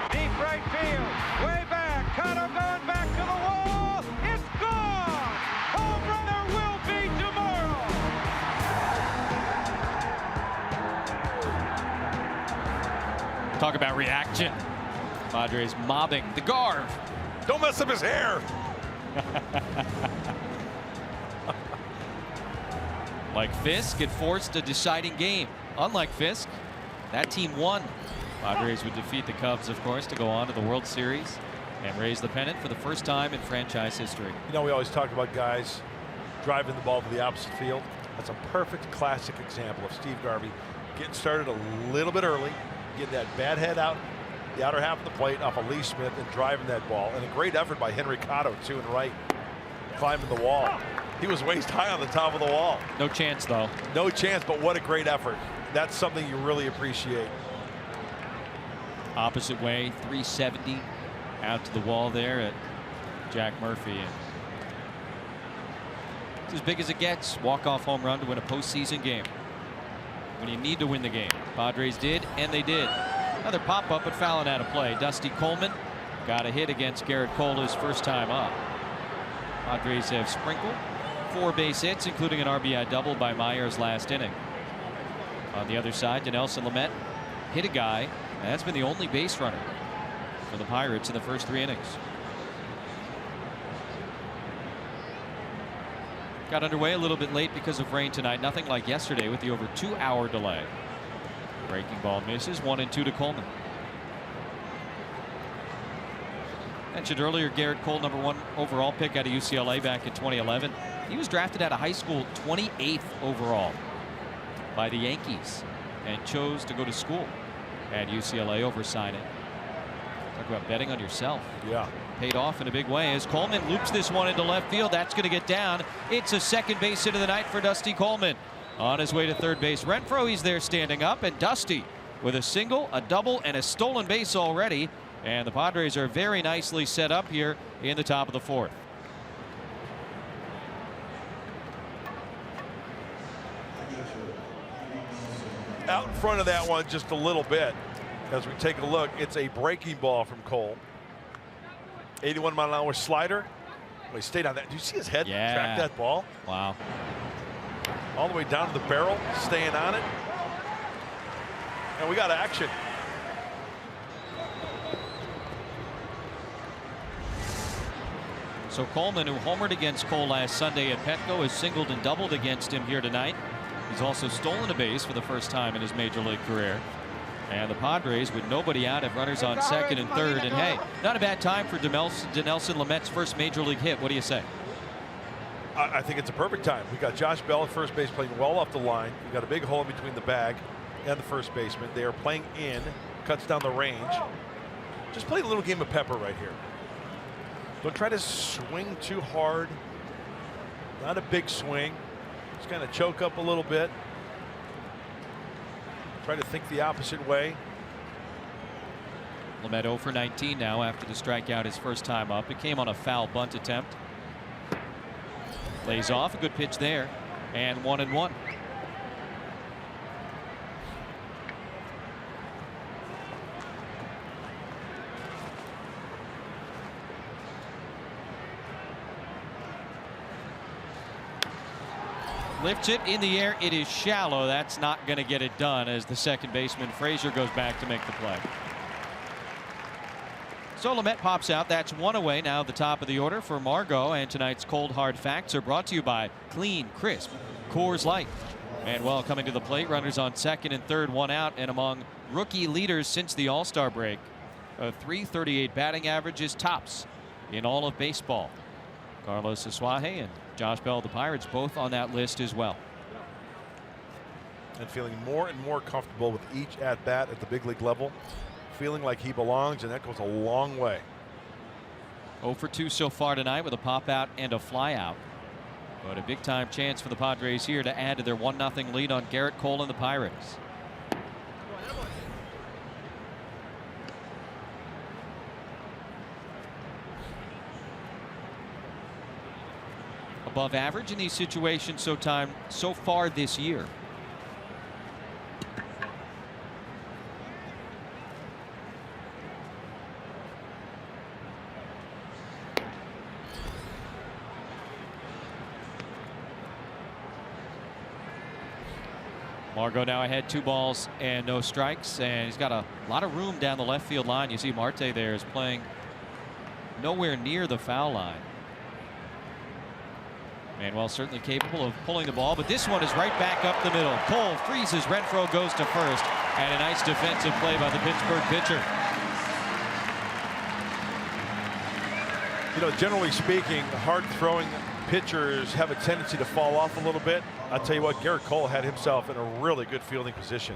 Deep right field, way back, Cotto going back to the wall, it's gone! Home run, there will be tomorrow! Talk about reaction. Padres mobbing the Garv. Don't mess up his hair. Like Fisk, it forced a deciding game. Unlike Fisk, that team won. Padres would defeat the Cubs, of course, to go on to the World Series and raise the pennant for the first time in franchise history. We always talk about guys driving the ball to the opposite field. That's a perfect classic example of Steve Garvey getting started a little bit early, getting that bad head out the outer half of the plate off of Lee Smith and driving that ball. And a great effort by Henry Cotto, too, and right, climbing the wall. He was waist high on the top of the wall. No chance, though. No chance, but what a great effort. That's something you really appreciate. Opposite way, 370 out to the wall there at Jack Murphy. And it's as big as it gets. Walk-off home run to win a postseason game. When you need to win the game. Padres did, and they did. Another pop-up, but fouling out of play. Dusty Coleman got a hit against Garrett Cole his first time up. Padres have sprinkled 4 base hits, including an RBI double by Myers last inning. On the other side, Dinelson Lamet hit a guy, and that's been the only base runner for the Pirates in the first 3 innings. Got underway a little bit late because of rain tonight. Nothing like yesterday with the over 2-hour delay. Breaking ball misses. 1-2 to Coleman. Mentioned earlier, Garrett Cole, #1 overall pick out of UCLA back in 2011. He was drafted out of high school 28th overall by the Yankees and chose to go to school at UCLA over signing. Talk about betting on yourself. Yeah. Paid off in a big way as Coleman loops this one into left field. That's going to get down. It's a second base hit of the night for Dusty Coleman. On his way to third base, Renfroe, he's there standing up, and Dusty with a single, a double, and a stolen base already. And the Padres are very nicely set up here in the top of the 4th. Out in front of that one just a little bit. As we take a look, it's a breaking ball from Cole. 81-mile-an-hour slider. Well, he stayed on that. Do you see his head track that ball? Wow. All the way down to the barrel, staying on it. And we got action. So Coleman, who homered against Cole last Sunday at Petco, has singled and doubled against him here tonight. He's also stolen a base for the first time in his major league career. And the Padres, with nobody out, have runners on second and third. And hey, not a bad time for Dinelson Lamet's first major league hit. What do you say? I think it's a perfect time. We got Josh Bell at first base playing well off the line. We got a big hole in between the bag and the first baseman. They are playing in, cuts down the range. Just play a little game of pepper right here. Don't try to swing too hard. Not a big swing. Just kind of choke up a little bit. Try to think the opposite way. Lamet 0 for 19 now after the strikeout his first time up. It came on a foul bunt attempt. Lays off, a good pitch there, and 1-1. Lifts it in the air. It is shallow. That's not going to get it done as the second baseman Frazier goes back to make the play. So Lamet pops out. That's one away. Now the top of the order for Margot. And tonight's cold hard facts are brought to you by Clean, Crisp, Coors Light. And well, coming to the plate, runners on second and third, one out, and among rookie leaders since the All-Star break. A .338 batting average is tops in all of baseball. Carlos Asuaje and Josh Bell of the Pirates both on that list as well. And feeling more and more comfortable with each at-bat at the big league level. Feeling like he belongs, and that goes a long way. 0 for 2 so far tonight with a pop out and a fly out. But a big time chance for the Padres here to add to their 1-0 lead on Garrett Cole and the Pirates. Above average in these situations so far this year. Margot now ahead, 2 balls and no strikes, and he's got a lot of room down the left field line. You see Marte there is playing nowhere near the foul line. Manuel certainly capable of pulling the ball, but this one is right back up the middle. Cole freezes, Renfroe goes to first, and a nice defensive play by the Pittsburgh pitcher. You know, generally speaking, hard throwing pitchers have a tendency to fall off a little bit. I'll tell you what, Garrett Cole had himself in a really good fielding position.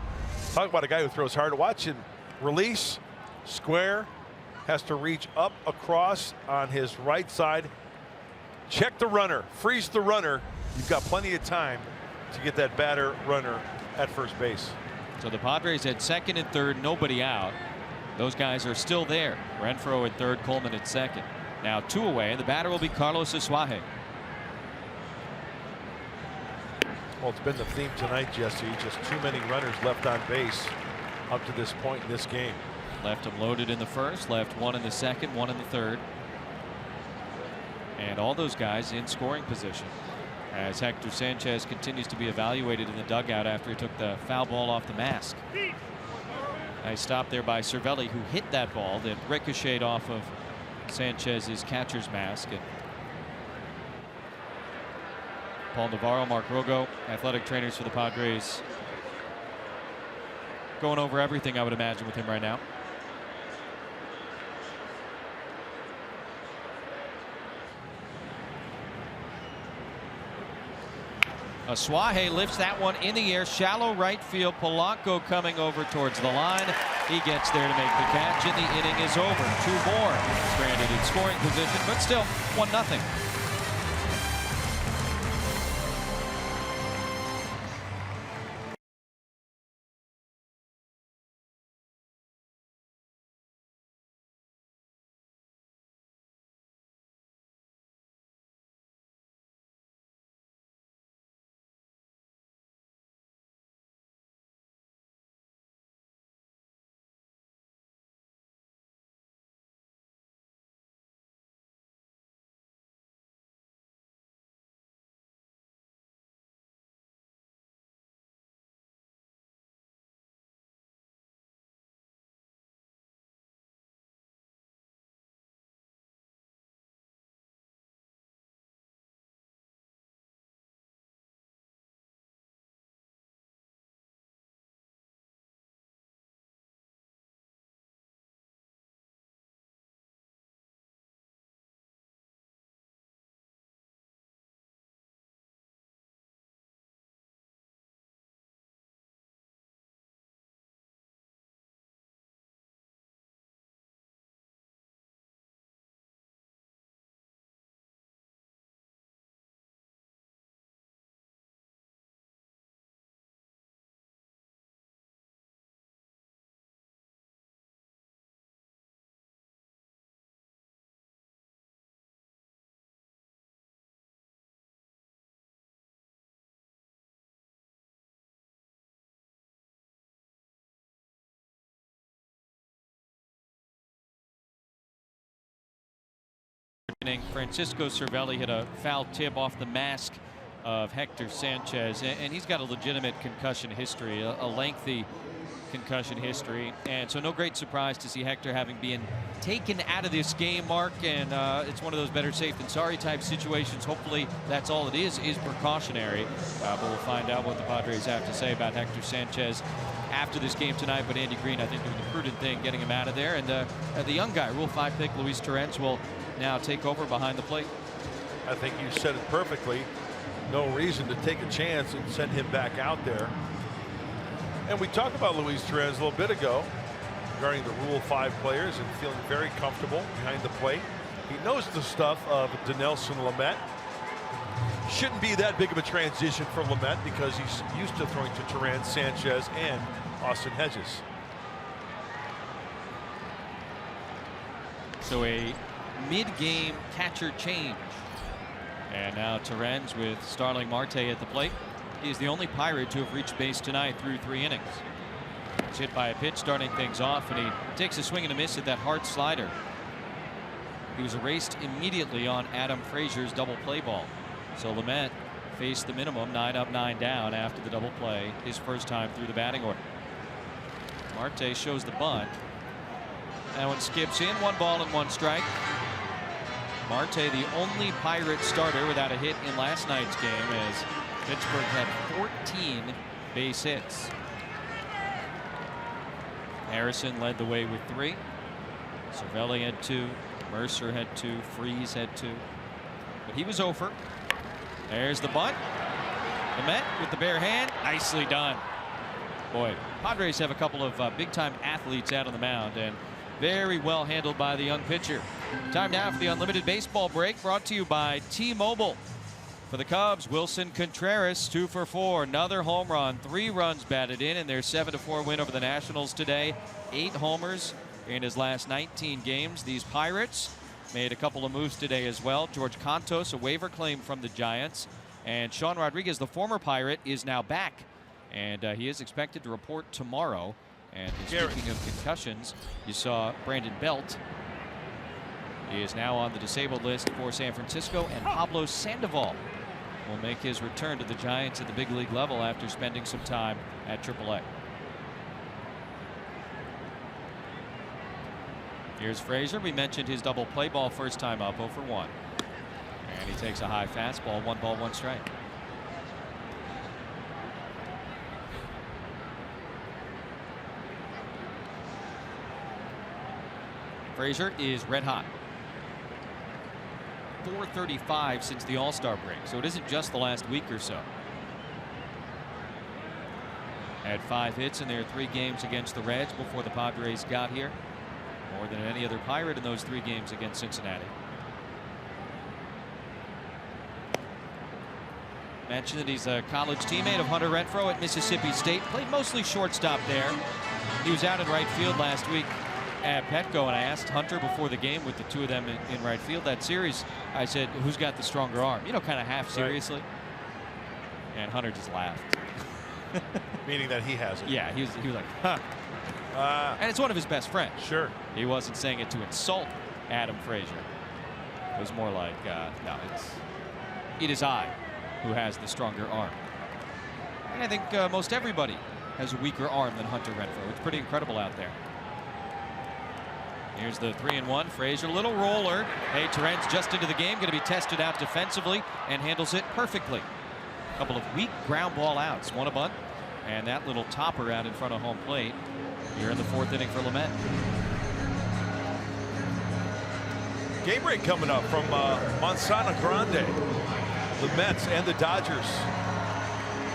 Talk about a guy who throws hard. Watch him release, square, has to reach up across on his right side. Check the runner, freeze the runner. You've got plenty of time to get that batter runner at first base. So the Padres at second and third, nobody out. Those guys are still there. Renfroe at third, Coleman at second. Now 2 away, and the batter will be Carlos Asuaje. Well, it's been the theme tonight, Jesse. Just too many runners left on base up to this point in this game. Left him loaded in the first, left 1 in the second, 1 in the third. And all those guys in scoring position as Hector Sanchez continues to be evaluated in the dugout after he took the foul ball off the mask. Nice stop there by Cervelli, who hit that ball that ricocheted off of Sanchez's catcher's mask. And Paul Navarro, Mark Rogo, athletic trainers for the Padres, going over everything, I would imagine, with him right now. Asuaje lifts that one in the air, shallow right field. Polanco coming over towards the line. He gets there to make the catch, and the inning is over. 2 more stranded in scoring position, but still 1-0. happening. Francisco Cervelli hit a foul tip off the mask of Hector Sanchez, and he's got a legitimate concussion history, a lengthy concussion history, and so no great surprise to see Hector having been taken out of this game, Mark, and it's one of those better safe than sorry type situations. Hopefully that's all it is precautionary, but we'll find out what the Padres have to say about Hector Sanchez after this game tonight. But Andy Green, I think, doing the prudent thing, getting him out of there, and the young guy, Rule 5 pick Luis Torrens, will now take over behind the plate. I think you said it perfectly. No reason to take a chance and send him back out there. And we talked about Luis Torrens a little bit ago regarding the Rule 5 players and feeling very comfortable behind the plate. He knows the stuff of Dinelson Lamet. Shouldn't be that big of a transition for Lamet because he's used to throwing to Torrens, Sanchez, and Austin Hedges. So a mid-game catcher change. And now Torrens with Starling Marte at the plate. He's the only Pirate to have reached base tonight through 3 innings. He's hit by a pitch starting things off, and he takes a swing and a miss at that hard slider. He was erased immediately on Adam Frazier's double play ball. So Lamet faced the minimum, 9 up, 9 down after the double play, his first time through the batting order. Marte shows the bunt. That one skips in, 1 ball and 1 strike. Marte, the only Pirate starter without a hit in last night's game, as Pittsburgh had 14 base hits. Harrison led the way with 3. Cervelli had 2. Mercer had 2. Freese had 2. But he was over. There's the bunt. Lamet with the bare hand. Nicely done. Boy, Padres have a couple of big-time athletes out on the mound, and very well handled by the young pitcher. Time now for the Unlimited Baseball break, brought to you by T-Mobile. For the Cubs, Wilson Contreras, 2 for 4. Another home run, 3 runs batted in their 7-4 win over the Nationals today. 8 homers in his last 19 games. These Pirates made a couple of moves today as well. George Contos, a waiver claim from the Giants. And Sean Rodriguez, the former Pirate, is now back. And he is expected to report tomorrow. And speaking of concussions, you saw Brandon Belt. He is now on the disabled list for San Francisco, and Pablo Sandoval will make his return to the Giants at the big league level after spending some time at AAA. Here's Frazier. We mentioned his double play ball first time up, 0 for 1. And he takes a high fastball, 1 ball, 1 strike. Frazier is red hot. 435 since the All-Star break, so it isn't just the last week or so. Had 5 hits in their 3 games against the Reds before the Padres got here. More than any other Pirate in those 3 games against Cincinnati. Mentioned that he's a college teammate of Hunter Renfroe at Mississippi State. Played mostly shortstop there. He was out in right field last week at Petco, and I asked Hunter before the game with the 2 of them in right field that series. I said, who's got the stronger arm? You know, kind of half seriously. Right. And Hunter just laughed. Meaning that he has it. Yeah, he was like, huh. And it's one of his best friends. Sure. He wasn't saying it to insult Adam Frazier. It was more like, no, it is I who has the stronger arm. And I think most everybody has a weaker arm than Hunter Renfroe. It's pretty incredible out there. Here's the 3-1. Frazier, little roller. Hey, Torrens just into the game, going to be tested out defensively and handles it perfectly. A couple of weak ground ball outs, 1 a bunt, and that little topper out in front of home plate. Here in the 4th inning for Lamet. Game break coming up from Manzana Grande, the Mets and the Dodgers.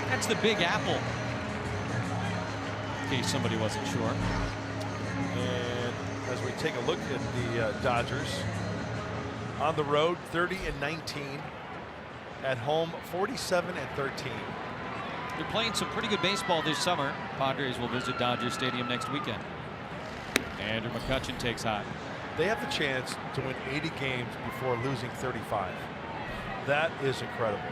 That's the Big Apple, in case somebody wasn't sure. And as we take a look at the Dodgers, on the road 30-19, at home 47-13. They're playing some pretty good baseball this summer. Padres will visit Dodger Stadium next weekend. Andrew McCutchen takes high. They have the chance to win 80 games before losing 35. That is incredible.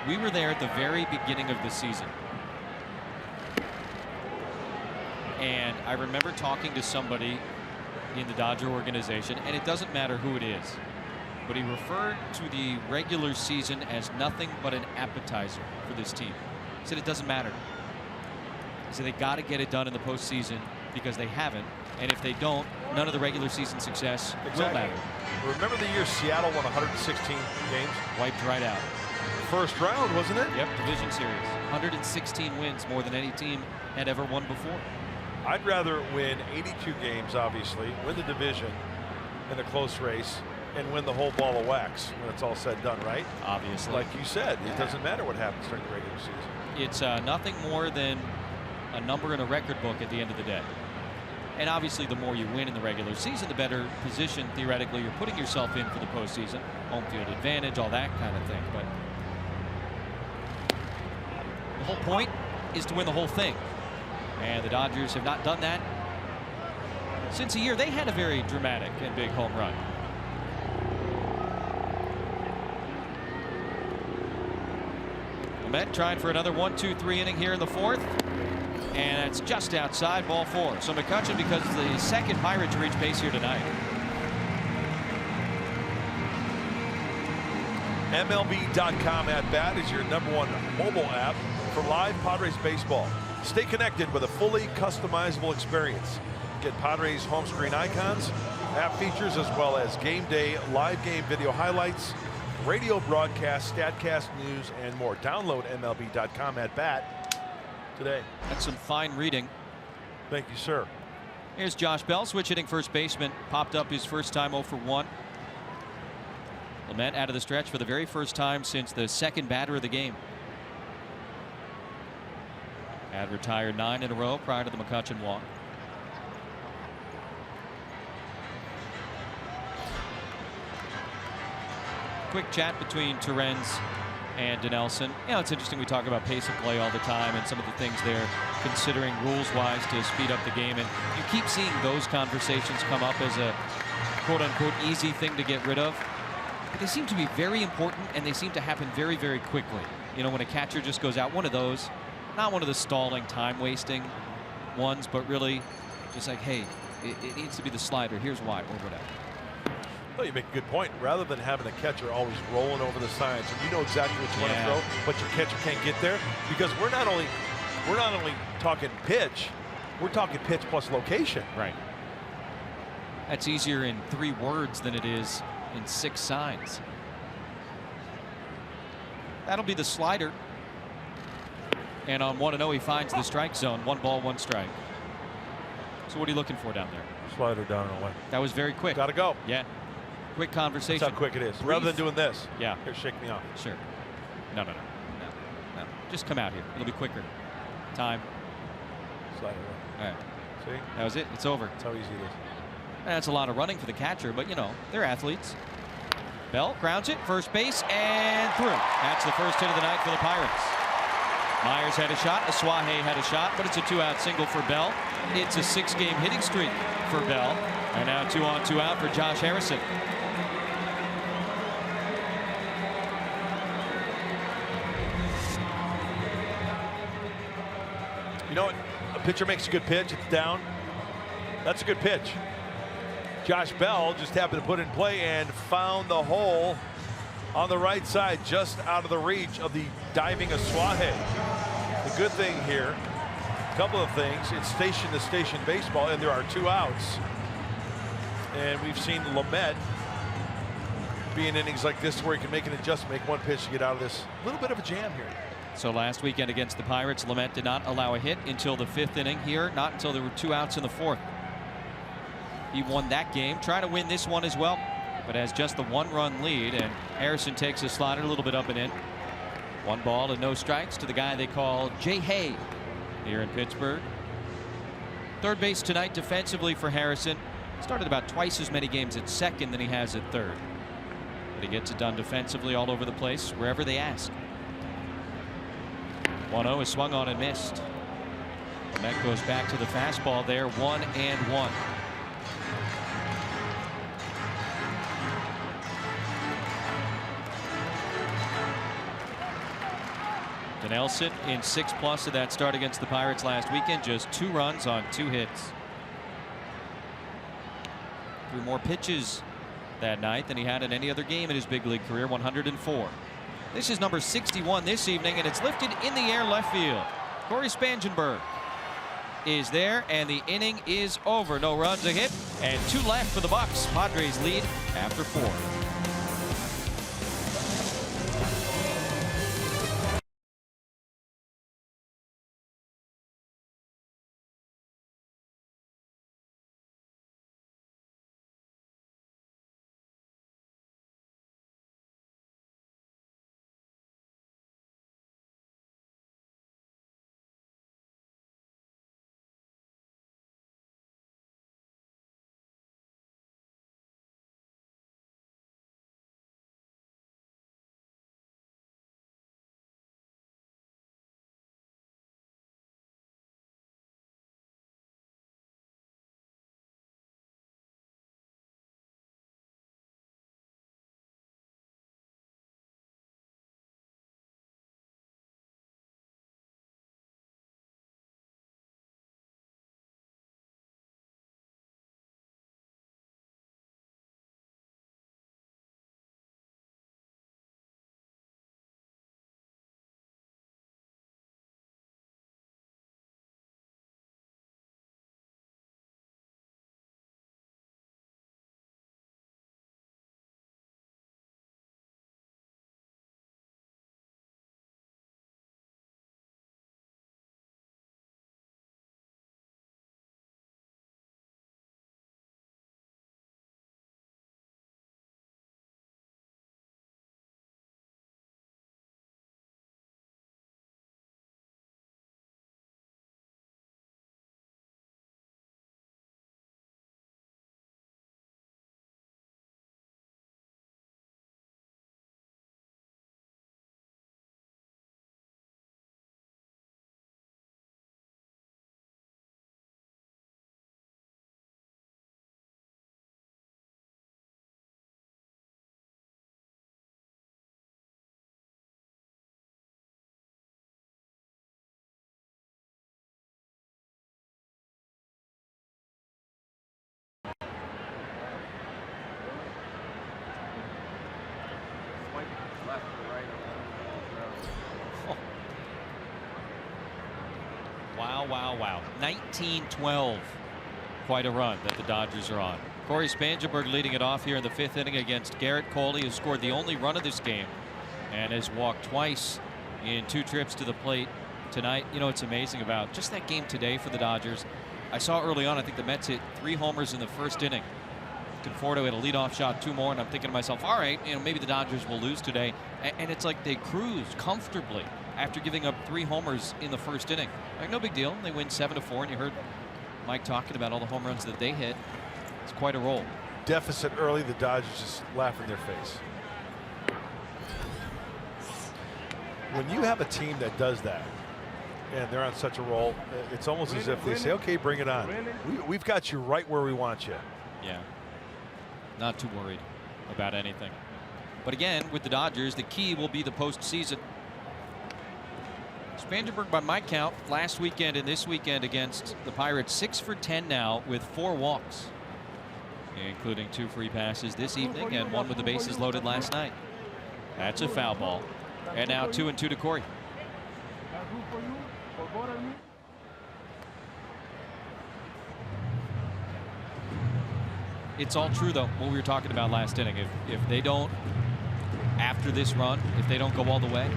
We were there at the very beginning of the season. And I remember talking to somebody in the Dodger organization, and it doesn't matter who it is. But he referred to the regular season as nothing but an appetizer for this team. He said it doesn't matter. He said they got to get it done in the postseason because they haven't. And if they don't, none of the regular season success will matter. Remember the year Seattle won 116 games? Wiped right out. First round, wasn't it? Yep, division series. 116 wins, more than any team had ever won before. I'd rather win 82 games, obviously, win the division in a close race, and win the whole ball of wax when it's all said and done, right? Obviously. Like you said, it doesn't matter what happens during the regular season. It's nothing more than a number in a record book at the end of the day. And obviously, the more you win in the regular season, the better position, theoretically, you're putting yourself in for the postseason. Home field advantage, all that kind of thing. But the whole point is to win the whole thing. And the Dodgers have not done that since a year they had a very dramatic and big home run. Met trying for another 1-2-3 inning here in the fourth. And it's just outside, ball 4. So McCutchen, because it's the second Pirate to reach base here tonight. MLB.com at bat is your #1 mobile app for live Padres baseball. Stay connected with a fully customizable experience. Get Padres home screen icons, app features, as well as game day, live game video highlights, radio broadcast, StatCast news, and more. Download MLB.com at bat today. That's some fine reading. Thank you, sir. Here's Josh Bell, switch hitting first baseman. Popped up his first time 0 for 1. Lamet out of the stretch for the very first time since the second batter of the game. Had retired 9 in a row prior to the McCutchen walk. Quick chat between Torrens and Dinelson. You know, it's interesting, we talk about pace of play all the time and some of the things they're considering rules-wise to speed up the game, and you keep seeing those conversations come up as a quote-unquote easy thing to get rid of. But they seem to be very important, and they seem to happen very, very quickly. You know, when a catcher just goes out, one of those, not one of the stalling, time-wasting ones, but really just like, hey, it needs to be the slider. Here's why, or whatever. Well, you make a good point. Rather than having a catcher always rolling over the signs, and you know exactly what you want to throw, but your catcher can't get there, because we're not only talking pitch, we're talking pitch plus location. Right. That's easier in 3 words than it is in 6 signs. That'll be the slider. And on 1-0, he finds the strike zone. 1 ball, 1 strike. So what are you looking for down there? Slider down and away. That was very quick. Gotta go. Yeah. Quick conversation. That's how quick it is. Brief. Rather than doing this. Yeah. Here, shake me off. Sure. No. Just come out here. It'll be quicker. Time. Slider away. All right. See? That was it. It's over. That's how easy it is. That's a lot of running for the catcher, but you know, they're athletes. Bell grounds it, first base, and through. That's the first hit of the night for the Pirates. Myers had a shot, Asuaje had a shot, but it's a 2-out single for Bell. It's a 6-game hitting streak for Bell. And now 2 on, 2 out for Josh Harrison. You know what? A pitcher makes a good pitch. It's down. That's a good pitch. Josh Bell just happened to put in play and found the hole on the right side, just out of the reach of the diving Asuaje. The good thing here, a couple of things, it's station-to-station baseball, and there are 2 outs. And we've seen Lamet be in innings like this where he can make an adjustment, make 1 pitch to get out of this little bit of a jam here. So last weekend against the Pirates, Lamet did not allow a hit until the 5th inning. Here, not until there were 2 outs in the 4th. He won that game, trying to win this one as well, but has just the 1-run lead, and Harrison takes a slider a little bit up and in. 1 ball and no strikes to the guy they call Jay Hay here in Pittsburgh. Third base tonight defensively for Harrison. Started about twice as many games at second than he has at third. But he gets it done defensively all over the place, wherever they ask. 1-0 is swung on and missed. And that goes back to the fastball there, 1-1. Dinelson in 6+ of that start against the Pirates last weekend, just 2 runs on 2 hits. threw more pitches that night than he had in any other game in his big league career, 104. This is number 61 this evening, and it's lifted in the air left field. Corey Spangenberg is there, and the inning is over. No runs, a hit, and 2 left for the Bucks. Padres lead after 4. Wow. 19-12. Quite a run that the Dodgers are on. Corey Spangenberg leading it off here in the 5th inning against Garrett Coley, who scored the only run of this game and has walked twice in 2 trips to the plate tonight. You know, it's amazing about just that game today for the Dodgers. I saw early on, I think the Mets hit 3 homers in the 1st inning. Conforto had a leadoff shot, 2 more, and I'm thinking to myself, all right, you know, maybe the Dodgers will lose today. And it's like they cruised comfortably after giving up 3 homers in the 1st inning. Like, no big deal. They win 7-4, and you heard Mike talking about all the home runs that they hit. It's quite a roll. Deficit early, the Dodgers just laugh in their face. When you have a team that does that, and they're on such a roll, it's almost as if they say, okay, bring it on. We've got you right where we want you. Yeah. Not too worried about anything. But again, with the Dodgers, the key will be the postseason. Spangenberg, by my count, last weekend and this weekend against the Pirates, 6 for 10 now with 4 walks, including 2 free passes this evening and 1 with the bases loaded last night. That's a foul ball. And now 2-2 to Corey. It's all true, though, what we were talking about last inning. If they don't, after this run, if they don't go all the way,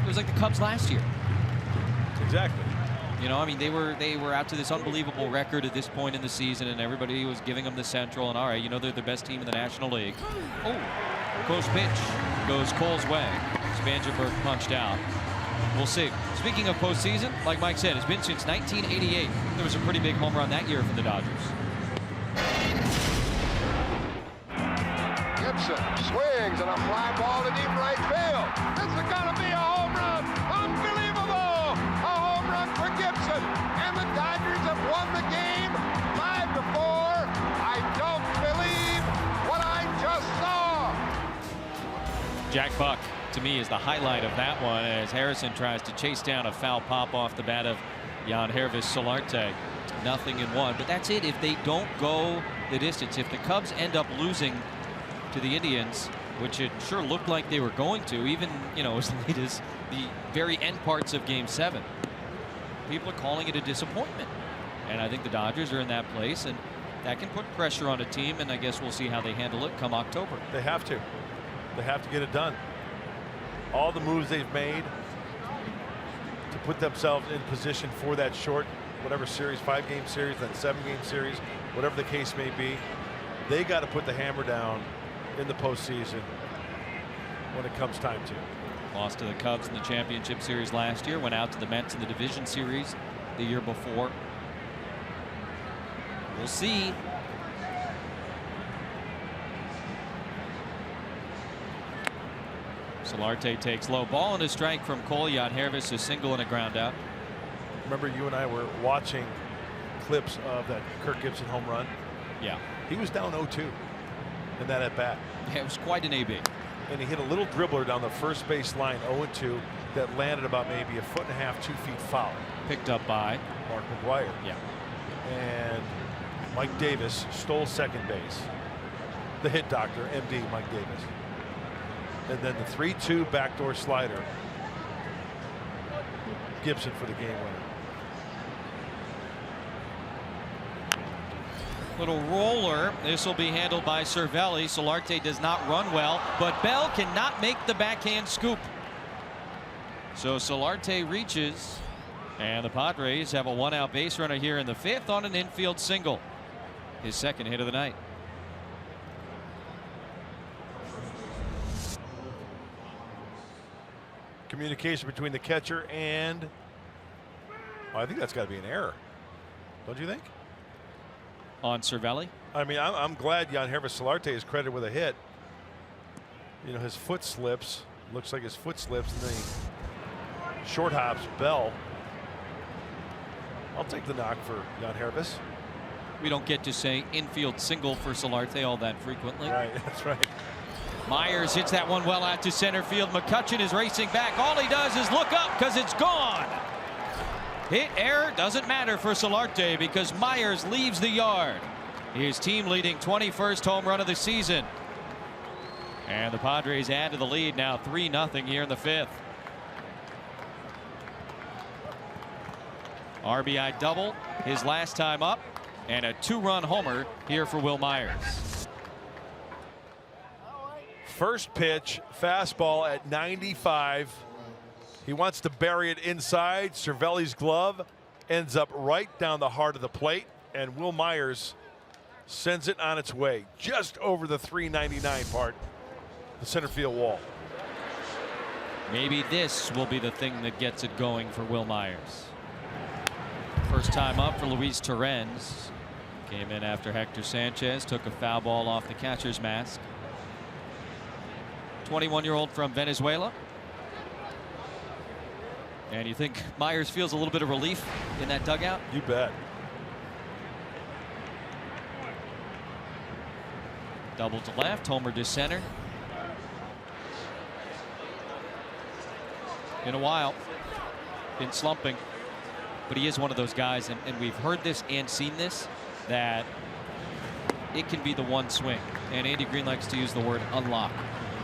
it was like the Cubs last year. Exactly. You know, I mean, they were out to this unbelievable record at this point in the season, and everybody was giving them the Central, and all right, you know, they're the best team in the National League. Oh, close pitch goes Cole's way. Spangenberg punched out. We'll see. Speaking of postseason, like Mike said, it's been since 1988. There was a pretty big home run that year for the Dodgers. Gibson swings and a fly ball to deep right field. This is going to be a home run. Unbelievable. A home run for Gibson. And the Dodgers have won the game 5-4. I don't believe what I just saw. Jack Buck, to me, is the highlight of that one as Harrison tries to chase down a foul pop off the bat of Jan Hervis Solarte. 0-1, but that's it. If they don't go the distance. If the Cubs end up losing to the Indians, which it sure looked like they were going to, even, you know, as late as the very end parts of Game 7, people are calling it a disappointment. And I think the Dodgers are in that place, and that can put pressure on a team, and I guess we'll see how they handle it come October. They have to. They have to get it done. All the moves they've made to put themselves in position for that short, whatever series, 5-game series, then 7-game series, whatever the case may be, they got to put the hammer down in the postseason when it comes time to. Lost to the Cubs in the championship series last year, went out to the Mets in the division series the year before. We'll see. Solarte takes low ball and a strike from Cole. Yangervis, a single and a ground out. Remember, you and I were watching clips of that Kirk Gibson home run. Yeah. He was down 0-2 in that at bat. Yeah, it was quite an AB. And he hit a little dribbler down the first base line 0-2 that landed about maybe 1.5 feet, 2 feet foul. Picked up by Mark McGwire. Yeah. And Mike Davis stole second base. The hit doctor, MD Mike Davis. And then the 3-2 backdoor slider. Gibson for the game winner. Little roller. This will be handled by Cervelli. Solarte does not run well, but Bell cannot make the backhand scoop. So Solarte reaches, and the Padres have a 1-out base runner here in the 5th on an infield single. His second hit of the night. Communication between the catcher and, well, I think that's got to be an error. Don't you think? On Cervelli? I mean, I'm glad Yangervis Solarte is credited with a hit. You know, his foot slips. Looks like his foot slips, and then he short hops Bell. I'll take the knock for Yangervis. We don't get to say infield single for Solarte all that frequently. Right, that's right. Myers hits that one well out to center field. McCutchen is racing back. All he does is look up because it's gone. Hit error doesn't matter for Solarte because Myers leaves the yard. His team leading 21st home run of the season. And the Padres add to the lead now 3-0 here in the 5th. RBI double his last time up, and a 2-run homer here for Wil Myers. First pitch, fastball at 95. He wants to bury it inside. Cervelli's glove ends up right down the heart of the plate, and Wil Myers sends it on its way just over the 399 part, the center field wall. Maybe this will be the thing that gets it going for Wil Myers. First time up for Luis Torrens. Came in after Hector Sanchez took a foul ball off the catcher's mask. 21-year-old from Venezuela. And you think Myers feels a little bit of relief in that dugout? You bet. Double to left, homer to center. In a while, been slumping, but he is one of those guys, and we've heard this and seen this, that it can be the one swing. And Andy Green likes to use the word unlock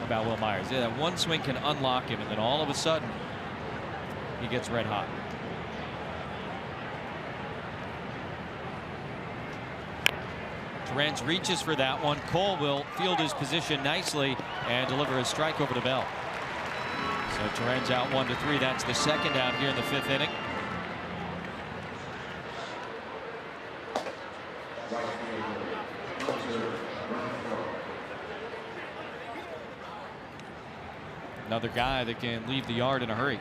about Wil Myers. Yeah, that one swing can unlock him, and then all of a sudden he gets red hot. Torrens reaches for that one. Cole will field his position nicely and deliver a strike over to Bell. So Torrens out 1-3. That's the second out here in the 5th inning. Another guy that can leave the yard in a hurry.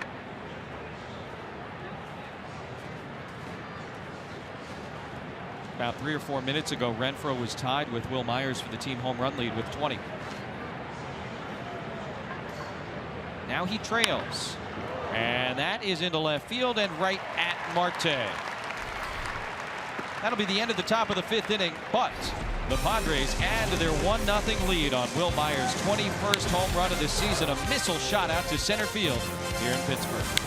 About 3 or 4 minutes ago, Renfroe was tied with Wil Myers for the team home run lead with 20. Now he trails, and that is into left field and right at Marte. That'll be the end of the top of the 5th inning, but the Padres add to their 1-0 lead on Wil Myers' 21st home run of the season. A missile shot out to center field here in Pittsburgh.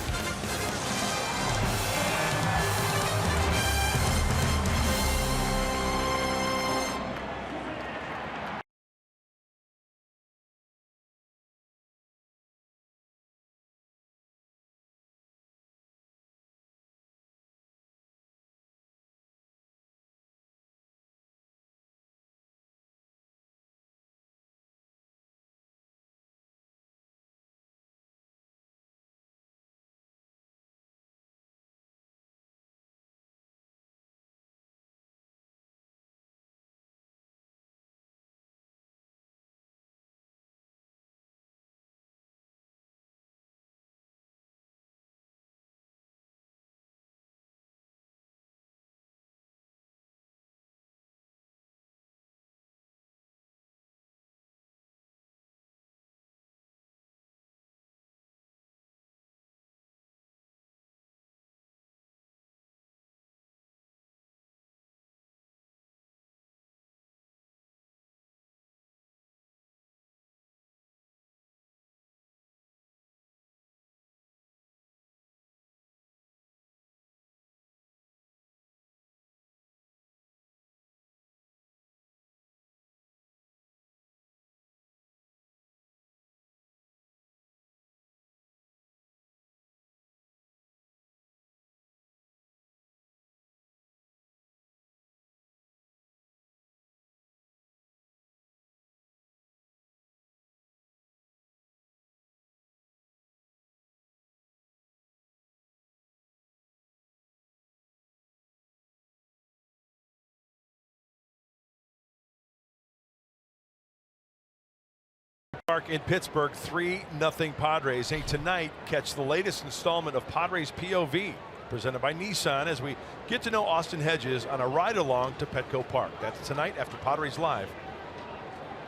Park in Pittsburgh, 3-0 Padres. Hey, tonight, catch the latest installment of Padres POV, presented by Nissan, as we get to know Austin Hedges on a ride-along to Petco Park. That's tonight after Padres Live,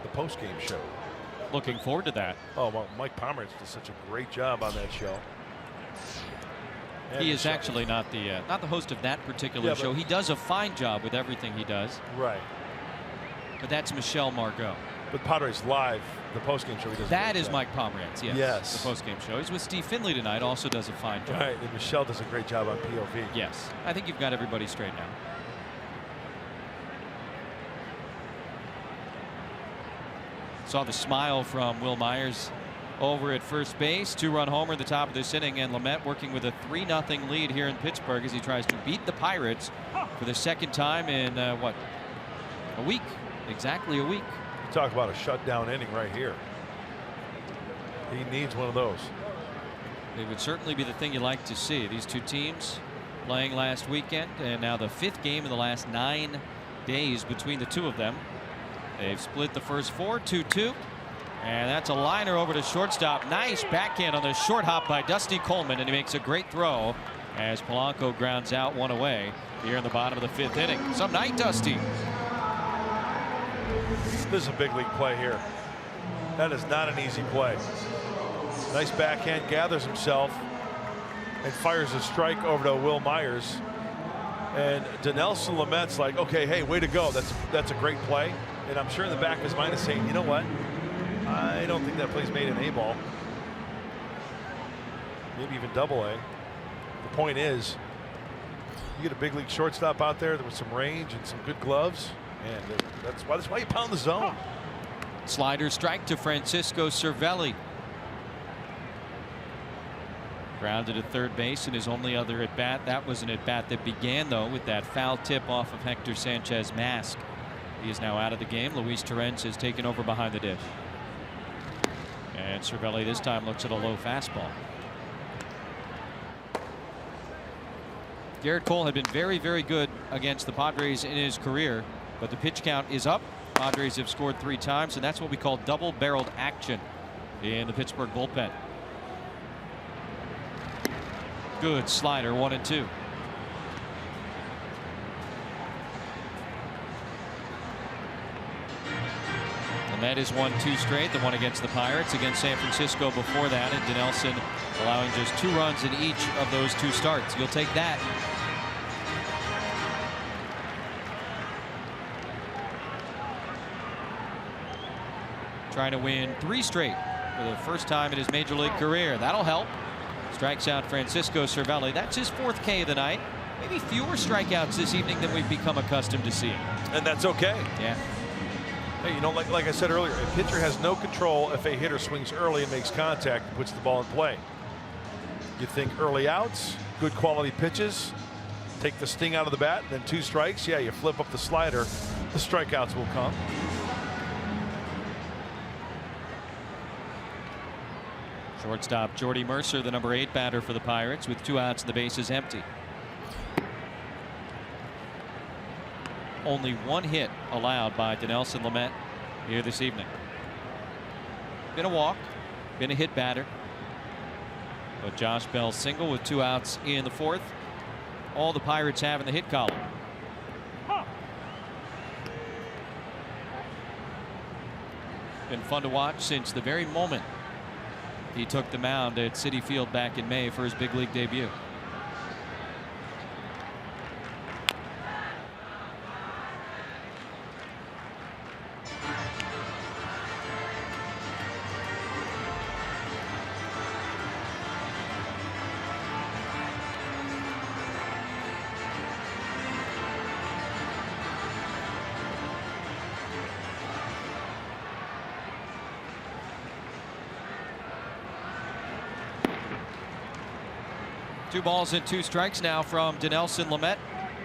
the post-game show. Looking forward to that. Oh, well, Mike Pomerantz does such a great job on that show. And he is actually not the host of that particular show. He does a fine job with everything he does. Right. But that's Michelle Margot. But Padres Live, the postgame show, he does. That is Mike Pomerantz. Yes. Yes. The postgame show. He's with Steve Finley tonight. Also does a fine job. Right. And Michelle does a great job on POV. Yes. I think you've got everybody straight now. Saw the smile from Will Myers over at first base. 2-run homer at the top of this inning, and Lamet working with a 3-0 lead here in Pittsburgh as he tries to beat the Pirates for the second time in what, a week? Exactly a week. You talk about a shutdown inning right here. He needs one of those. It would certainly be the thing you like to see. These two teams playing last weekend, and now the 5th game in the last 9 days between the two of them. They've split the first 4, 2-2. And that's a liner over to shortstop. Nice backhand on the short hop by Dusty Coleman, and he makes a great throw as Polanco grounds out one away here in the bottom of the 5th inning. Some night, Dusty. This is a big league play here. That is not an easy play. Nice backhand, gathers himself, and fires a strike over to Will Myers. And Dinelson Lamet's like, okay, hey, way to go. That's a great play. And I'm sure in the back of his mind is saying, you know what? I don't think that play's made an A-ball. Maybe even double A. The point is, you get a big league shortstop out there with some range and some good gloves, and that's why you pound the zone. Slider strike to Francisco Cervelli. Grounded at third base in his only other at bat. That was an at bat that began, though, with that foul tip off of Hector Sanchez Mask. He is now out of the game. Luis Torrens has taken over behind the dish. And Cervelli this time looks at a low fastball. Garrett Cole had been very, very good against the Padres in his career, but the pitch count is up. Padres have scored 3 times, and that's what we call double-barreled action in the Pittsburgh bullpen. Good slider, 1-2. And that is 1-2 straight. The one against the Pirates, against San Francisco before that, and Dinelson allowing just 2 runs in each of those 2 starts. You'll take that. Trying to win 3 straight for the first time in his major league career. That'll help. Strikes out Francisco Cervelli. That's his 4th K of the night. Maybe fewer strikeouts this evening than we've become accustomed to seeing. And that's okay. Yeah. Hey, you know, like I said earlier, a pitcher has no control if a hitter swings early and makes contact and puts the ball in play. You think early outs, good quality pitches, take the sting out of the bat, then 2 strikes. Yeah, you flip up the slider, the strikeouts will come. Shortstop Jordy Mercer, the number 8 batter for the Pirates, with 2 outs and the bases empty. Only 1 hit allowed by Dinelson Lamet here this evening. Been a walk, been a hit batter. But Josh Bell single with 2 outs in the 4th. All the Pirates have in the hit column. Been fun to watch since the very moment he took the mound at Citi Field back in May for his big league debut. Two balls and 2 strikes now from Dinelson Lamet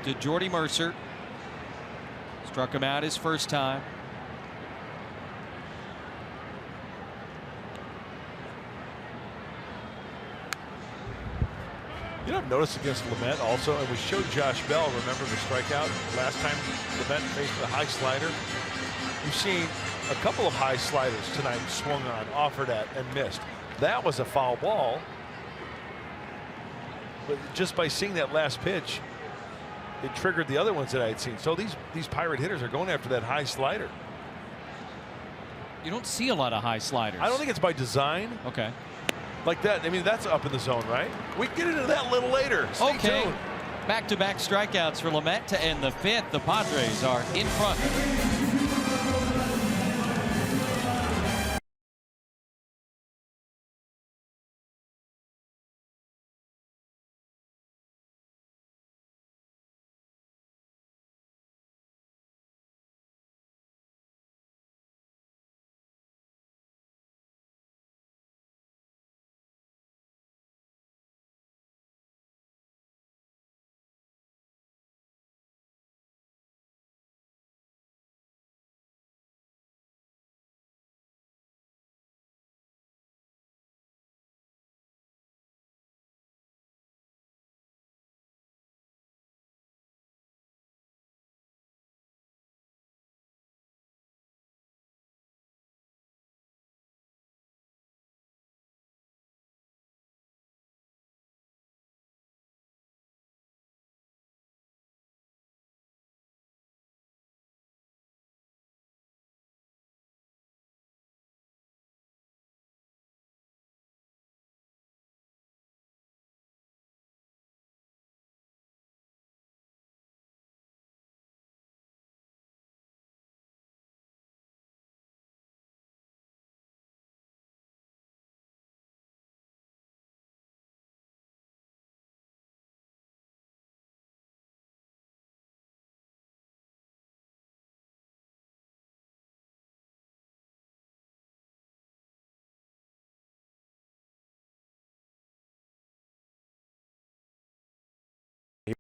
to Jordy Mercer. Struck him out his first time. You know, I've noticed against Lamet also, and we showed Josh Bell, remember the strikeout last time Lamet faced a high slider. You've seen a couple of high sliders tonight swung on, offered at, and missed. That was a foul ball. But just by seeing that last pitch, it triggered the other ones that I had seen. So these Pirate hitters are going after that high slider. You don't see a lot of high sliders. I don't think it's by design. Okay. Like that. I mean, that's up in the zone, right? We can get into that a little later. Stay tuned. Back-to-back strikeouts for Lamet to end the 5th. The Padres are in front.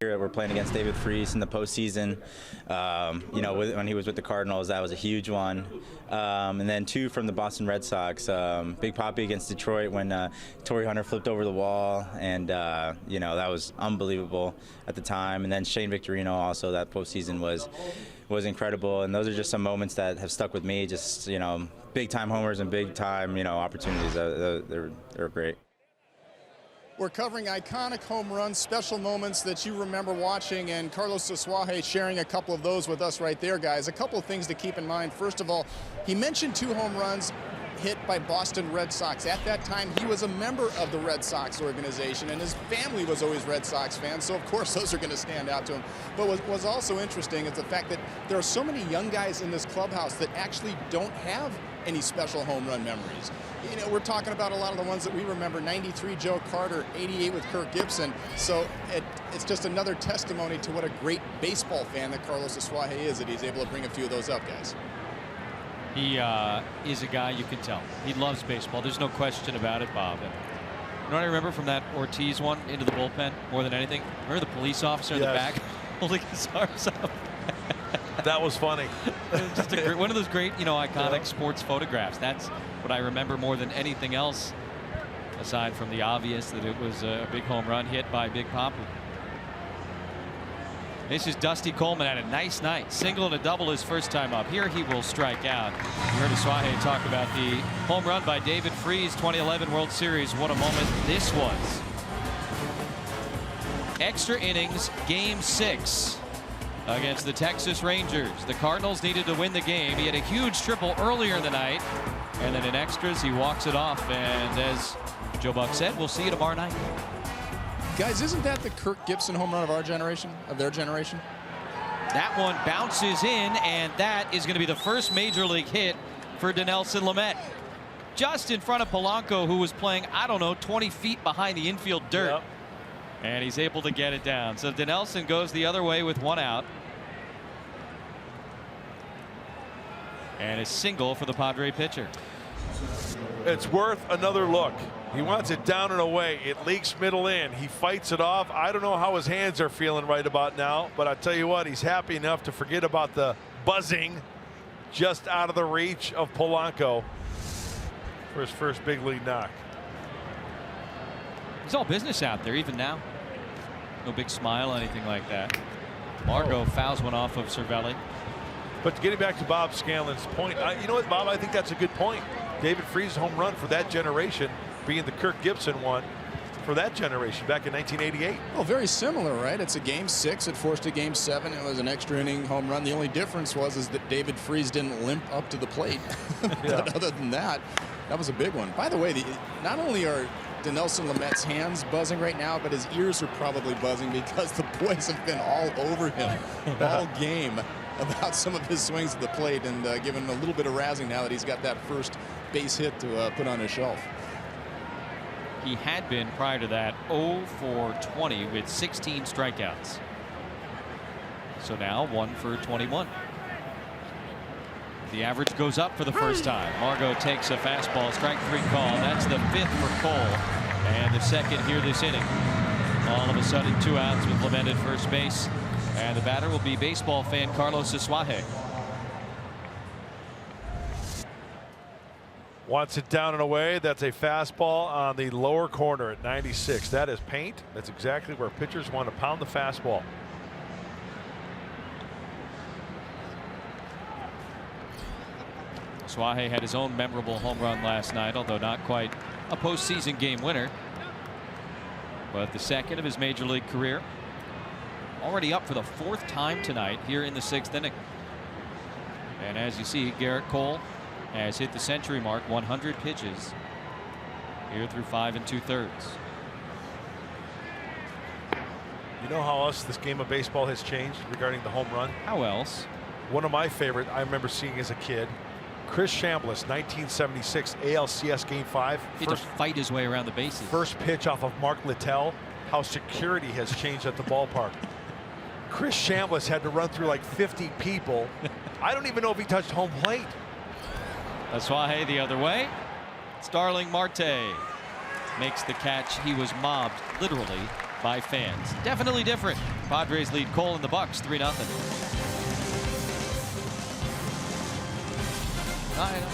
Here we're playing against David Freese in the postseason. You know, when he was with the Cardinals, that was a huge one. And then 2 from the Boston Red Sox. Big Papi against Detroit when Torrey Hunter flipped over the wall, and you know, that was unbelievable at the time. And then Shane Victorino also, that postseason was incredible. And those are just some moments that have stuck with me. Just, you know, big time homers and big time, you know, opportunities. They're great. We're covering iconic home runs, special moments that you remember watching, and Carlos Asuaje sharing a couple of those with us right there, guys. A couple of things to keep in mind. First of all, he mentioned 2 home runs hit by Boston Red Sox. At that time, he was a member of the Red Sox organization, and his family was always Red Sox fans, so of course those are going to stand out to him. But what was also interesting is the fact that there are so many young guys in this clubhouse that actually don't have any special home run memories. You know, we're talking about a lot of the ones that we remember: 93 Joe Carter, 88 with Kirk Gibson. So it's just another testimony to what a great baseball fan that Carlos Asuaje is, that he's able to bring a few of those up, guys. He is a guy you can tell. He loves baseball. There's no question about it, Bob. And you know what I remember from that Ortiz one into the bullpen more than anything? Remember the police officer in the back holding his arms up? That was funny. Just one of those great, you know, iconic sports photographs. That's what I remember more than anything else, aside from the obvious that it was a big home run hit by Big Papi. This is Dusty Coleman had a nice night. Single and a double his first time up. Here he will strike out. You heard Asuaje talk about the home run by David Freese, 2011 World Series. What a moment this was. Extra innings, Game 6 against the Texas Rangers. The Cardinals needed to win the game. He had a huge triple earlier in the night, and then in extras he walks it off. And as Joe Buck said, we'll see you tomorrow night. Guys, isn't that the Kirk Gibson home run of our generation, of their generation? That one bounces in, and that is going to be the first major league hit for Dinelson Lamet. Just in front of Polanco, who was playing, I don't know, 20 feet behind the infield dirt. Yep. And he's able to get it down. So Dinelson goes the other way with 1 out. And a single for the Padre pitcher. It's worth another look. He wants it down and away. It leaks middle in. He fights it off. I don't know how his hands are feeling right about now, but I tell you what, he's happy enough to forget about the buzzing just out of the reach of Polanco for his first big league knock. It's all business out there even now. No big smile, anything like that. Margot fouls one off of Cervelli. But getting back to Bob Scanlon's point, you know what, Bob? I think that's a good point. David Freese' home run for that generation, being the Kirk Gibson one for that generation back in 1988. Well, very similar, right? It's a game 6. It forced a game 7. It was an extra inning home run. The only difference was that David Freese didn't limp up to the plate. But other than that, that was a big one. By the way, not only are Dinelson Lamet's hands buzzing right now, but his ears are probably buzzing because the boys have been all over him all game about some of his swings at the plate, and giving him a little bit of razzing now that he's got that first base hit to put on his shelf. He had been prior to that 0 for 20 with 16 strikeouts. So now 1 for 21. The average goes up for the first time. Margot takes a fastball, strike 3 call. That's the 5th for Cole, and the 2nd here this inning. All of a sudden 2 outs with Clement at first base, and the batter will be baseball fan Carlos Asuaje. Wants it down and away. That's a fastball on the lower corner at 96. That is paint. That's exactly where pitchers want to pound the fastball. Asuaje had his own memorable home run last night, although not quite a postseason game winner. But the 2nd of his major league career. Already up for the 4th time tonight here in the 6th inning. And as you see, Garrett Cole has hit the century mark, 100 pitches here through 5 2/3. You know how else this game of baseball has changed regarding the home run? How else? One of my favorite I remember seeing as a kid, Chris Chambliss, 1976 ALCS Game 5. He had to fight his way around the bases. First pitch off of Mark Littell. How security has changed at the ballpark. Chris Chambliss had to run through like 50 people. I don't even know if he touched home plate. Asuaje the other way. Starling Marte makes the catch. He was mobbed literally by fans. Definitely different. Padres lead Cole and the Bucks 3-0. I know.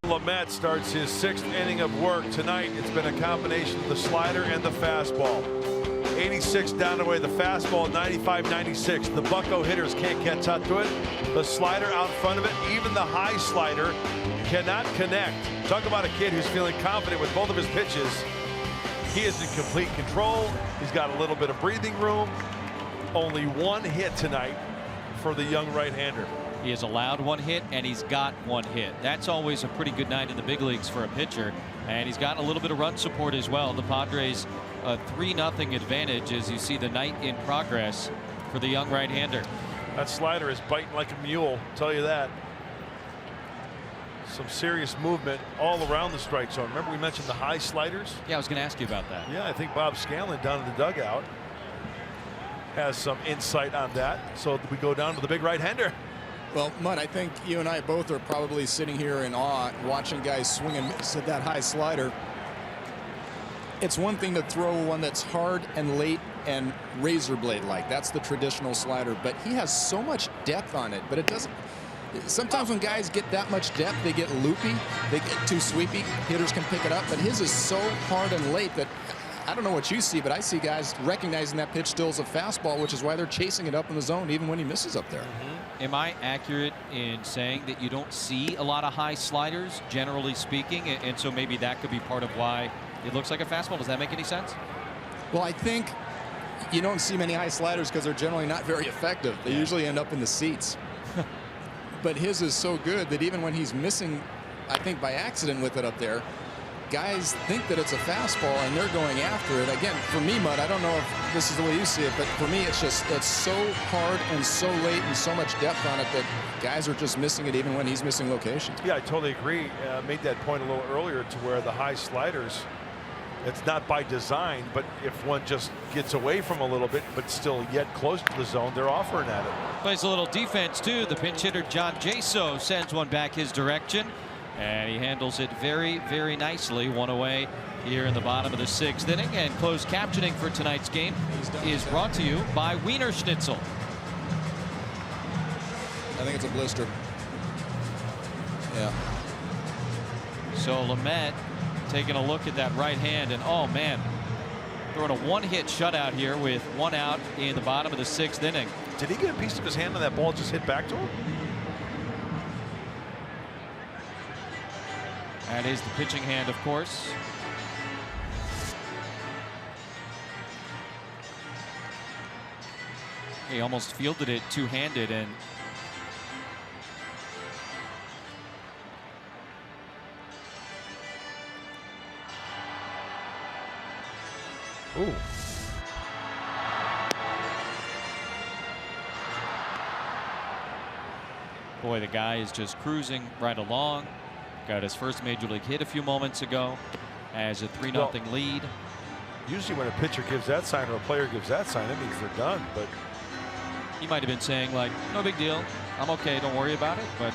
Lamet starts his 6th inning of work tonight. It's been a combination of the slider and the fastball. 86 down away, the fastball 95-96. The Bucco hitters can't catch up to it. The slider out in front of it, even the high slider cannot connect. Talk about a kid who's feeling confident with both of his pitches. He is in complete control. He's got a little bit of breathing room. Only 1 hit tonight for the young right-hander. He has allowed 1 hit and he's got 1 hit. That's always a pretty good night in the big leagues for a pitcher. And he's got a little bit of run support as well. The Padres a 3-0 advantage as you see the night in progress for the young right-hander. That slider is biting like a mule, I'll tell you that. Some serious movement all around the strike zone. Remember we mentioned the high sliders? Yeah, I was going to ask you about that. Yeah, I think Bob Scanlon down in the dugout has some insight on that. So we go down to the big right-hander. Well, Mutt, I think you and I both are probably sitting here in awe watching guys swing and miss at that high slider. It's one thing to throw one that's hard and late and razor blade like. That's the traditional slider, but he has so much depth on it, but it doesn't. Sometimes when guys get that much depth, they get loopy, they get too sweepy. Hitters can pick it up, but his is so hard and late that I don't know what you see, but I see guys recognizing that pitch still as a fastball, which is why they're chasing it up in the zone even when he misses up there. Am I accurate in saying that you don't see a lot of high sliders, generally speaking, and so maybe that could be part of why it looks like a fastball? Does that make any sense? Well, I think you don't see many high sliders because they're generally not very effective. They usually end up in the seats. But his is so good that even when he's missing, I think by accident with it up there, guys think that it's a fastball and they're going after it. Again, for me, Mutt, I don't know if this is the way you see it, but for me, it's so hard and so late and so much depth on it that guys are just missing it even when he's missing locations. Yeah, I totally agree. Made that point a little earlier to where the high sliders, it's not by design, but if one just gets away from a little bit, but still yet close to the zone, they're offering at it. Plays a little defense, too. The pinch hitter, John Jaso, sends one back his direction. And he handles it very, very nicely. One away here in the bottom of the 6th inning. And closed captioning for tonight's game is brought to you by Wiener Schnitzel. I think it's a blister. Yeah. So Lamet taking a look at that right hand. And, oh, man, throwing a one-hit shutout here with one out in the bottom of the 6th inning. Did he get a piece of his hand on that ball just hit back to him? That is the pitching hand, of course. He almost fielded it two-handed, and ooh. Boy, the guy is just cruising right along. Got his first major league hit a few moments ago as a 3-0 lead. Usually when a pitcher gives that sign or a player gives that sign, that means they're done. But he might have been saying, like, no big deal, I'm okay, don't worry about it. But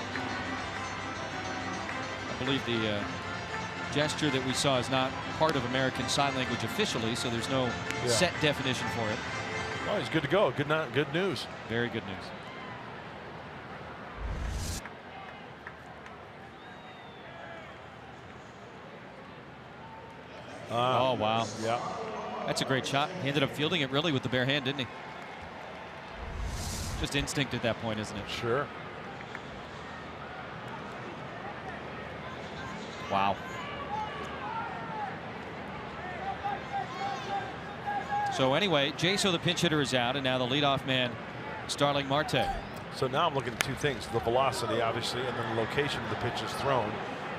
I believe the gesture that we saw is not part of American Sign Language officially, so there's no set definition for it. Oh, he's good to go. Good news. Very good news. Oh, wow. Yeah. That's a great shot. He ended up fielding it really with the bare hand, didn't he? Just instinct at that point, isn't it? Sure. Wow. So anyway, Jaso, the pinch hitter, is out, and now the leadoff man, Starling Marte. So now I'm looking at two things: the velocity, obviously, and then the location the pitch is thrown.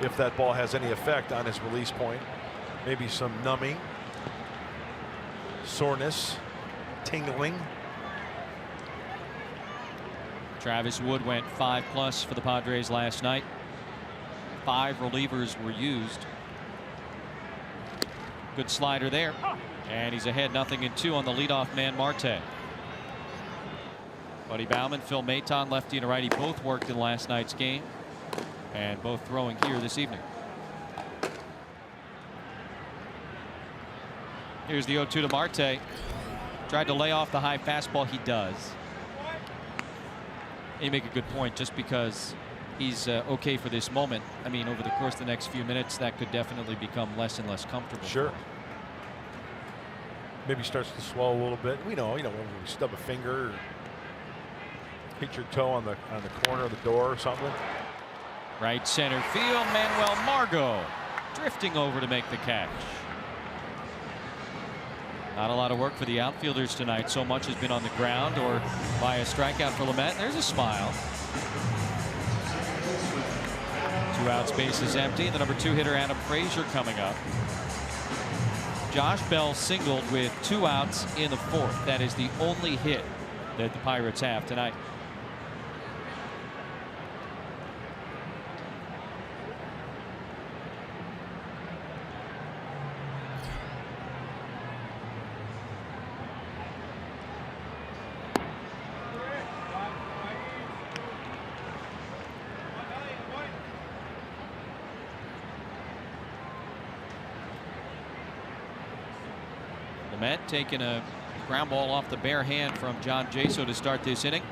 If that ball has any effect on his release point, maybe some numbing, soreness, tingling. Travis Wood went 5+ for the Padres last night. 5 relievers were used. Good slider there. And he's ahead 0-2 on the leadoff man, Marte. Buddy Bauman, Phil Maton, lefty and a righty, both worked in last night's game. And both throwing here this evening. Here's the 0-2 to Marte. Tried to lay off the high fastball. He does. And you make a good point, just because he's okay for this moment. I mean, over the course of the next few minutes, that could definitely become less and less comfortable. Sure. Maybe starts to swell a little bit. We know, when you stub a finger, or hit your toe on the corner of the door or something. Right center field, Manuel Margot drifting over to make the catch. Not a lot of work for the outfielders tonight. So much has been on the ground or by a strikeout for Lamet. There's a smile. 2 outs, base is empty. The number 2 hitter, Adam Frazier, coming up. Josh Bell singled with 2 outs in the 4th. That is the only hit that the Pirates have tonight. Lamet taking a ground ball off the bare hand from John Jaso to start this inning.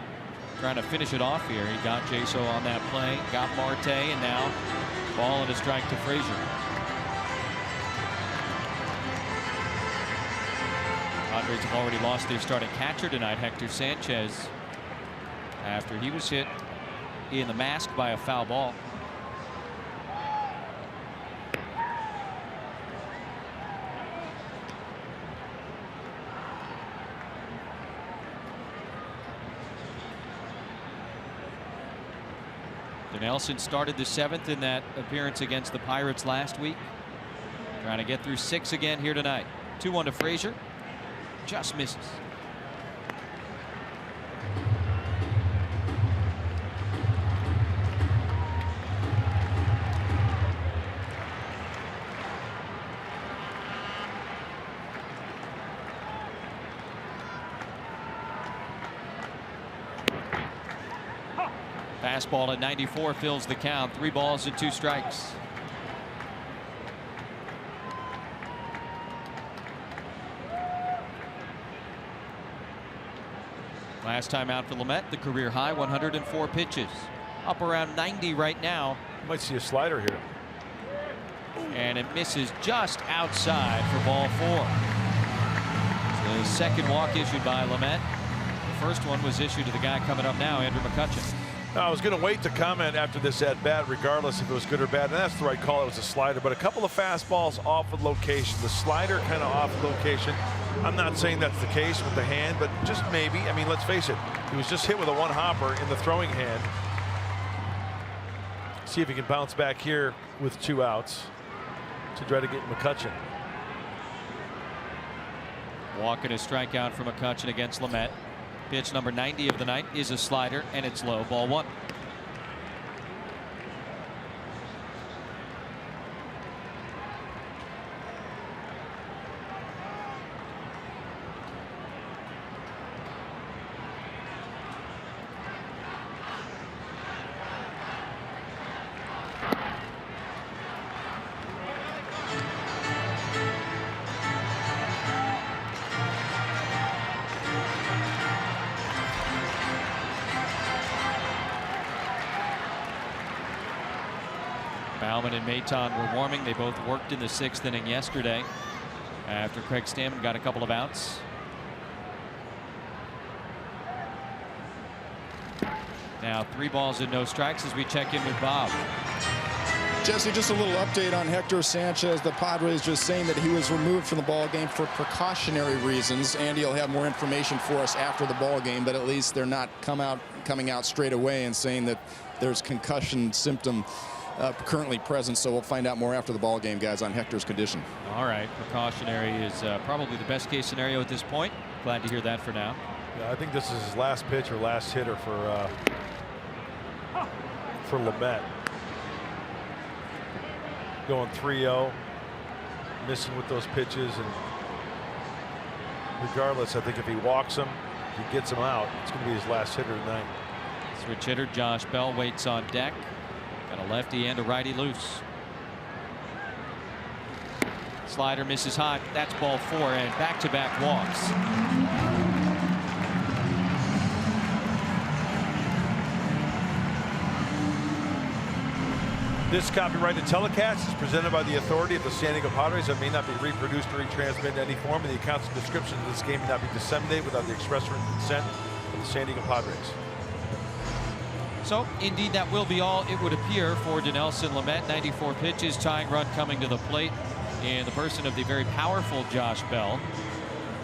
Trying to finish it off here. He got Jaso on that play, got Marte, and now ball and a strike to Frazier. Padres have already lost their starting catcher tonight, Hector Sanchez, after he was hit in the mask by a foul ball. Nelson started the 7th in that appearance against the Pirates last week. Trying to get through 6 again here tonight. 2-1 to Frazier. Just misses. Fastball at 94 fills the count. 3 balls and 2 strikes. Last time out for Lamet, the career high 104 pitches. Up around 90 right now. Might see a slider here. And it misses just outside for ball 4. The second walk issued by Lamet. The first one was issued to the guy coming up now, Andrew McCutchen. I was going to wait to comment after this at bat, regardless if it was good or bad, and that's the right call. It was a slider, but a couple of fastballs off of location. The slider kind of off of location. I'm not saying that's the case with the hand, but just maybe. I mean, let's face it. He was just hit with a 1-hopper in the throwing hand. See if he can bounce back here with 2 outs to try to get McCutchen. Walk and a strikeout from McCutchen against Lamet. Pitch number 90 of the night is a slider, and it's low. Ball 1. Bauman and Maton were warming. They both worked in the 6th inning yesterday after Craig Stammen got a couple of outs. Now 3 balls and no strikes as we check in with Bob. Jesse, just a little update on Hector Sanchez. The Padres just saying that he was removed from the ball game for precautionary reasons. Andy will have more information for us after the ball game, but at least they're not coming out straight away and saying that there's concussion symptom currently present, so we'll find out more after the ball game, guys, on Hector's condition. All right, precautionary is probably the best case scenario at this point. Glad to hear that for now. Yeah, I think this is his last pitch or last hitter for Lamet. Going 3-0, missing with those pitches, and regardless, I think if he walks him, if he gets him out, it's going to be his last hitter tonight. Switch hitter Josh Bell waits on deck. Got a lefty and a righty loose. Slider misses hot. That's ball 4, and back-to-back walks. This copyrighted telecast is presented by the authority of the San Diego Padres and may not be reproduced or retransmitted in any form, and the accounts and descriptions of this game may not be disseminated without the express written consent of the San Diego Padres. So, indeed, that will be all it would appear for Dinelson Lamet. 94 pitches, tying run coming to the plate in the person of the very powerful Josh Bell.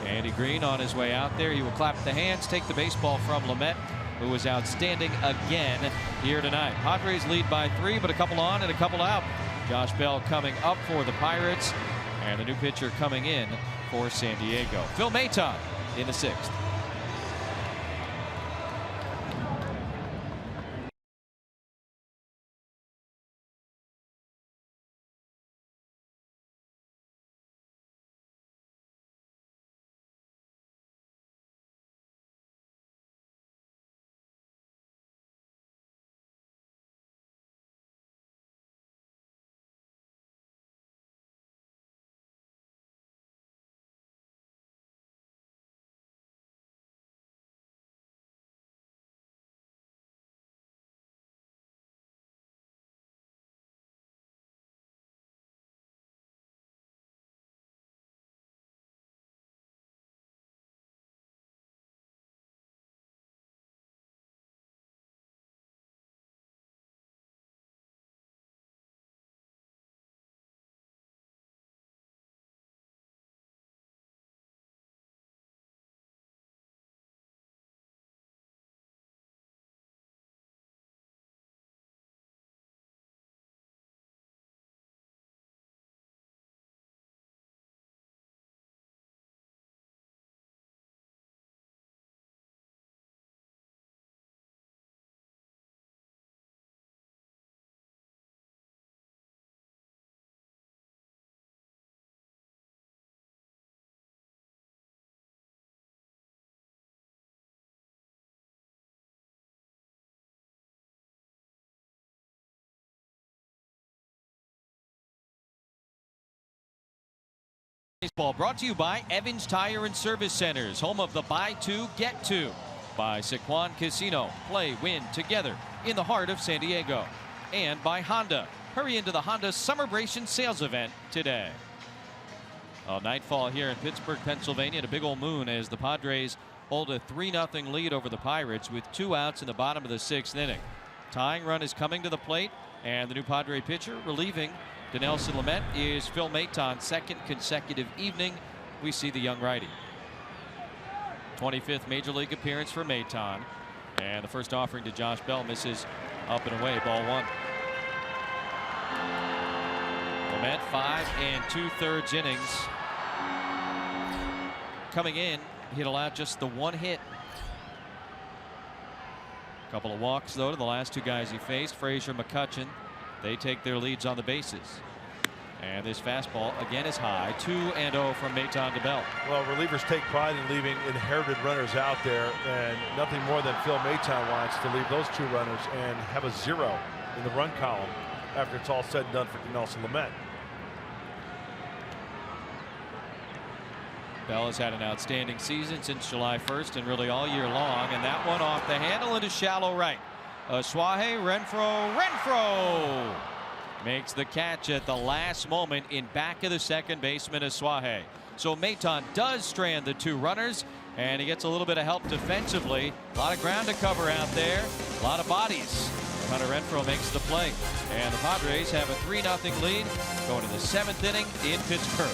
Andy Green on his way out there. He will clap the hands, take the baseball from Lamet, who was outstanding again here tonight. Padres lead by 3, but a couple on and a couple out. Josh Bell coming up for the Pirates, and the new pitcher coming in for San Diego. Phil Maton in the 6th. Baseball brought to you by Evans Tire and Service Centers, home of the Buy Two, Get Two. By Sequan Casino, play, win together in the heart of San Diego. And by Honda. Hurry into the Honda Summerbration sales event today. Well, nightfall here in Pittsburgh, Pennsylvania, and a big old moon as the Padres hold a 3-0 lead over the Pirates with 2 outs in the bottom of the 6th inning. Tying run is coming to the plate, and the new Padre pitcher relieving Dinelson Lamet is Phil Maton's 2nd consecutive evening. We see the young righty. 25th Major League appearance for Maton, and the first offering to Josh Bell misses up and away, ball 1. Lamet 5 2/3 innings. Coming in, he'd allowed just the 1 hit. A couple of walks, though, to the last 2 guys he faced, Frazier, McCutchen. They take their leads on the bases. And this fastball again is high. 2-0 from Maton to Bell. Well, relievers take pride in leaving inherited runners out there, and nothing more than Phil Maton wants to leave those 2 runners and have a 0 in the run column after it's all said and done for Dinelson Lamet. Bell has had an outstanding season since July 1st and really all year long, and that one off the handle into shallow right. Suaje, Renfroe makes the catch at the last moment in back of the second baseman Suaje. So Maton does strand the 2 runners, and he gets a little bit of help defensively. A lot of ground to cover out there, a lot of bodies. Hunter Renfroe makes the play, and the Padres have a 3-0 lead going to the 7th inning in Pittsburgh.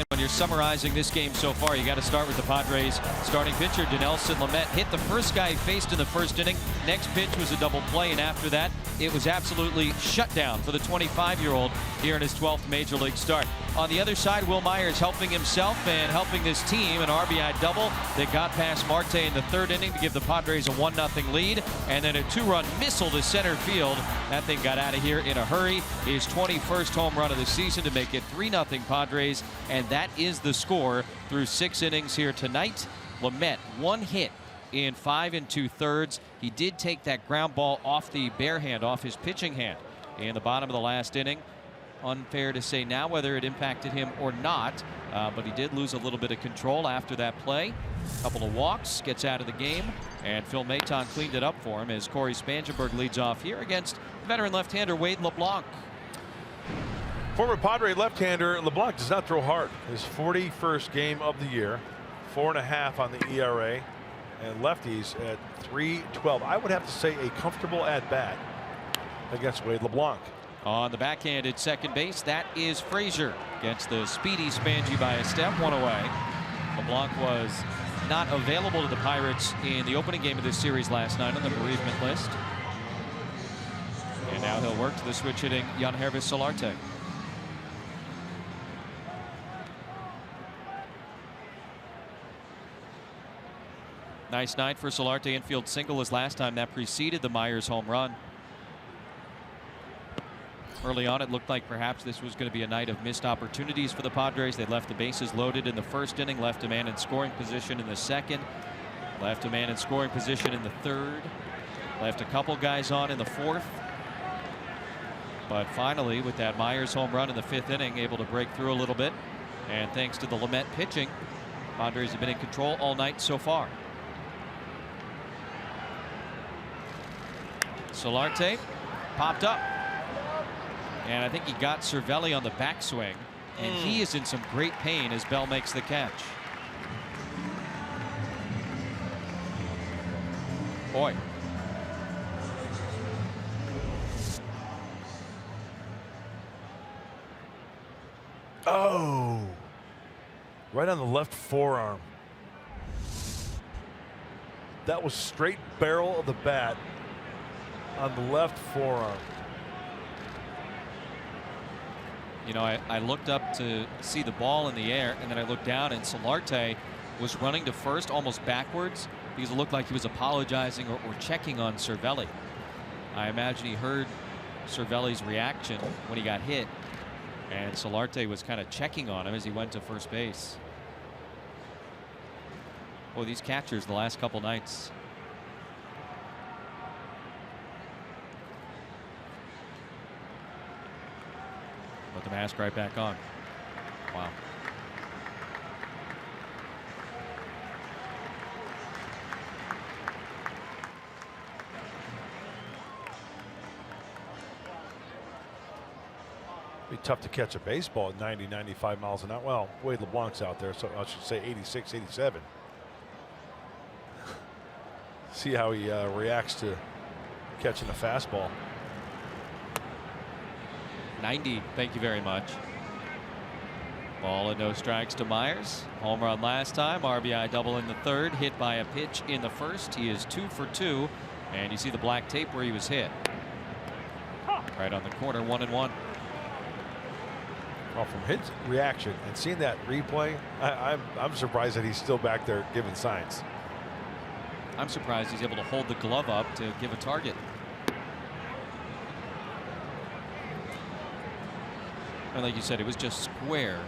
When you're summarizing this game so far, you got to start with the Padres starting pitcher Dinelson Lamet. Hit the first guy he faced in the first inning. Next pitch was a double play, and after that it was absolutely shut down for the 25-year-old here in his 12th Major League start. On the other side, Will Myers helping himself and helping this team. An RBI double that got past Marte in the 3rd inning to give the Padres a 1-0 lead, and then a 2-run missile to center field. That thing got out of here in a hurry. His 21st home run of the season to make it 3-0 Padres, and that is the score through 6 innings here tonight. Lamet 1 hit in 5 2/3. He did take that ground ball off the bare hand, off his pitching hand in the bottom of the last inning. Unfair to say now whether it impacted him or not, but he did lose a little bit of control after that play. A couple of walks, gets out of the game, and Phil Maton cleaned it up for him as Corey Spangenberg leads off here against veteran left-hander Wade LeBlanc. Former Padre left-hander LeBlanc does not throw hard. His 41st game of the year, 4.5 on the ERA, and lefties at .312. I would have to say a comfortable at-bat against Wade LeBlanc. On the backhanded second base, that is Frazier against the speedy Spangy by a step, 1 away. LeBlanc was not available to the Pirates in the opening game of this series last night on the bereavement list. And now he'll work to the switch hitting Yangervis Solarte. Nice night for Solarte. Infield single as last time. That preceded the Myers home run. Early on, it looked like perhaps this was going to be a night of missed opportunities for the Padres. They left the bases loaded in the first inning, left a man in scoring position in the second, left a man in scoring position in the third, left a couple guys on in the fourth. But finally, with that Myers home run in the fifth inning, able to break through a little bit. And thanks to the Lamet pitching, Padres have been in control all night so far. Solarte popped up. And I think he got Cervelli on the backswing. And he is in some great pain as Bell makes the catch. Boy. Oh. Right on the left forearm. That was straight barrel of the bat on the left forearm. You know, I looked up to see the ball in the air, and then I looked down, and Solarte was running to first almost backwards because it looked like he was apologizing or checking on Cervelli. I imagine he heard Cervelli's reaction when he got hit, and Solarte was kind of checking on him as he went to first base. Boy, these catchers the last couple nights. Put the mask right back on. Wow. Be tough to catch a baseball at 90, 95 miles an hour. Well, Wade LeBlanc's out there, so I should say 86, 87. See how he reacts to catching a fastball. 90, thank you very much. Ball and no strikes to Myers. Home run last time, RBI double in the third, hit by a pitch in the first. He is 2 for 2, and you see the black tape where he was hit. Right on the corner, 1-1. Well, from his reaction and seeing that replay, I'm surprised that he's still back there giving signs. I'm surprised he's able to hold the glove up to give a target. And like you said, it was just square.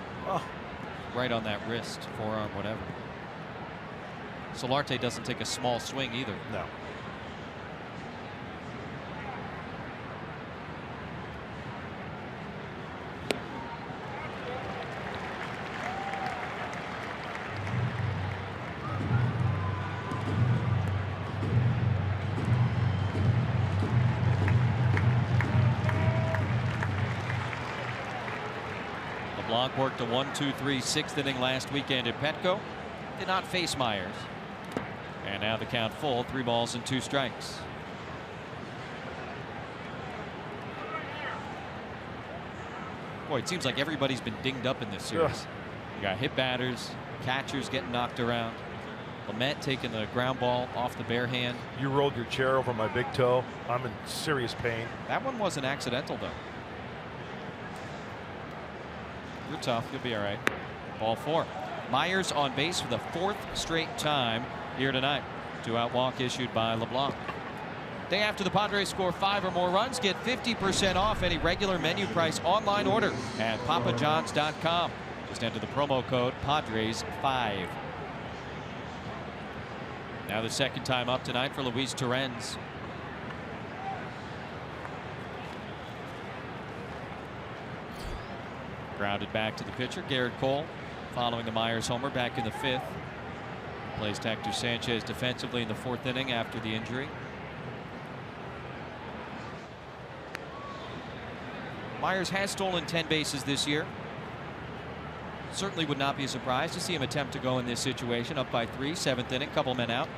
Right on that wrist, forearm, whatever. Solarte doesn't take a small swing either. No. LeBlanc worked a 1-2-3 sixth inning last weekend at Petco. Did not face Myers. And now the count full, 3 balls and 2 strikes. Boy, it seems like everybody's been dinged up in this series. You got hit batters, catchers getting knocked around. Lamet taking the ground ball off the bare hand. You rolled your chair over my big toe. I'm in serious pain. That one wasn't accidental, though. You're tough. You'll be all right. Ball 4. Myers on base for the 4th straight time here tonight. 2-out walk issued by LeBlanc. Day after the Padres score 5 or more runs, get 50% off any regular menu price online order at papajohns.com. Just enter the promo code Padres5. Now the second time up tonight for Luis Torrens. Grounded back to the pitcher, Garrett Cole, following the Myers homer back in the 5th. Plays Hector Sanchez defensively in the 4th inning after the injury. Myers has stolen 10 bases this year. Certainly would not be a surprise to see him attempt to go in this situation. Up by 3, 7th inning, couple men out.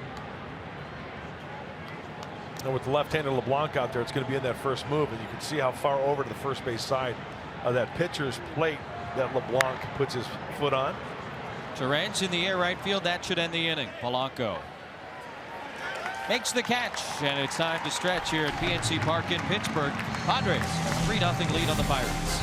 And with the left-handed LeBlanc out there, it's going to be in that first move, and you can see how far over to the first base side of that pitcher's plate that LeBlanc puts his foot on. Torrens in the air right field. That should end the inning. Polanco makes the catch, and it's time to stretch here at PNC Park in Pittsburgh. Padres 3-0 lead on the Pirates.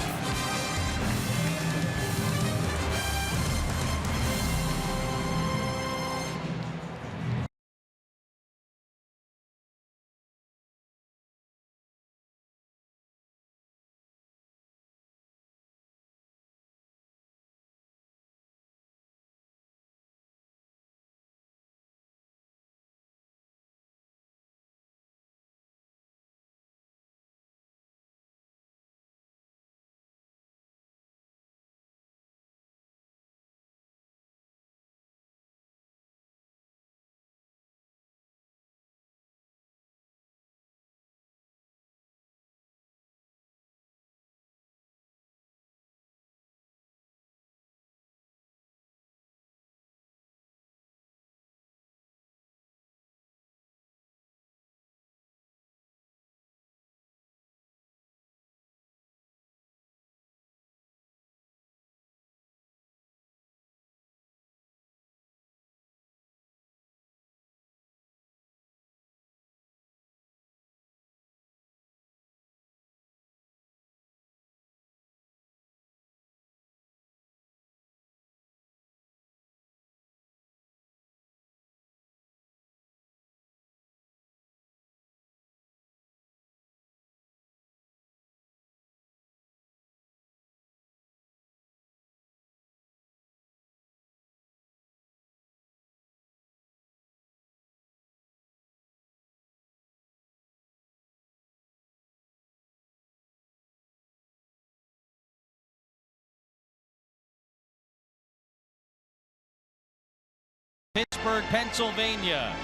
Pittsburgh, Pennsylvania.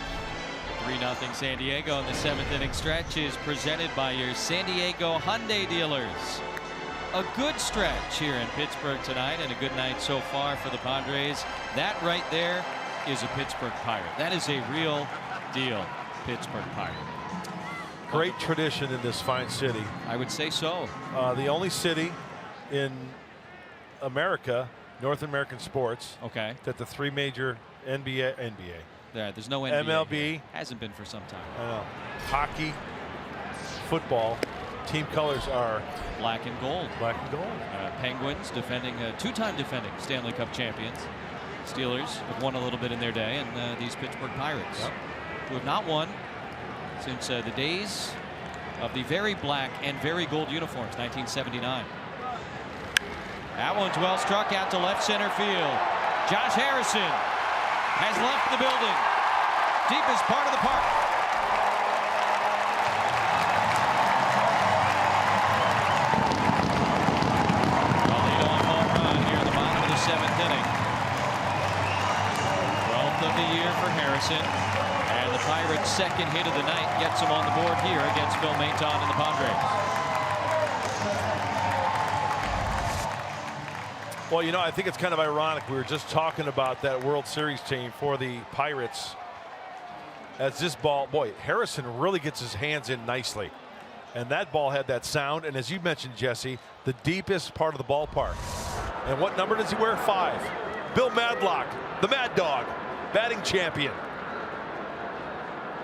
3-0 San Diego, and the 7th inning stretch is presented by your San Diego Hyundai dealers. A good stretch here in Pittsburgh tonight, and a good night so far for the Padres. That right there is a Pittsburgh Pirate. That is a real deal Pittsburgh Pirate. Great tradition in this fine city. I would say so. The only city in America, North American sports, that the 3 major NBA. There's no NBA. MLB here. Hasn't been for some time. I know. Hockey, football, team colors are black and gold. Black and gold. Penguins defending, 2-time defending Stanley Cup champions. Steelers have won a little bit in their day, and these Pittsburgh Pirates, who have not won since the days of the very black and very gold uniforms, 1979. That one's well struck out to left center field. Josh Harrison has left the building. Deepest part of the park. A lead-off home run here in the bottom of the 7th inning. 12th of the year for Harrison. And the Pirates' second hit of the night gets him on the board here against Phil Maton and the Padres. Well, you know, I think it's kind of ironic. We were just talking about that World Series team for the Pirates. As this ball, boy, Harrison really gets his hands in nicely. And that ball had that sound. And as you mentioned, Jesse, the deepest part of the ballpark. And what number does he wear? 5. Bill Madlock, the Mad Dog, batting champion.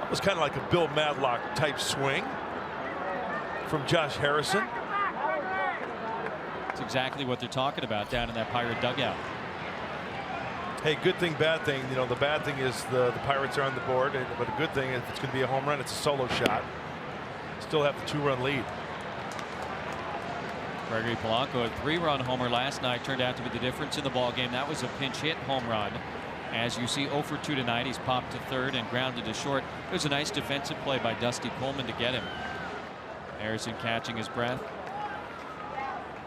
That was kind of like a Bill Madlock type swing from Josh Harrison. That's exactly what they're talking about down in that Pirate dugout. Hey, good thing, bad thing. You know, the bad thing is the Pirates are on the board, but a good thing, if it's going to be a home run, it's a solo shot. Still have the 2-run lead. Gregory Polanco, a 3-run homer last night, turned out to be the difference in the ball game. That was a pinch hit home run. As you see, 0 for 2 tonight. He's popped to third and grounded to short. It was a nice defensive play by Dusty Coleman to get him. Harrison catching his breath,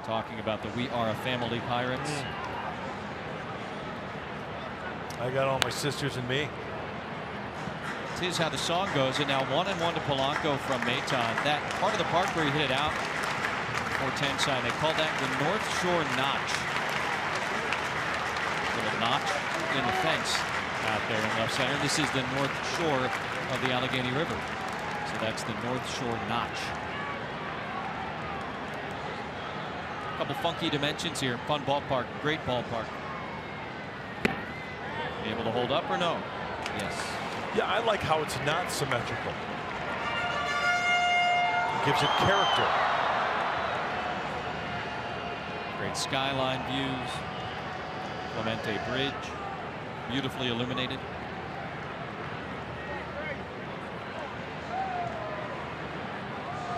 talking about the "We Are a Family" Pirates. I got all my sisters and me. Here's how the song goes. And now 1-1 to Polanco from Maton. That part of the park where he hit it out, 410 sign, they call that the North Shore Notch. Little notch in the fence out there in left center. This is the North Shore of the Allegheny River. So that's the North Shore Notch. A couple funky dimensions here. Fun ballpark. Great ballpark. Able to hold up or no? Yes. Yeah, I like how it's not symmetrical. It gives it character. Great skyline views. Clemente Bridge, beautifully illuminated.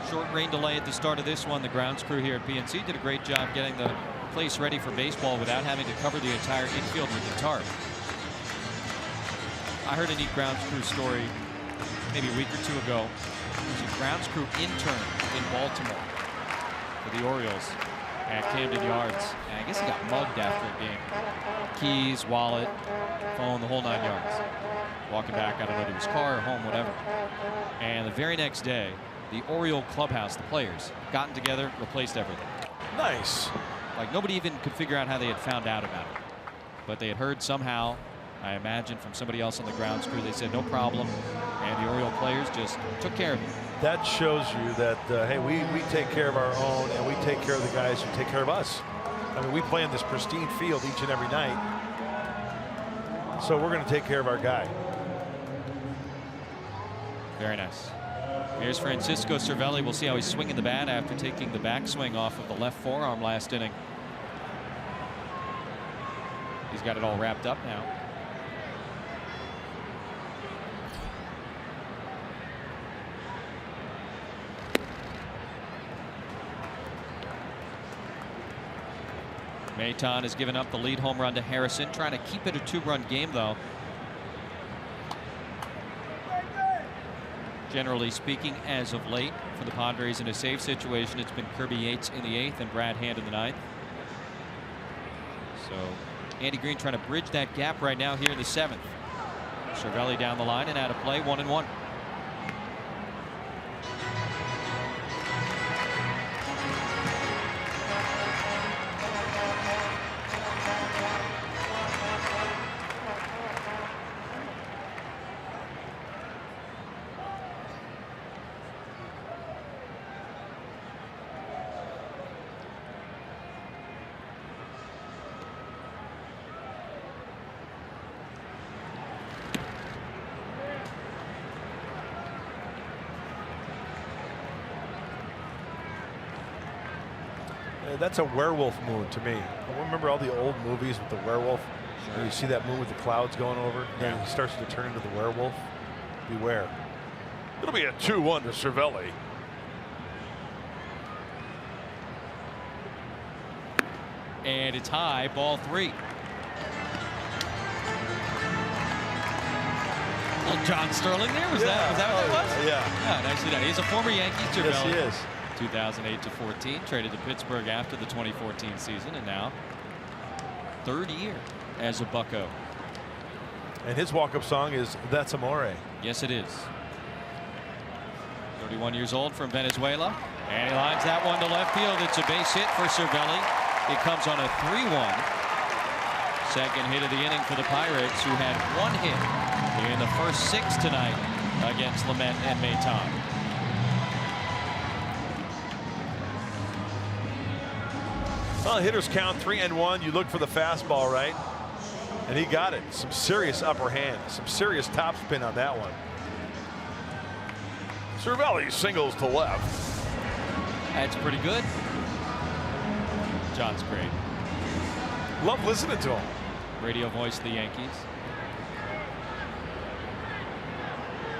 Short rain delay at the start of this one. The grounds crew here at PNC did a great job getting the place ready for baseball without having to cover the entire infield with the tarp. I heard a neat grounds crew story maybe a week or 2 ago. There's a grounds crew intern in Baltimore for the Orioles at Camden Yards. And I guess he got mugged after a game. Keys, wallet, phone, the whole 9 yards. Walking back, I don't know, to his car or home, whatever. And the very next day, the Oriole clubhouse, the players, gotten together, replaced everything. Nice. Like nobody even could figure out how they had found out about it. But they had heard somehow, I imagine, from somebody else on the grounds crew. They said no problem. And the Oriole players just took care of it. That shows you that, hey, we take care of our own, and we take care of the guys who take care of us. I mean, we play in this pristine field each and every night. So we're going to take care of our guy. Very nice. Here's Francisco Cervelli. We'll see how he's swinging the bat after taking the backswing off of the left forearm last inning. He's got it all wrapped up now. Maton has given up the lead home run to Harrison, trying to keep it a 2-run game, though. Generally speaking, as of late, for the Padres in a save situation, it's been Kirby Yates in the 8th and Brad Hand in the 9th. So Andy Green trying to bridge that gap right now here in the 7th. Cervelli down the line and out of play, 1-1. That's a werewolf moon to me. I remember all the old movies with the werewolf. Sure. You see that moon with the clouds going over, then he starts to turn into the werewolf. Beware. It'll be a 2-1 to Cervelli. And it's high, ball 3. Well, John Sterling there, was that what that was? Yeah. Nicely done. He's a former Yankee. Yes, he is. 2008-14, traded to Pittsburgh after the 2014 season, and now third year as a Bucco. And his walk-up song is "That's Amore." Yes, it is. 31 years old from Venezuela, and he lines that one to left field. It's a base hit for Cervelli. It comes on a 3-1. Second hit of the inning for the Pirates, who had 1 hit in the first 6 tonight against Lamet and Maton. Well, hitters count 3-1. You look for the fastball, right? And he got it. Some serious upper hand, some serious top spin on that one. Cervelli singles to left. That's pretty good. John's great. Love listening to him. Radio voice of the Yankees.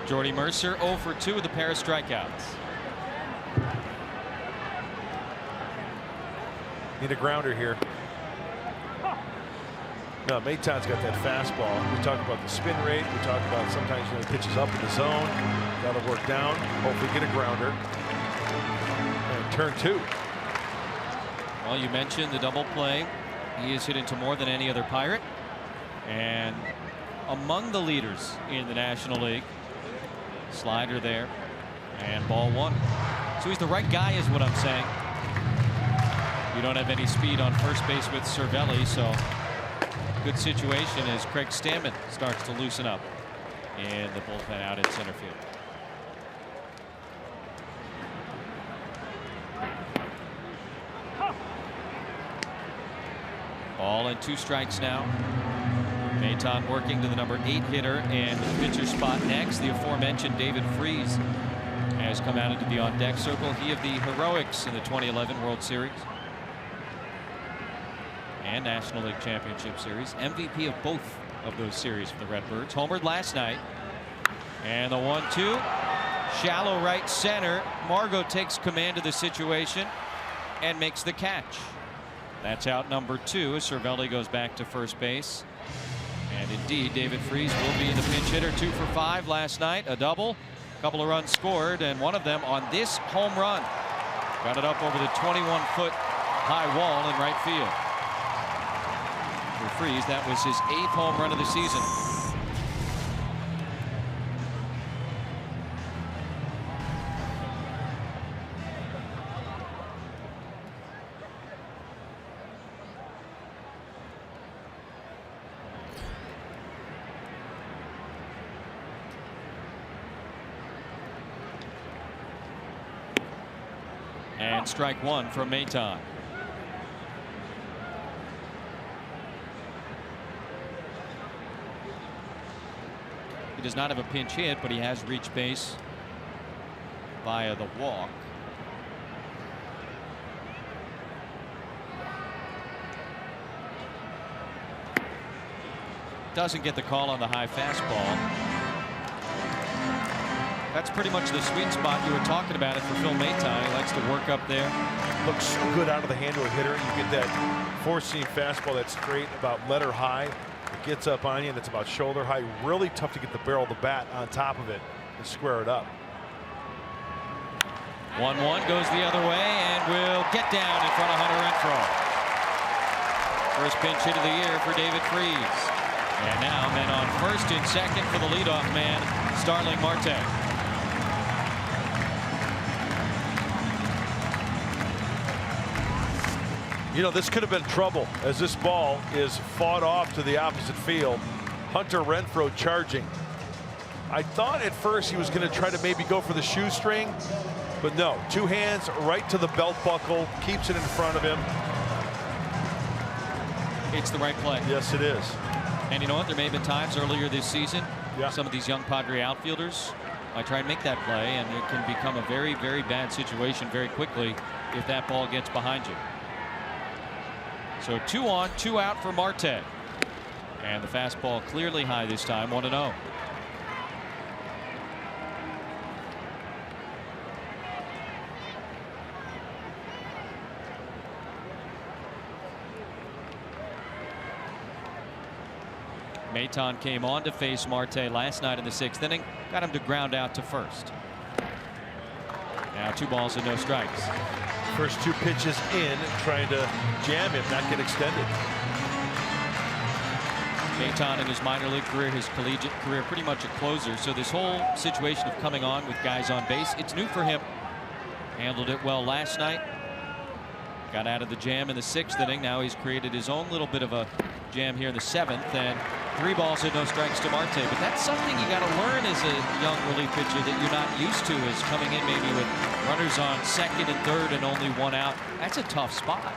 Jordy Mercer 0 for 2 with a pair of strikeouts. Need a grounder here. No, Maton's got that fastball. We talk about the spin rate. We talk about sometimes when he pitches up in the zone. Got to work down. Hopefully get a grounder. And turn 2. Well, you mentioned the double play. He is hit into more than any other Pirate, and among the leaders in the National League. Slider there, and ball 1. So he's the right guy, is what I'm saying. You don't have any speed on first base with Cervelli, so good situation as Craig Stammen starts to loosen up in the bullpen out in center field. Ball and 2 strikes now. Maton working to the number 8 hitter and the pitcher spot next. The aforementioned David Freese has come out into the on-deck circle. He of the heroics in the 2011 World Series and National League Championship Series. MVP of both of those series for the Redbirds. Homered last night. And the 1-2. Shallow right center. Margot takes command of the situation and makes the catch. That's out number 2 as Cervelli goes back to first base. And indeed, David Freese will be the pinch hitter. 2 for 5 last night. A double. A couple of runs scored, and one of them on this home run. Got it up over the 21-foot high wall in right field. For Freese, that was his 8th home run of the season. And strike 1 from Maton. He does not have a pinch hit, but he has reached base via the walk. Doesn't get the call on the high fastball. That's pretty much the sweet spot you were talking about it for Phil Maton. He likes to work up there. Looks so good out of the hand of a hitter. You get that four-seam fastball that's straight about letter high. It gets up on you, and it's about shoulder high. Really tough to get the barrel of the bat on top of it and square it up. 1-1 goes the other way and will get down in front of Hunter Renfroe. First pinch hit of the year for David Freese. And now men on first and second for the leadoff man, Starling Marte. You know, this could have been trouble as this ball is fought off to the opposite field. Hunter Renfroe charging. I thought at first he was going to try to maybe go for the shoestring, but no. 2 hands right to the belt buckle, keeps it in front of him. It's the right play. Yes, it is. And you know what? There may have been times earlier this season, some of these young Padre outfielders might try and make that play, and it can become a very, very bad situation very quickly if that ball gets behind you. So 2 on, 2 out for Marte. And the fastball clearly high this time, 1-0. Maton came on to face Marte last night in the 6th inning, got him to ground out to first. Now 2 balls and no strikes. First 2 pitches in, trying to jam him, not get extended. Maton in his minor league career, his collegiate career, pretty much a closer. So this whole situation of coming on with guys on base, it's new for him. Handled it well last night. Got out of the jam in the 6th inning. Now he's created his own little bit of a jam here in the 7th, and 3 balls and no strikes to Marte. But that's something you got to learn as a young relief pitcher that you're not used to, is coming in maybe with runners on 2nd and 3rd and only 1 out. That's a tough spot.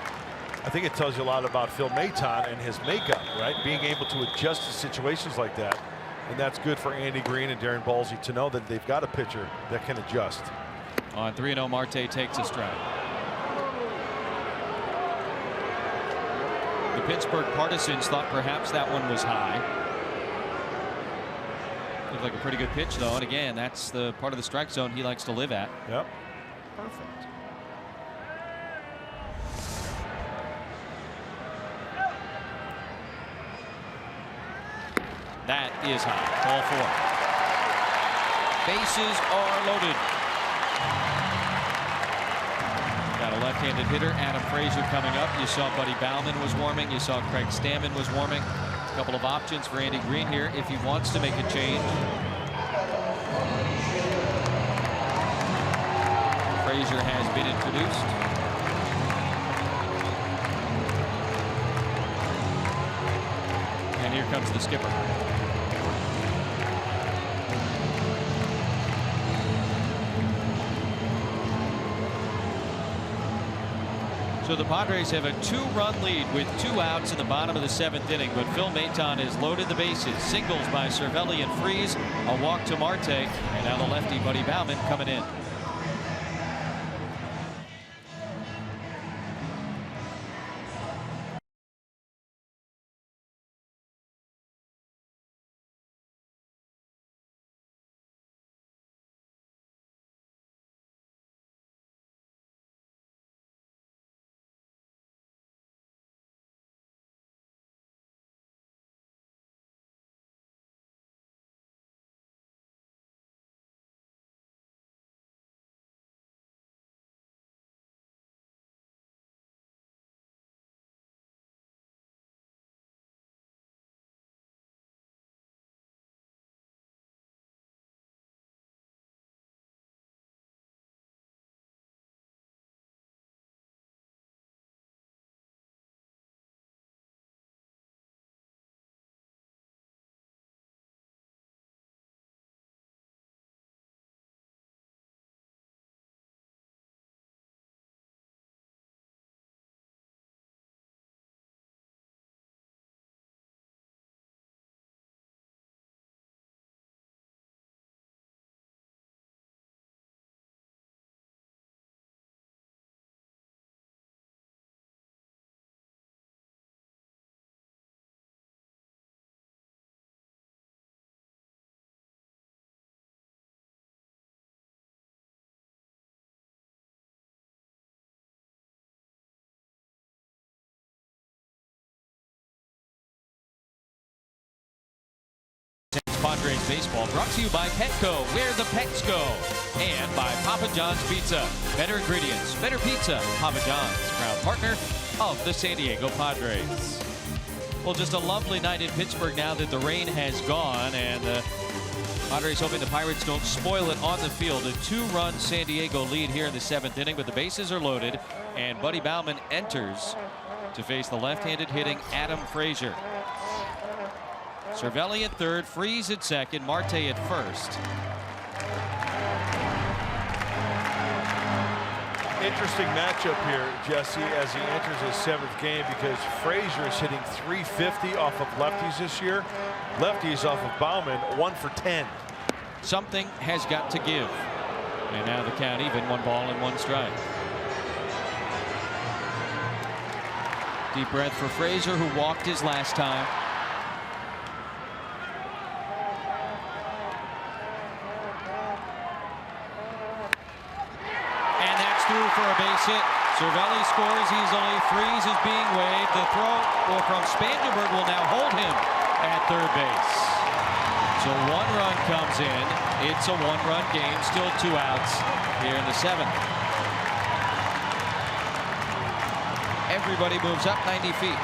I think it tells you a lot about Phil Maton and his makeup, right? Being able to adjust to situations like that. And that's good for Andy Green and Darren Balsey to know that they've got a pitcher that can adjust. On 3-0, Marte takes a strike. The Pittsburgh Partisans thought perhaps that one was high. Looked like a pretty good pitch, though. And again, that's the part of the strike zone he likes to live at. Yep. Perfect. That is high. Ball 4. Bases are loaded. Got a left-handed hitter, Adam Frazier, coming up. You saw Buddy Baumann was warming. You saw Craig Stammen was warming. A couple of options for Andy Green here if he wants to make a change. Frazier has been introduced. And here comes the skipper. So the Padres have a 2-run lead with 2 outs in the bottom of the 7th inning, but Phil Maton has loaded the bases. Singles by Cervelli and Freese, a walk to Marte, and now the lefty Buddy Baumann coming in. Padres baseball brought to you by Petco, where the pets go, and by Papa John's Pizza. Better ingredients, better pizza. Papa John's, proud partner of the San Diego Padres. Well, just a lovely night in Pittsburgh now that the rain has gone, and the Padres hoping the Pirates don't spoil it on the field. A 2-run San Diego lead here in the 7th inning, but the bases are loaded, and Buddy Baumann enters to face the left-handed hitting Adam Frazier. Cervelli at third, Freese at second, Marte at first. Interesting matchup here, Jesse, as he enters his 7th game, because Frazier is hitting .350 off of lefties this year. Lefties off of Baumann, 1 for 10. Something has got to give. And now the count even, 1 ball and 1 strike. Deep breath for Frazier, who walked his last time. Through for a base hit. Cervelli scores easily. Freese is being waved. The throw from Spangenberg will now hold him at third base. So 1 run comes in. It's a 1-run game. Still 2 outs here in the 7th. Everybody moves up 90 feet.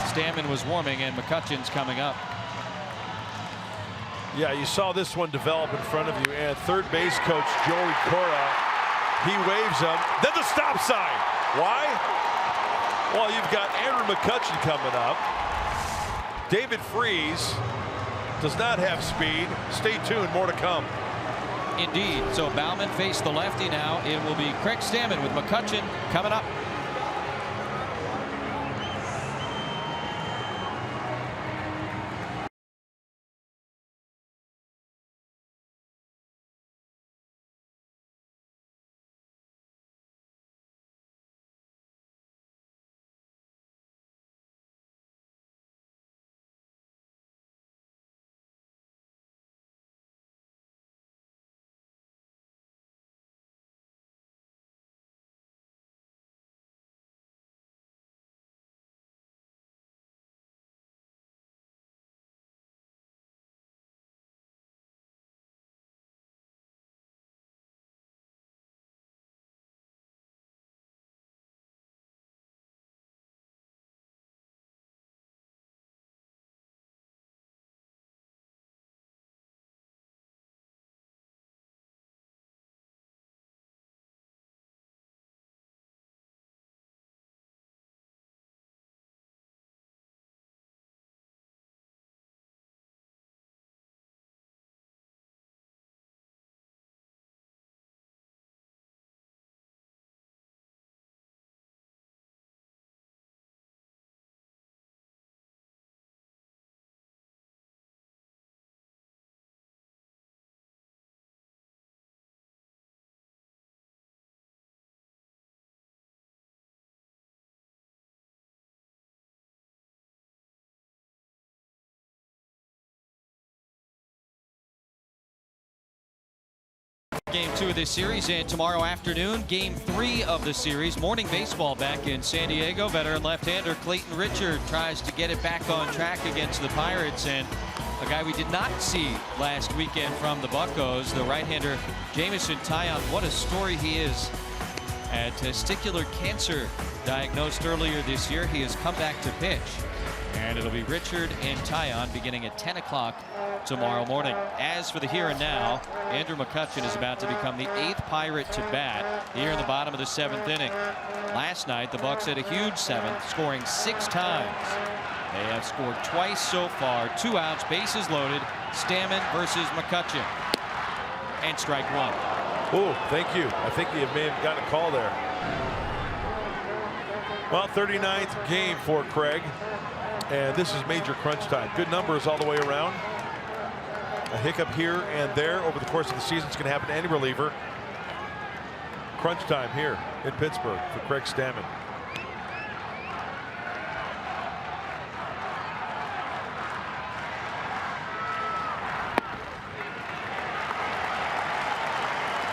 Stammen was warming, and McCutcheon's coming up. Yeah, you saw this one develop in front of you, and third base coach Joey Cora, he waves him. Then the stop sign. Why? Well, you've got Andrew McCutcheon coming up. David Freese does not have speed. Stay tuned, more to come. Indeed. So Baumann faced the lefty now. It will be Craig Stammen with McCutcheon coming up. Game 2 of this series, and tomorrow afternoon, Game 3 of the series. Morning baseball back in San Diego. Veteran left-hander Clayton Richard tries to get it back on track against the Pirates, and a guy we did not see last weekend from the Buccos, the right-hander Jameson Taillon. What a story he is. Had testicular cancer diagnosed earlier this year. He has come back to pitch, and it'll be Richard and Taillon beginning at 10 o'clock tomorrow morning. As for the here and now, Andrew McCutcheon is about to become the 8th Pirate to bat here in the bottom of the 7th inning. Last night, the Bucs had a huge 7th, scoring 6 times. They have scored twice so far. 2 outs, bases loaded. Stammen versus McCutcheon. And strike 1. Oh, thank you. I think you may have gotten a call there. Well, 39th game for Craig. And this is major crunch time. Good numbers all the way around. A hiccup here and there over the course of the season is going to happen to any reliever. Crunch time here in Pittsburgh for Craig Stammen.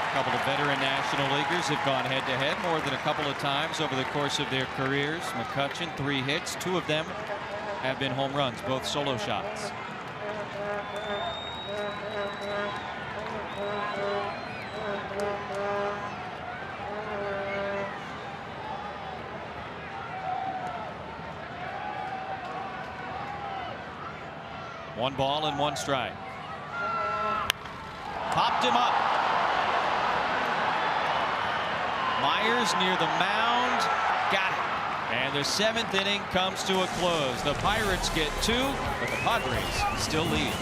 A couple of veteran National Leaguers have gone head-to-head more than a couple of times over the course of their careers. McCutcheon, 3 hits. 2 of them have been home runs, both solo shots. 1 ball and 1 strike. Popped him up. Myers near the mound. Got it. And the 7th inning comes to a close. The Pirates get 2, but the Padres still lead.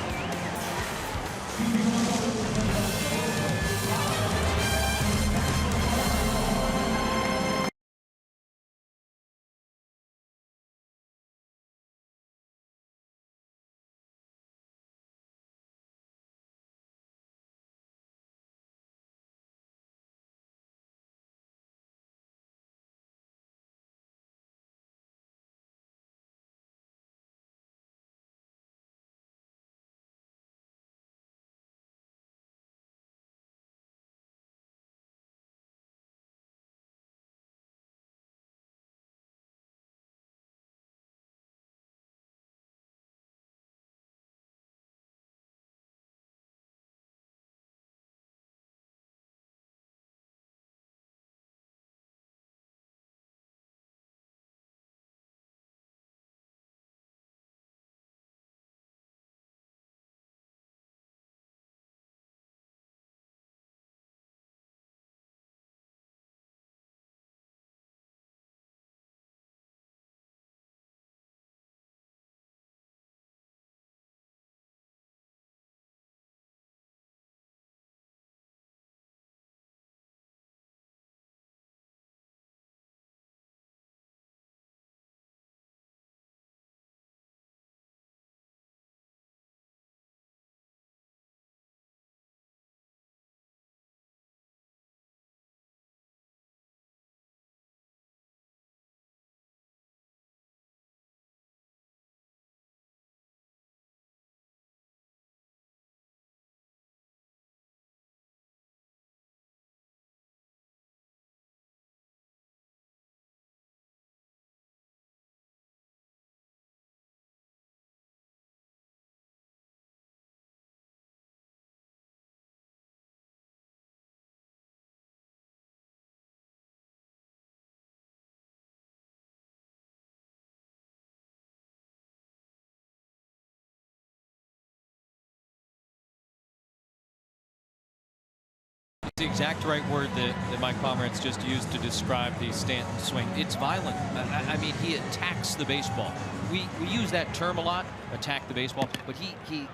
The exact right word that my comrades just used to describe the Stanton swing. It's violent. I mean, he attacks the baseball. We use that term a lot, attack the baseball, but he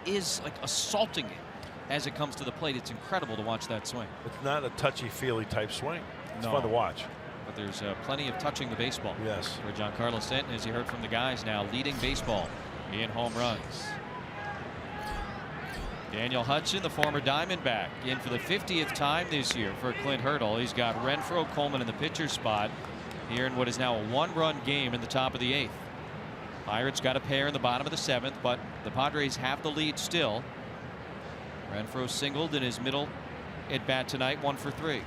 is like assaulting it as it comes to the plate. It's incredible to watch that swing. It's not a touchy-feely type swing. It's No. fun to watch. But there's plenty of touching the baseball. Yes. For Giancarlo Stanton, as you heard from the guys, now leading baseball in home runs. Daniel Hudson, the former Diamondback, in for the 50th time this year for Clint Hurdle. He's got Renfroe, Coleman in the pitcher spot here in what is now a 1-run game in the top of the 8th. Pirates got a pair in the bottom of the 7th, but the Padres have the lead still. Renfroe singled in his middle at bat tonight, 1 for 3.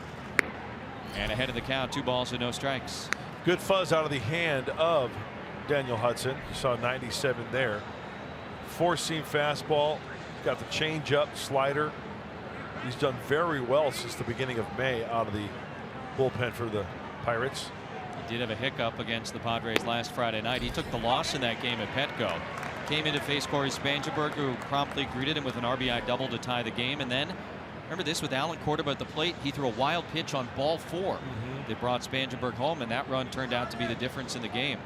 And ahead of the count, 2 balls and no strikes. Good fuzz out of the hand of Daniel Hudson. You saw 97 there. 4-seam fastball. Got the changeup, slider. He's done very well since the beginning of May out of the bullpen for the Pirates. He did have a hiccup against the Padres last Friday night. He took the loss in that game at Petco. Came in to face Corey Spangenberg, who promptly greeted him with an RBI double to tie the game. And then, remember this with Alan Cordoba at the plate, he threw a wild pitch on ball 4 that brought Spangenberg home, and that run turned out to be the difference in the game.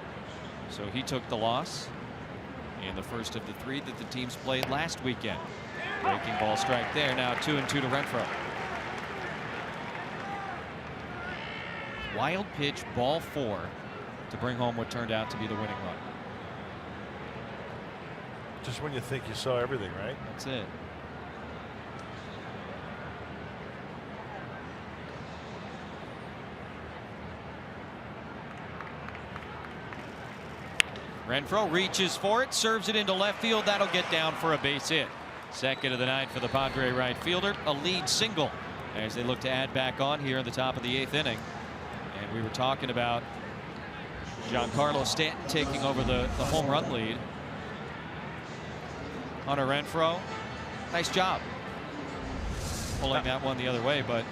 So he took the loss in the first of the 3 that the teams played last weekend. Breaking ball strike there. Now 2-2 to Renfroe. Wild pitch, ball 4 to bring home what turned out to be the winning run. Just when you think you saw everything, right? That's it. Renfroe reaches for it, serves it into left field. That'll get down for a base hit. Second of the night for the Padre right fielder. A lead single as they look to add back on here in the top of the 8th inning. And we were talking about Giancarlo Stanton taking over the home run lead. Hunter Renfroe, nice job pulling that one the other way, but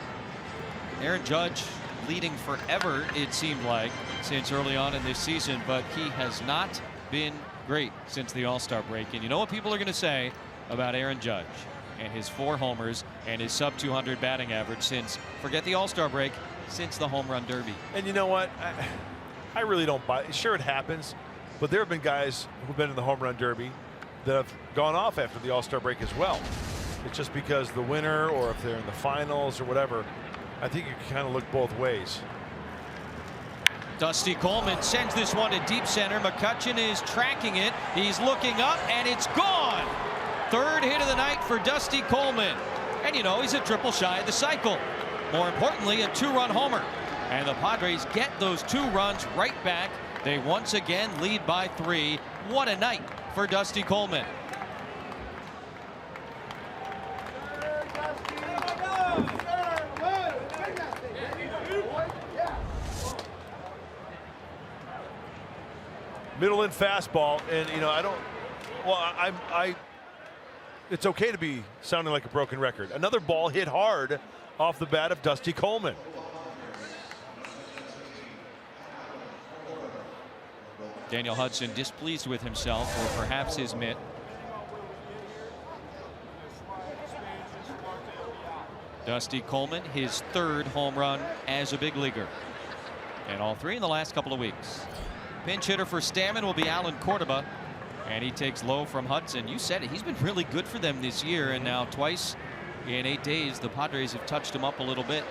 Aaron Judge leading forever, it seemed like, since early on in this season, but he has not been great since the All-Star break. And you know what people are going to say about Aaron Judge and his 4 homers and his sub-200 batting average since, forget the All-Star break, since the home run derby. And you know what? I really don't buy it. Sure, it happens, but there have been guys who've been in the home run derby that have gone off after the All-Star break as well. It's just because the winner, or if they're in the finals or whatever, I think you can kind of look both ways. Dusty Coleman sends this one to deep center. McCutchen is tracking it. He's looking up, and it's gone. 3rd hit of the night for Dusty Coleman. And you know, he's a triple shy of the cycle. More importantly, a 2-run homer. And the Padres get those 2 runs right back. They once again lead by 3. What a night for Dusty Coleman. Middle in fastball, and you know, it's okay to be sounding like a broken record. Another ball hit hard off the bat of Dusty Coleman. Daniel Hudson displeased with himself, or perhaps his mitt. Dusty Coleman, his 3rd home run as a big leaguer, and all 3 in the last couple of weeks. Pinch hitter for Stammen will be Alan Cordoba, and he takes low from Hudson. You said it, he's been really good for them this year, and now twice in 8 days the Padres have touched him up a little bit.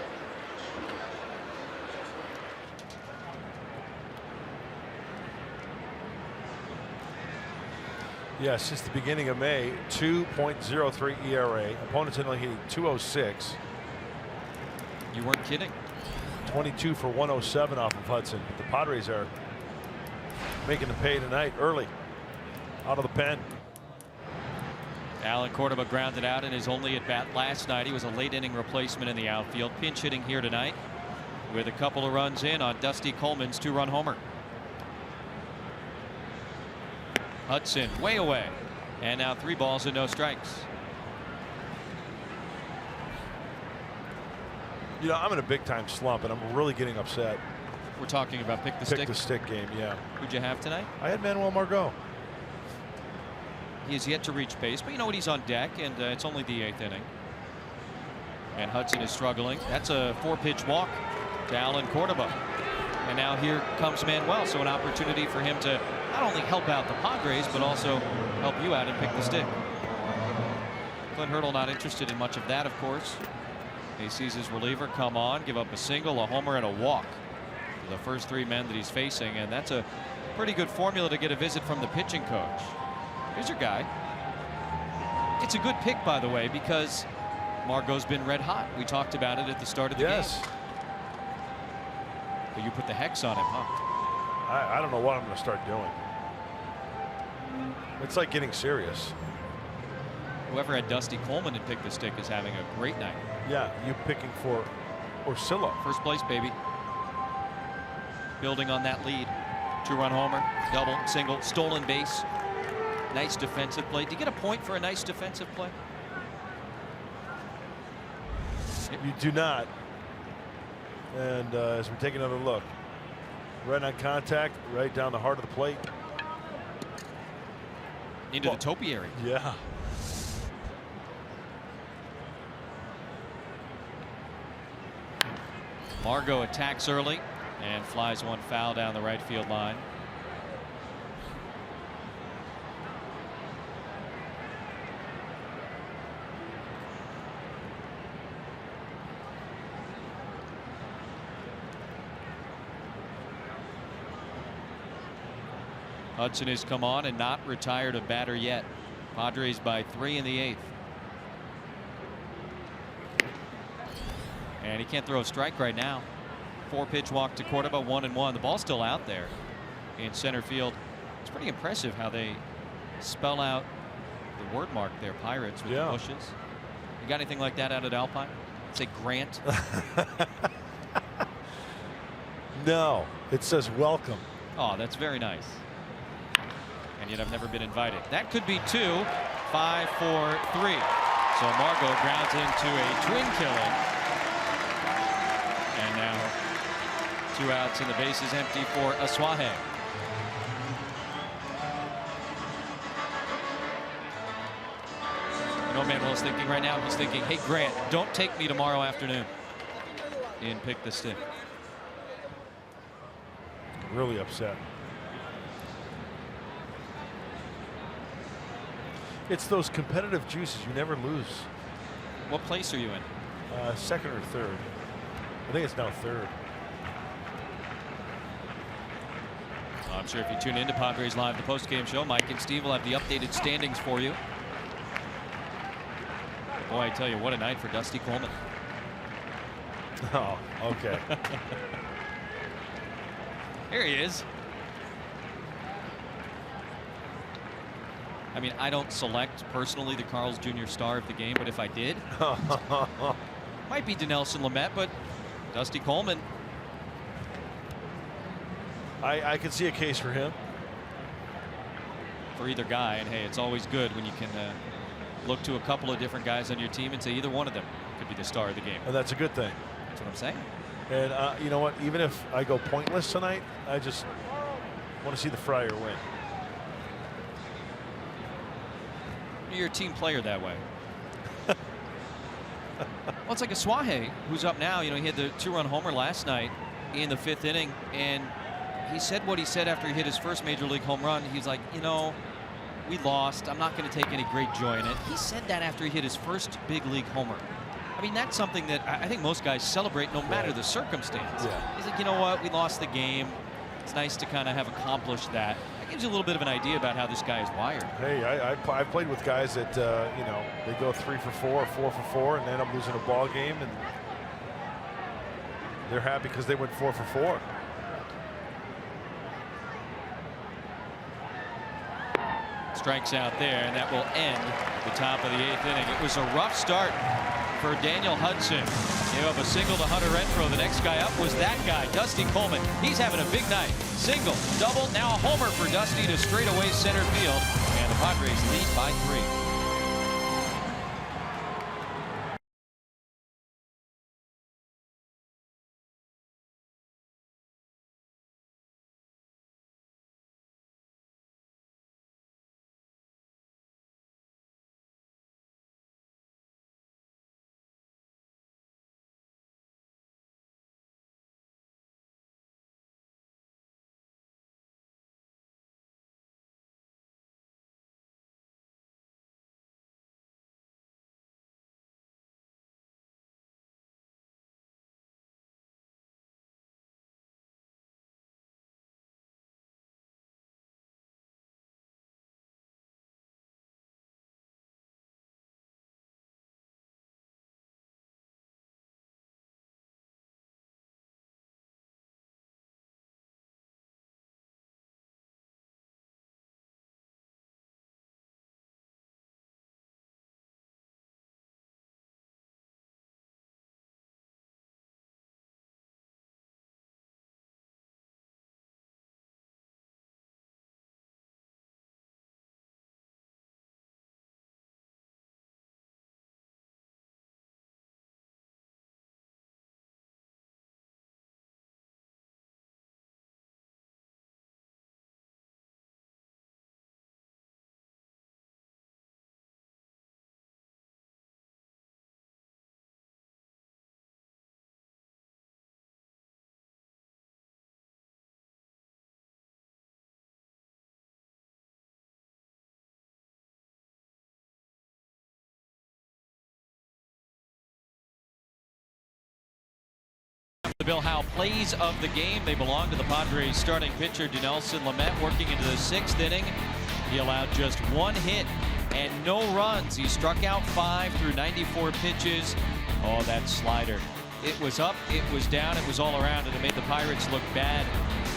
Yeah, since the beginning of May, 2.03 ERA. Opponents only hitting 206. You weren't kidding. 22 for 107 off of Hudson. But the Padres are making the pay tonight early. Out of the pen. Alan Cordoba grounded out in his only at bat last night. He was a late inning replacement in the outfield. Pinch hitting here tonight with a couple of runs in on Dusty Coleman's 2-run homer. Hudson way away, and now 3 balls and no strikes. You know, I'm in a big time slump, and I'm really getting upset. We're talking about pick the stick game, yeah. Who'd you have tonight? I had Manuel Margot. He has yet to reach pace, but you know what? He's on deck, and it's only the 8th inning. And Hudson is struggling. That's a 4-pitch walk to Alan Cordoba. And now here comes Manuel, so an opportunity for him to not only help out the Padres, but also help you out and pick the stick. Clint Hurdle not interested in much of that, of course. He sees his reliever come on, give up a single, a homer, and a walk to the first 3 men that he's facing, and that's a pretty good formula to get a visit from the pitching coach. Here's your guy. It's a good pick, by the way, because Margot's been red hot. We talked about it at the start of the game. But you put the hex on him, huh? I don't know what I'm going to start doing. It's like getting serious. Whoever had Dusty Coleman and picked the stick is having a great night. Yeah, you picking for Orsillo. First place, baby. Building on that lead. 2-run homer, double, single, stolen base. Nice defensive play. Did you get a point for a nice defensive play? You do not. And as we take another look, right on contact, right down the heart of the plate. Into the topiary. Yeah. Margot attacks early and flies one foul down the right field line. Hudson has come on and not retired a batter yet. Padres by 3 in the 8th. And he can't throw a strike right now. 4-pitch walk to Cordoba, 1-1. The ball's still out there in center field. It's pretty impressive how they spell out the word mark there, Pirates, with the bushes. You got anything like that out at Alpine? Say Grant? No, it says welcome. Oh, that's very nice. And yet I've never been invited. That could be 2. 5, 4, 3. So Margot grounds into a twin killing. And now 2 outs and the base is empty for Asuaje. No Manuel's thinking right now. He's thinking, hey, Grant, don't take me tomorrow afternoon. And pick the stick. Really upset. It's those competitive juices. You never lose. What place are you in? Second or third. I think it's now third. I'm sure if you tune into Padres Live, the post-game show, Mike and Steve will have the updated standings for you. Boy, I tell you, what a night for Dusty Coleman. Oh, okay. Here he is. I mean, I don't select personally the Carl's Jr. star of the game, but if I did, might be Dinelson Lamet, but Dusty Coleman. I can see a case for him. For either guy, and hey, it's always good when you can look to a couple of different guys on your team and say either one of them could be the star of the game. And that's a good thing. That's what I'm saying. And you know what? Even if I go pointless tonight, I just want to see the Friar win. You're a team player that way. Well, it's like a Suaje, who's up now. You know, he had the 2-run homer last night in the 5th inning, and he said what he said after he hit his first major league home run. He's like, you know, we lost. I'm not going to take any great joy in it. He said that after he hit his first big league homer. I mean, that's something that I think most guys celebrate no matter the circumstance. Yeah. He's like, you know what? We lost the game. It's nice to kind of have accomplished that. That gives you a little bit of an idea about how this guy is wired. Hey, I've played with guys that, you know, they go 3 for 4 or 4 for 4 and they end up losing a ball game, and they're happy because they went 4 for 4. Strikes out there, and that will end the top of the 8th inning. It was a rough start for Daniel Hudson. Gave up a single to Hunter Renfroe. The next guy up was that guy, Dusty Coleman. He's having a big night. Single, double, now a homer for Dusty to straightaway center field, and the Padres lead by 3. The Bill Howe plays of the game. They belong to the Padres starting pitcher Dinelson Lamet, working into the 6th inning. He allowed just 1 hit and no runs. He struck out 5 through 94 pitches. Oh, that slider. It was up, it was down, it was all around, and it made the Pirates look bad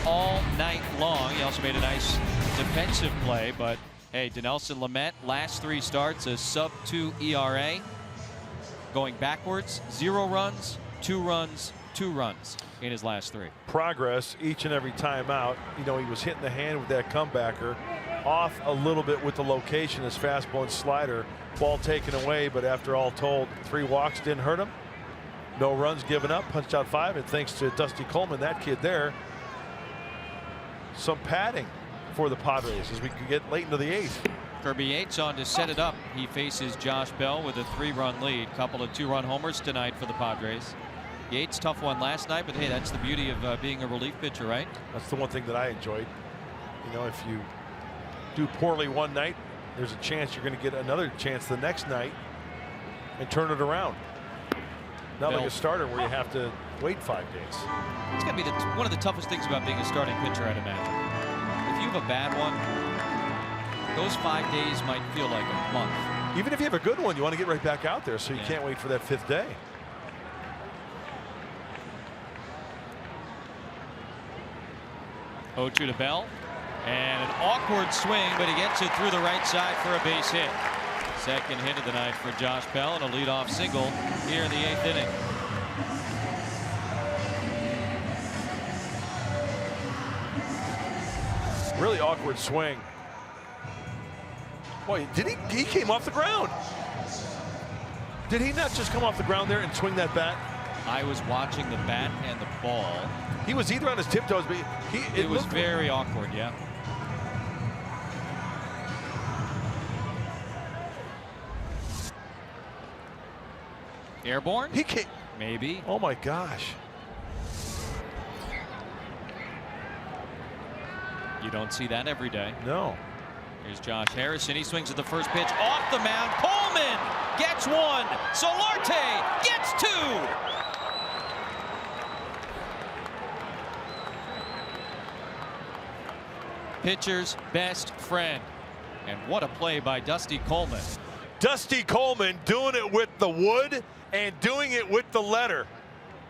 all night long. He also made a nice defensive play, but hey, Dinelson Lamet, last 3 starts, a sub-2 ERA. Going backwards, 0 runs, 2 runs, 2 runs in his last 3. Progress each and every time out. You know, he was hitting the hand with that comebacker. Off a little bit with the location, his fastball and slider. Ball taken away, but after all told, 3 walks didn't hurt him. No runs given up, punched out 5, and thanks to Dusty Coleman, that kid there, some padding for the Padres as we could get late into the 8th. Kirby Yates on to set it up. He faces Josh Bell with a 3-run lead. Couple of 2-run homers tonight for the Padres. Yates, tough one last night, but hey, that's the beauty of being a relief pitcher, right? That's the one thing that I enjoyed. You know, if you do poorly one night, there's a chance you're going to get another chance the next night and turn it around. Not like a starter where you have to wait 5 days. It's got to be one of the toughest things about being a starting pitcher, I'd imagine. If you have a bad one, those 5 days might feel like a month. Even if you have a good one, you want to get right back out there, so you can't wait for that 5th day. Oh, to Bell, and an awkward swing, but he gets it through the right side for a base hit. Second hit of the night for Josh Bell, and a leadoff single here in the 8th inning. Really awkward swing. Boy, did he came off the ground. Did he not just come off the ground there and swing that bat? I was watching the bat and the ball. He was either on his tiptoes, but it was very awkward, yeah. Airborne? He came. Maybe. Oh my gosh. You don't see that every day. No. Here's Josh Harrison. He swings at the first pitch off the mound. Coleman gets 1. Solarte gets 2. Pitcher's best friend. And what a play by Dusty Coleman. Dusty Coleman doing it with the wood and doing it with the leather.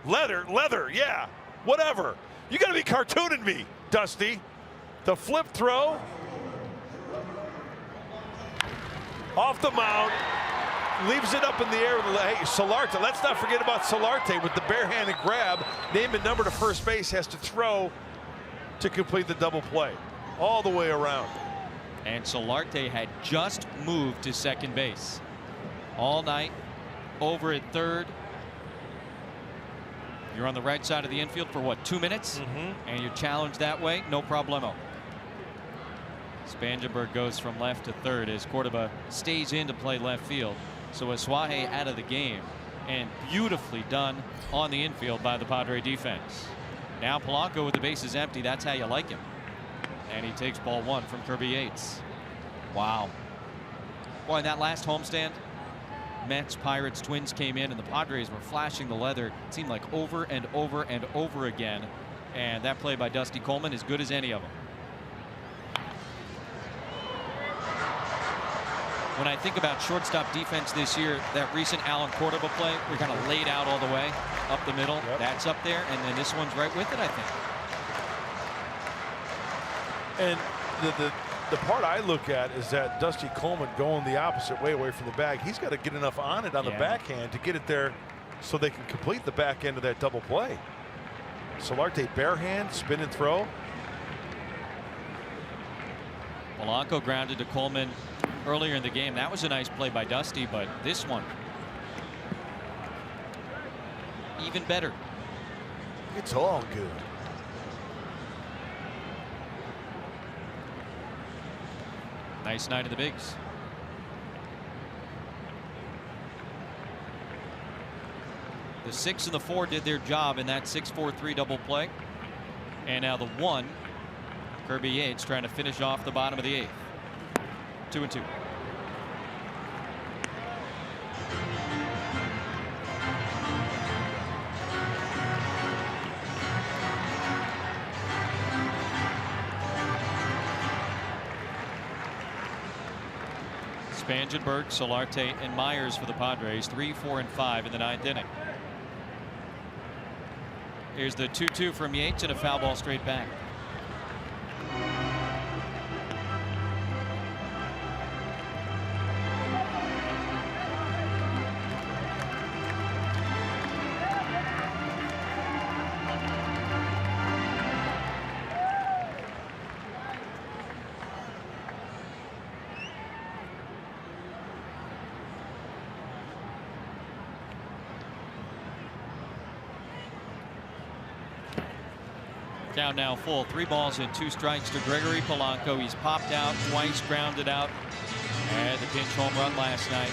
Leather, yeah, whatever. You got to be cartooning me, Dusty. The flip throw. Off the mound. Leaves it up in the air. Hey, Solarte, let's not forget about Solarte with the barehanded grab. Name and number to first base, has to throw to complete the double play. All the way around. And Solarte had just moved to second base all night, over at third. You're on the right side of the infield for what, 2 minutes? And you're challenged that way, no problemo. Spangenberg goes from left to third as Cordoba stays in to play left field. So Asuaje out of the game, and beautifully done on the infield by the Padre defense. Now Polanco with the bases empty. That's how you like him. And he takes ball 1 from Kirby Yates. Wow. Boy, in that last homestand, Mets, Pirates, Twins came in, and the Padres were flashing the leather. It seemed like over and over and over again. And that play by Dusty Coleman, as good as any of them. When I think about shortstop defense this year, that recent Alan Cordoba play, we kind of laid out all the way up the middle. That's up there, and then this one's right with it, I think. And the part I look at is that Dusty Coleman going the opposite way away from the bag. He's got to get enough on it on the backhand to get it there so they can complete the back end of that double play. Solarte barehand, spin and throw. Polanco grounded to Coleman earlier in the game. That was a nice play by Dusty, but this one even better. It's all good. Nice night of the bigs. The 6 and the 4 did their job in that 6-4-3 double play. And now the 1, Kirby Yates trying to finish off the bottom of the 8th. 2-2. Spangenberg, Solarte, and Myers for the Padres. 3, 4, and 5 in the 9th inning. Here's the 2-2 from Yates and a foul ball straight back. Count now full. 3 balls and 2 strikes to Gregory Polanco. He's popped out twice, grounded out. And the pinch home run last night.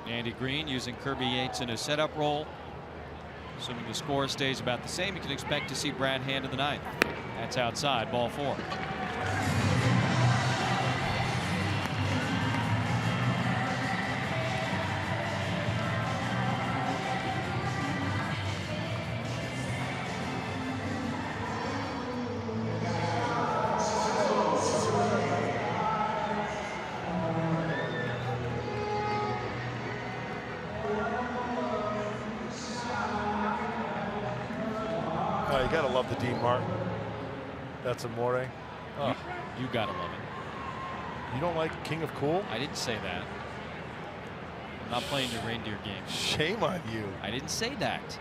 Andy Green using Kirby Yates in a setup role. Assuming the score stays about the same, you can expect to see Brad Hand in the ninth. That's outside, ball 4. Oh, you gotta love the Dean Martin. That's Amore. Oh. You gotta love it. You don't like King of Cool? I didn't say that. I'm not playing your reindeer game. Shame on you. I didn't say that.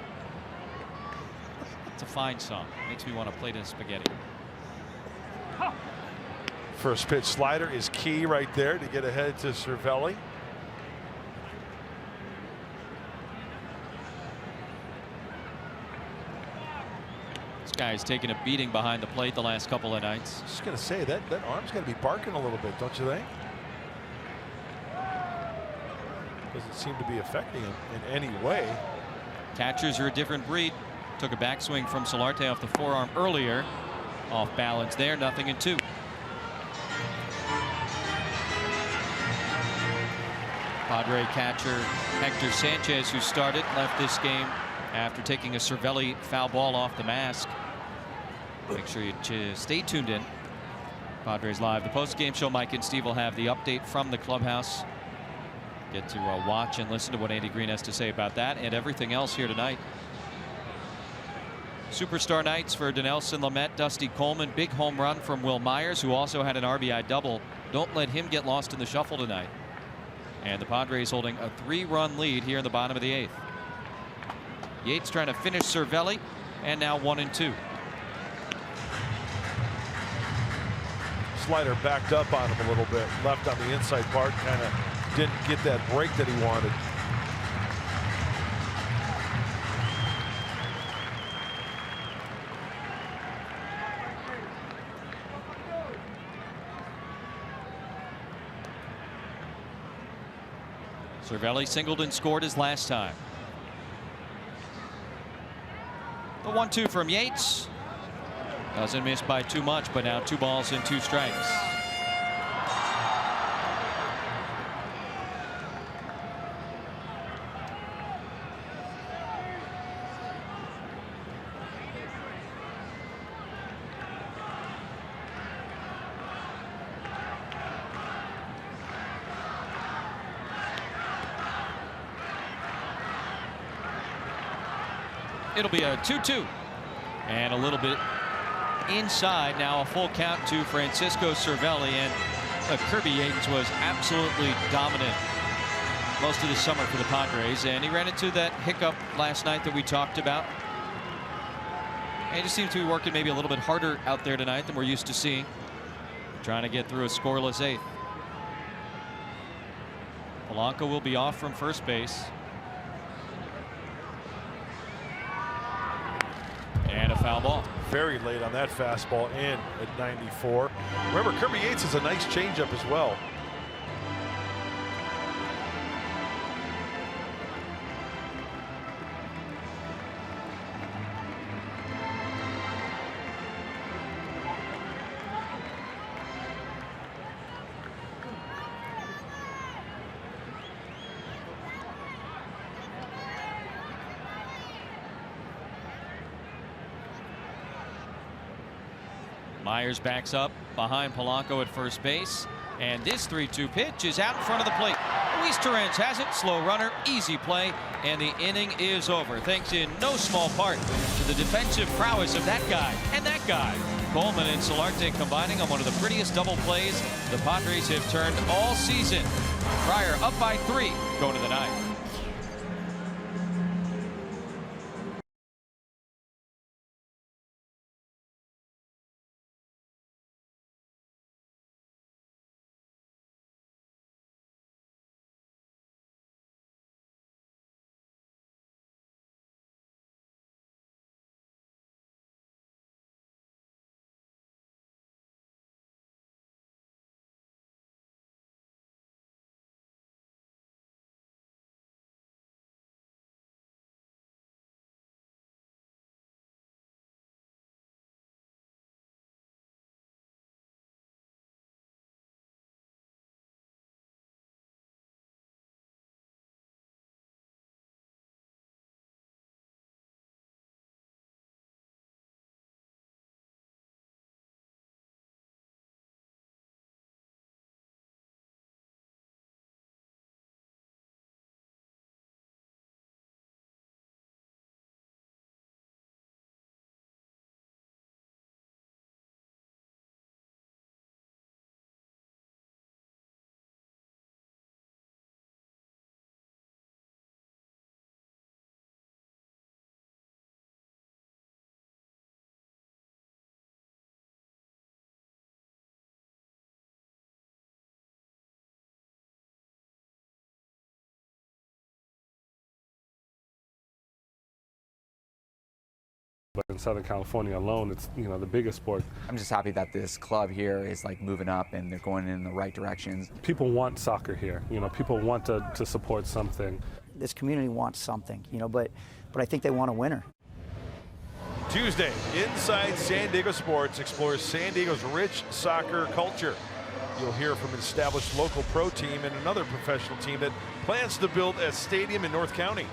It's a fine song. Makes me want to play the spaghetti. First pitch slider is key right there to get ahead to Cervelli. This guy's taken a beating behind the plate the last couple of nights. Just gonna say that arm's gonna be barking a little bit, don't you think? Doesn't seem to be affecting him in any way. Catchers are a different breed. Took a backswing from Solarte off the forearm earlier. Off balance there, 0-2. Padre catcher Hector Sanchez, who started, left this game after taking a Cervelli foul ball off the mask. Make sure you stay tuned in. Padres Live, the post-game show. Mike and Steve will have the update from the clubhouse. Get to watch and listen to what Andy Green has to say about that and everything else here tonight. Superstar nights for Dinelson Lamet, Dusty Coleman. Big home run from Will Myers, who also had an RBI double. Don't let him get lost in the shuffle tonight. And the Padres holding a 3-run lead here in the bottom of the 8th. Yates trying to finish Cervelli, and now 1-2. Slider backed up on him a little bit, left on the inside part, kind of didn't get that break that he wanted. Cervelli singled and scored his last time. The 1-2 from Yates. Doesn't miss by too much, but now 2 balls and 2 strikes. It'll be a 2-2 and a little bit inside. Now a full count to Francisco Cervelli, and Kirby Yates was absolutely dominant most of the summer for the Padres, and he ran into that hiccup last night that we talked about. And he just seems to be working maybe a little bit harder out there tonight than we're used to seeing, trying to get through a scoreless 8th. Polanco will be off from first base. And a foul ball. Very late on that fastball in at 94. Remember, Kirby Yates has a nice changeup as well. Myers backs up behind Polanco at first base, and this 3-2 pitch is out in front of the plate. Luis Torrens has it, slow runner, easy play, and the inning is over, thanks in no small part to the defensive prowess of that guy and that guy. Coleman and Solarte combining on one of the prettiest double plays the Padres have turned all season. Pryor up by 3, going to the 9th. but in Southern California alone, it's, you know, the biggest sport. I'm just happy that this club here is like moving up and they're going in the right directions. People want soccer here. You know, people want to support something. This community wants something, you know, but I think they want a winner. Tuesday, Inside San Diego Sports explores San Diego's rich soccer culture. You'll hear from an established local pro team and another professional team that plans to build a stadium in North County.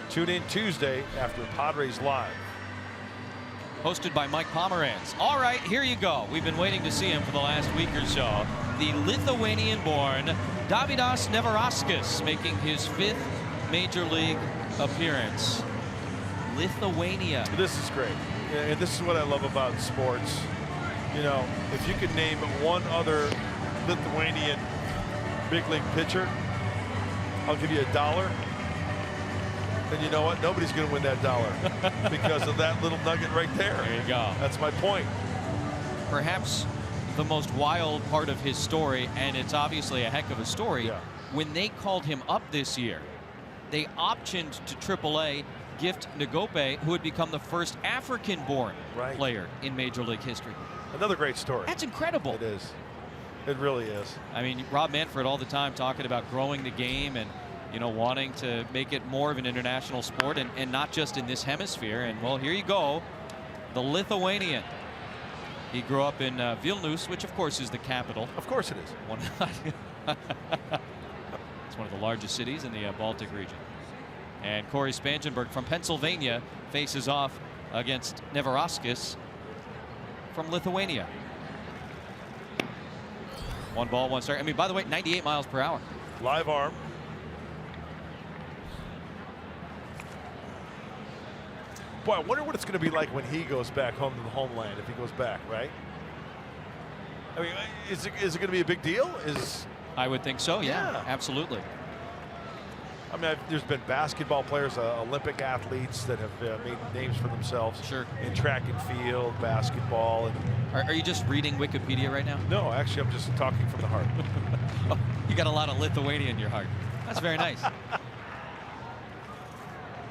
Tune in Tuesday after Padres Live. Hosted by Mike Pomeranz. All right, here you go. We've been waiting to see him for the last week or so. The Lithuanian-born Davidas Neverauskas making his 5th Major League appearance. Lithuania. This is great. And this is what I love about sports. You know, if you could name one other Lithuanian big league pitcher, I'll give you $1. And you know what? Nobody's going to win that $1 because of that little nugget right there. There you go. That's my point. Perhaps the most wild part of his story, and it's obviously a heck of a story, when they called him up this year, they optioned to AAA Gift Nagope, who had become the first African-born player in Major League history. Another great story. That's incredible. It is. It really is. I mean, Rob Manfred all the time talking about growing the game and, you know, wanting to make it more of an international sport and not just in this hemisphere. And, well, here you go. The Lithuanian. He grew up in Vilnius, which, of course, is the capital. Of course it is. It's one of the largest cities in the Baltic region. And Corey Spangenberg from Pennsylvania faces off against Neverauskas from Lithuania. 1 ball, 1 strike. I mean, by the way, 98 miles per hour. Live arm. Boy, I wonder what it's going to be like when he goes back home to the homeland, if he goes back, right? I mean, is it going to be a big deal? I would think so, yeah. Absolutely. I mean, there's been basketball players, Olympic athletes that have made names for themselves. Sure. In track and field, basketball. And are you just reading Wikipedia right now? No, actually, I'm just talking from the heart. Oh, you got a lot of Lithuania in your heart. That's very nice.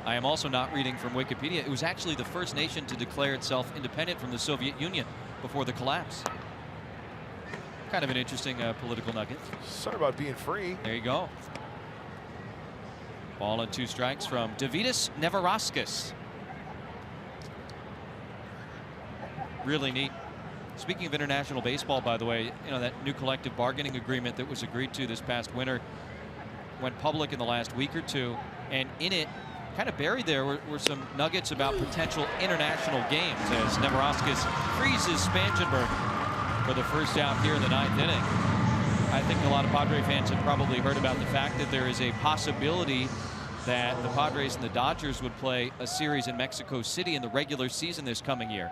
I am also not reading from Wikipedia. It was actually the first nation to declare itself independent from the Soviet Union before the collapse. Kind of an interesting political nugget. Sorry about being free. There you go. Ball and 2 strikes from Davidas Neverauskas. Really neat. Speaking of international baseball, by the way, you know, that new collective bargaining agreement that was agreed to this past winter went public in the last week or two, and in it, kind of buried there were some nuggets about potential international games as Neverauskas freezes Spangenberg for the first out here in the 9th inning. I think a lot of Padre fans have probably heard about the fact that there is a possibility that the Padres and the Dodgers would play a series in Mexico City in the regular season this coming year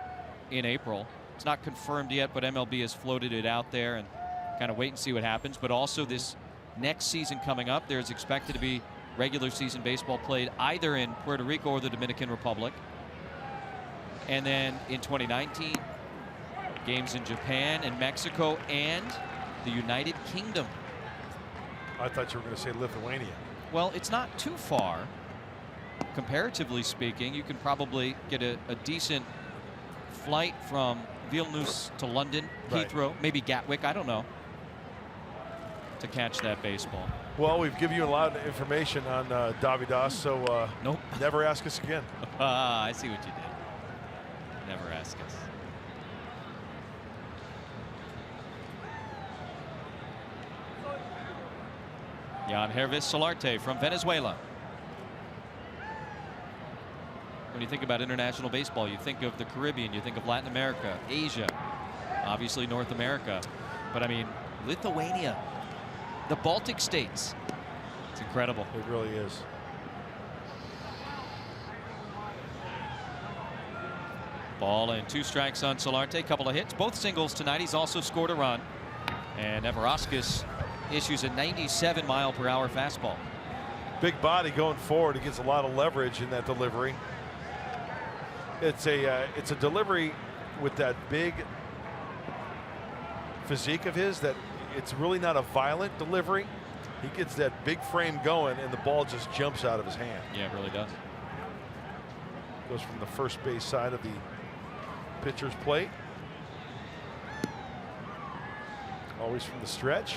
in April. It's not confirmed yet, but MLB has floated it out there and kind of wait and see what happens. But also this next season coming up, there's expected to be regular season baseball played either in Puerto Rico or the Dominican Republic. And then in 2019, games in Japan and Mexico and the United Kingdom. I thought you were going to say Lithuania. Well, it's not too far. Comparatively speaking, you can probably get a decent flight from Vilnius to London, Heathrow, maybe Gatwick, I don't know, to catch that baseball. Well, we've given you a lot of information on Davidas, so nope. Never ask us again. I see what you did. Never ask us. Jan Hervis Solarte from Venezuela. When you think about international baseball, you think of the Caribbean, you think of Latin America, Asia, obviously North America. But I mean, Lithuania, the Baltic states. It's incredible. It really is. Ball and 2 strikes on Solarte. Couple of hits, both singles tonight. He's also scored a run. And Neverauskas issues a 97-mile-per-hour fastball. Big body going forward. He gets a lot of leverage in that delivery. It's a delivery with that big physique of his that it's really not a violent delivery. He gets that big frame going and the ball just jumps out of his hand. Yeah, it really does. Goes from the first base side of the pitcher's plate. Always from the stretch.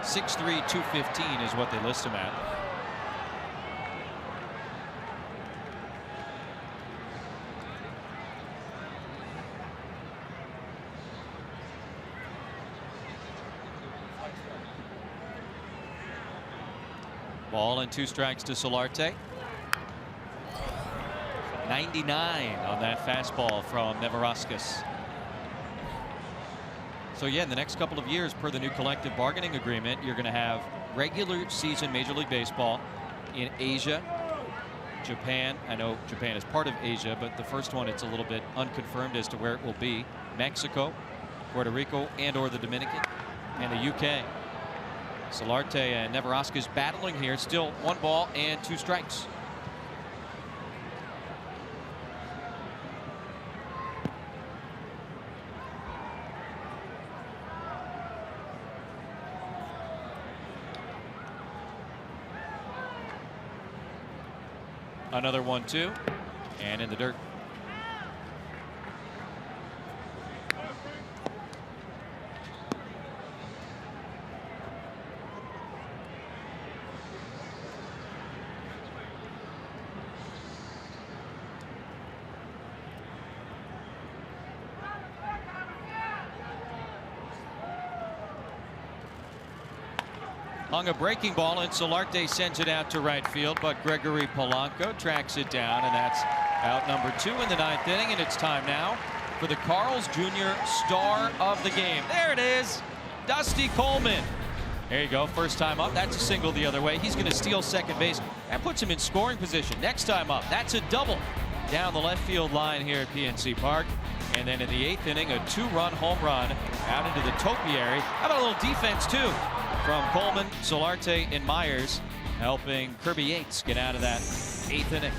.63, 215 is what they list him at. Ball and 2 strikes to Solarte. 99 on that fastball from Neverauskas. So yeah, in the next couple of years, per the new collective bargaining agreement, you're going to have regular season Major League Baseball in Asia, Japan. I know Japan is part of Asia, but the first one, it's a little bit unconfirmed as to where it will be. Mexico, Puerto Rico, and/or the Dominican, and the UK. Solarte and Neverauskas battling here. Still 1 ball and 2 strikes. Another 1-2, and in the dirt. Hung a breaking ball, and Solarte sends it out to right field, but Gregory Polanco tracks it down, and that's out number 2 in the 9th inning. And it's time now for the Carl's Jr. star of the game. There it is, Dusty Coleman. There you go, first time up. That's a single the other way. He's going to steal second base. That puts him in scoring position. Next time up, that's a double down the left field line here at PNC Park. And then in the 8th inning, a 2-run home run out into the topiary. How about a little defense, too, from Coleman, Solarte, and Myers, helping Kirby Yates get out of that 8th inning.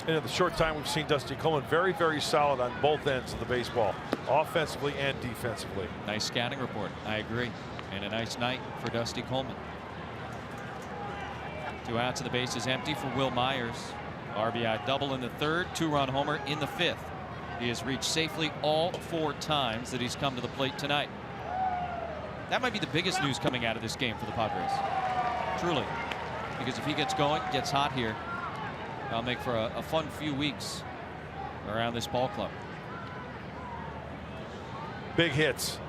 And in the short time we've seen Dusty Coleman very, very solid on both ends of the baseball, offensively and defensively. Nice scouting report. I agree. And a nice night for Dusty Coleman. 2 outs and the base is empty for Will Myers. RBI double in the 3rd, 2-run homer in the 5th. He has reached safely all 4 times that he's come to the plate tonight. That might be the biggest news coming out of this game for the Padres. Truly. Because if he gets going, gets hot here, that'll make for a fun few weeks around this ball club. Big hits.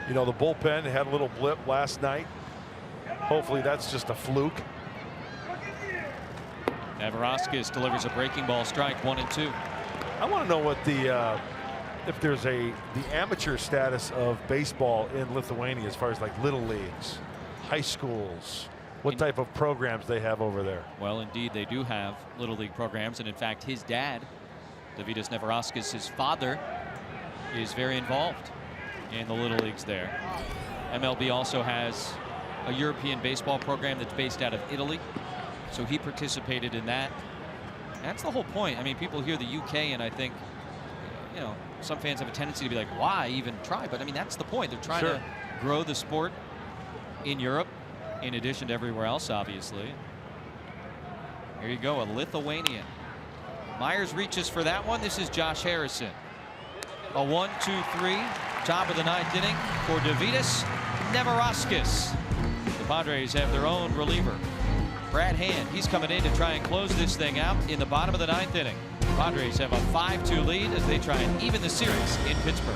You know, the bullpen had a little blip last night. Hopefully that's just a fluke. Neverauskas delivers a breaking ball strike, 1-2. I want to know what the if there's the amateur status of baseball in Lithuania as far as like little leagues, high schools, what type of programs they have over there. Well, indeed, they do have little league programs, and in fact, his dad, Davidas Neverauskas, his father, is very involved in the little leagues there. MLB also has a European baseball program that's based out of Italy, so he participated in that. That's the whole point. I mean, people hear the UK, and I think, you know, some fans have a tendency to be like, why even try? But I mean, that's the point. They're trying to grow the sport in Europe, in addition to everywhere else, obviously. Here you go, a Lithuanian. Myers reaches for that one. This is Josh Harrison. A 1-2-3, top of the 9th inning for Davidas Neverauskas. The Padres have their own reliever, Brad Hand. He's coming in to try and close this thing out in the bottom of the 9th inning. Padres have a 5-2 lead as they try and even the series in Pittsburgh.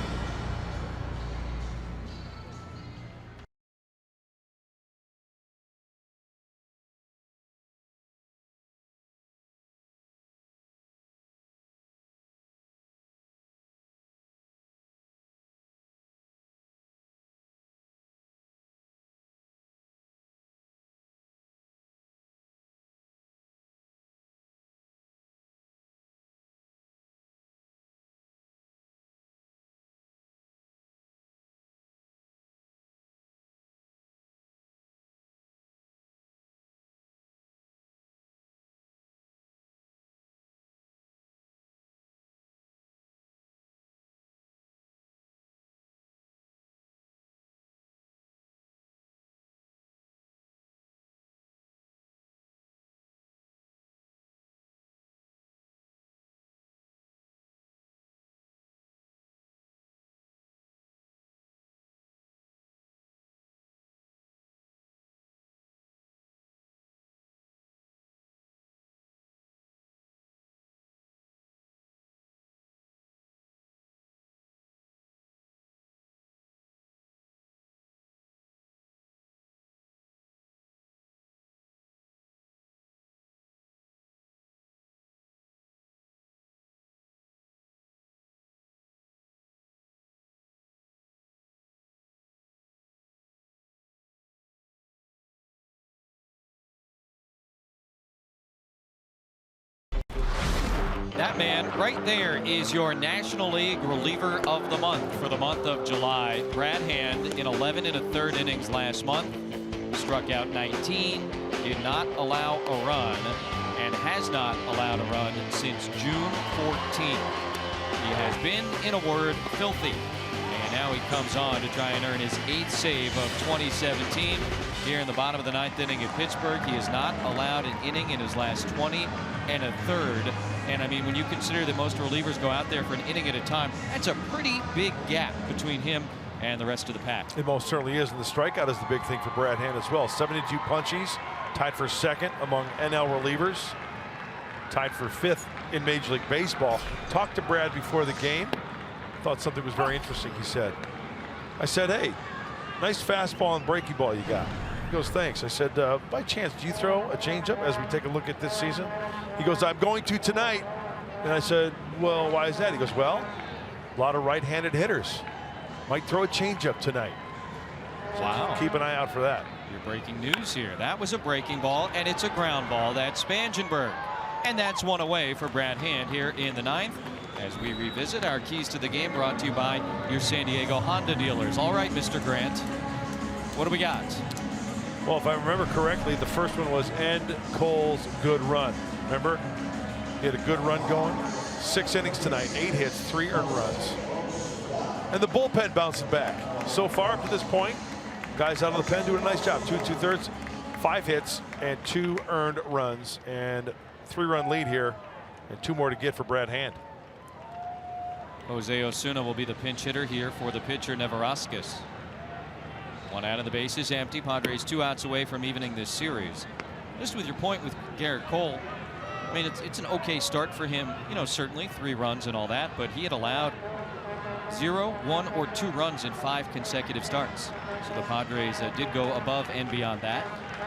That man right there is your National League reliever of the month for the month of July. Brad Hand in 11 1/3 innings last month. Struck out 19, did not allow a run, and has not allowed a run since June 14th. He has been, in a word, filthy. And now he comes on to try and earn his 8th save of 2017. Here in the bottom of the 9th inning at Pittsburgh, he has not allowed an inning in his last 20 1/3. And I mean, when you consider that most relievers go out there for an inning at a time, that's a pretty big gap between him and the rest of the pack. It most certainly is, and the strikeout is the big thing for Brad Hand as well. 72 punchies, tied for 2nd among NL relievers, tied for 5th in Major League Baseball. Talked to Brad before the game. Thought something was very interesting, he said. I said, hey, nice fastball and breaking ball you got. He goes, thanks. I said, by chance, do you throw a changeup as we take a look at this season? He goes, I'm going to tonight. And I said, well, why is that? He goes, well, a lot of right-handed hitters might throw a changeup tonight. So wow. Keep an eye out for that. Your breaking news here. That was a breaking ball, and it's a ground ball. That's Spangenberg. And that's one away for Brad Hand here in the 9th. As we revisit our keys to the game, brought to you by your San Diego Honda dealers. All right, Mr. Grant, what do we got? Well, if I remember correctly, the first one was end Cole's good run. Remember? He had a good run going. 6 innings tonight, 8 hits, 3 earned runs. And the bullpen bouncing back. So far up to this point, guys out of the pen doing a nice job. 2 2/3, 5 hits, and 2 earned runs. And 3-run lead here, and 2 more to get for Brad Hand. Jose Osuna will be the pinch hitter here for the pitcher Neverauskas. 1 out of the bases empty. Padres 2 outs away from evening this series. Just with your point with Garrett Cole, I mean, it's an okay start for him. You know, certainly 3 runs and all that, but he had allowed 0, 1, or 2 runs in 5 consecutive starts. So the Padres did go above and beyond that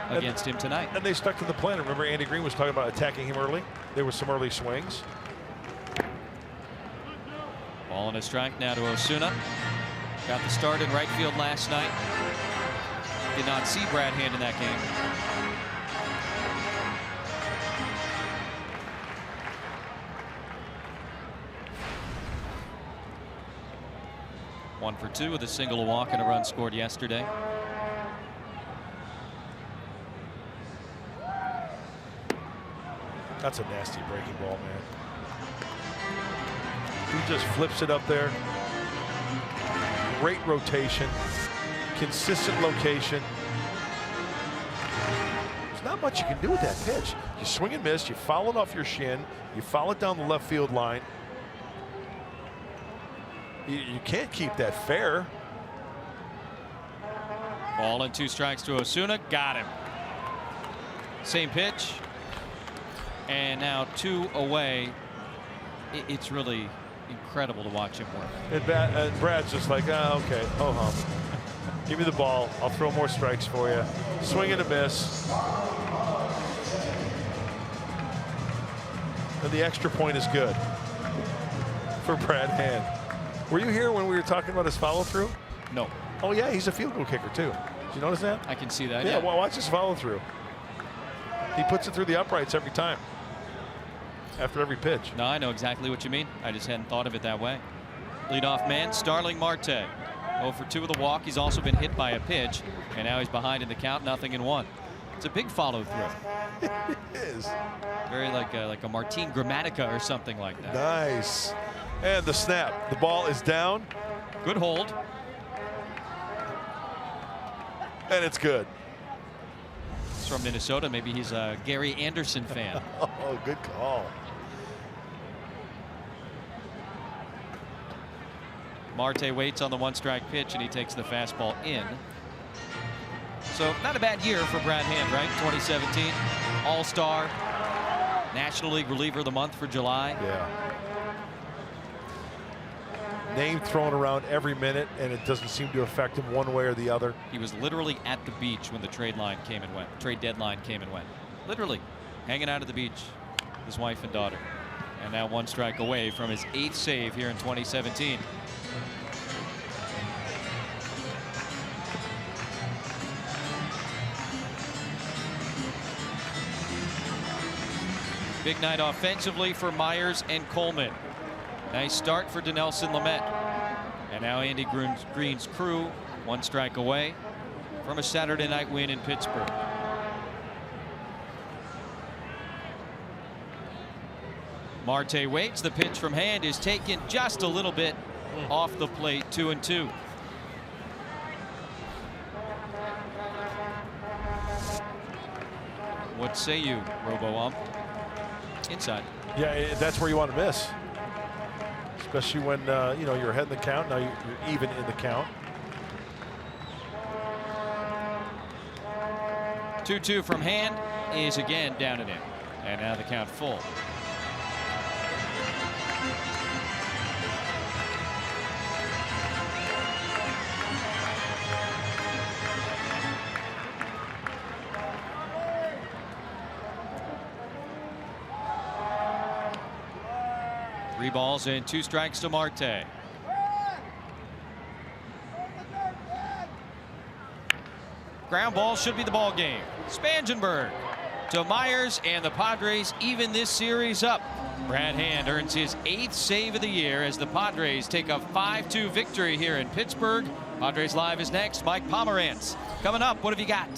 against him tonight. And they stuck to the plan. Remember, Andy Green was talking about attacking him early. There were some early swings. Ball and a strike now to Osuna. Got the start in right field last night. Did not see Brad Hand in that game. One for 2 with a single, a walk, and a run scored yesterday. That's a nasty breaking ball, man. He just flips it up there. Great rotation, consistent location. There's not much you can do with that pitch. You swing and miss, you foul it off your shin, you foul it down the left field line. You can't keep that fair. Ball and 2 strikes to Osuna. Got him. Same pitch. And now 2 away. It's really incredible to watch him work. And Brad's just like, oh, okay, ho hum. Give me the ball. I'll throw more strikes for you. Swing and a miss. And the extra point is good for Brad Hand. Were you here when we were talking about his follow through? No. Oh yeah, he's a field goal kicker too. Did you notice that? I can see that. Yeah, well, watch his follow through. He puts it through the uprights every time. After every pitch. No, I know exactly what you mean. I just hadn't thought of it that way. Leadoff man, Starling Marte. 0 for 2 with a walk. He's also been hit by a pitch, and now he's behind in the count, 0-1. It's a big follow through. It is. Very like a Martin Gramatica or something like that. Nice. And the snap. The ball is down. Good hold. And it's good. He's from Minnesota. Maybe he's a Gary Anderson fan. Oh, good call. Marte waits on the 1-strike pitch, and he takes the fastball in. So not a bad year for Brad Hand, right? 2017 All-Star, National League reliever of the month for July. Yeah. Name thrown around every minute, and it doesn't seem to affect him one way or the other. He was literally at the beach when the trade deadline came and went. Literally hanging out at the beach with his wife and daughter. And now 1 strike away from his 8th save here in 2017. Big night offensively for Myers and Coleman. Nice start for Dinelson Lamet. And now Andy Green's crew 1 strike away from a Saturday night win in Pittsburgh. Marte waits. The pitch from hand is taken just a little bit off the plate. 2-2. What say you, Robo-Ump? Inside. Yeah, that's where you want to miss. Especially when you know, you're ahead in the count. Now you're even in the count. 2-2 from hand is again down and in. And now the count full. Three balls and 2 strikes to Marte. Ground ball should be the ball game. Spangenberg to Myers, and the Padres even this series up. Brad Hand earns his 8th save of the year as the Padres take a 5-2 victory here in Pittsburgh. Padres Live is next. Mike Pomerantz coming up. What have you got?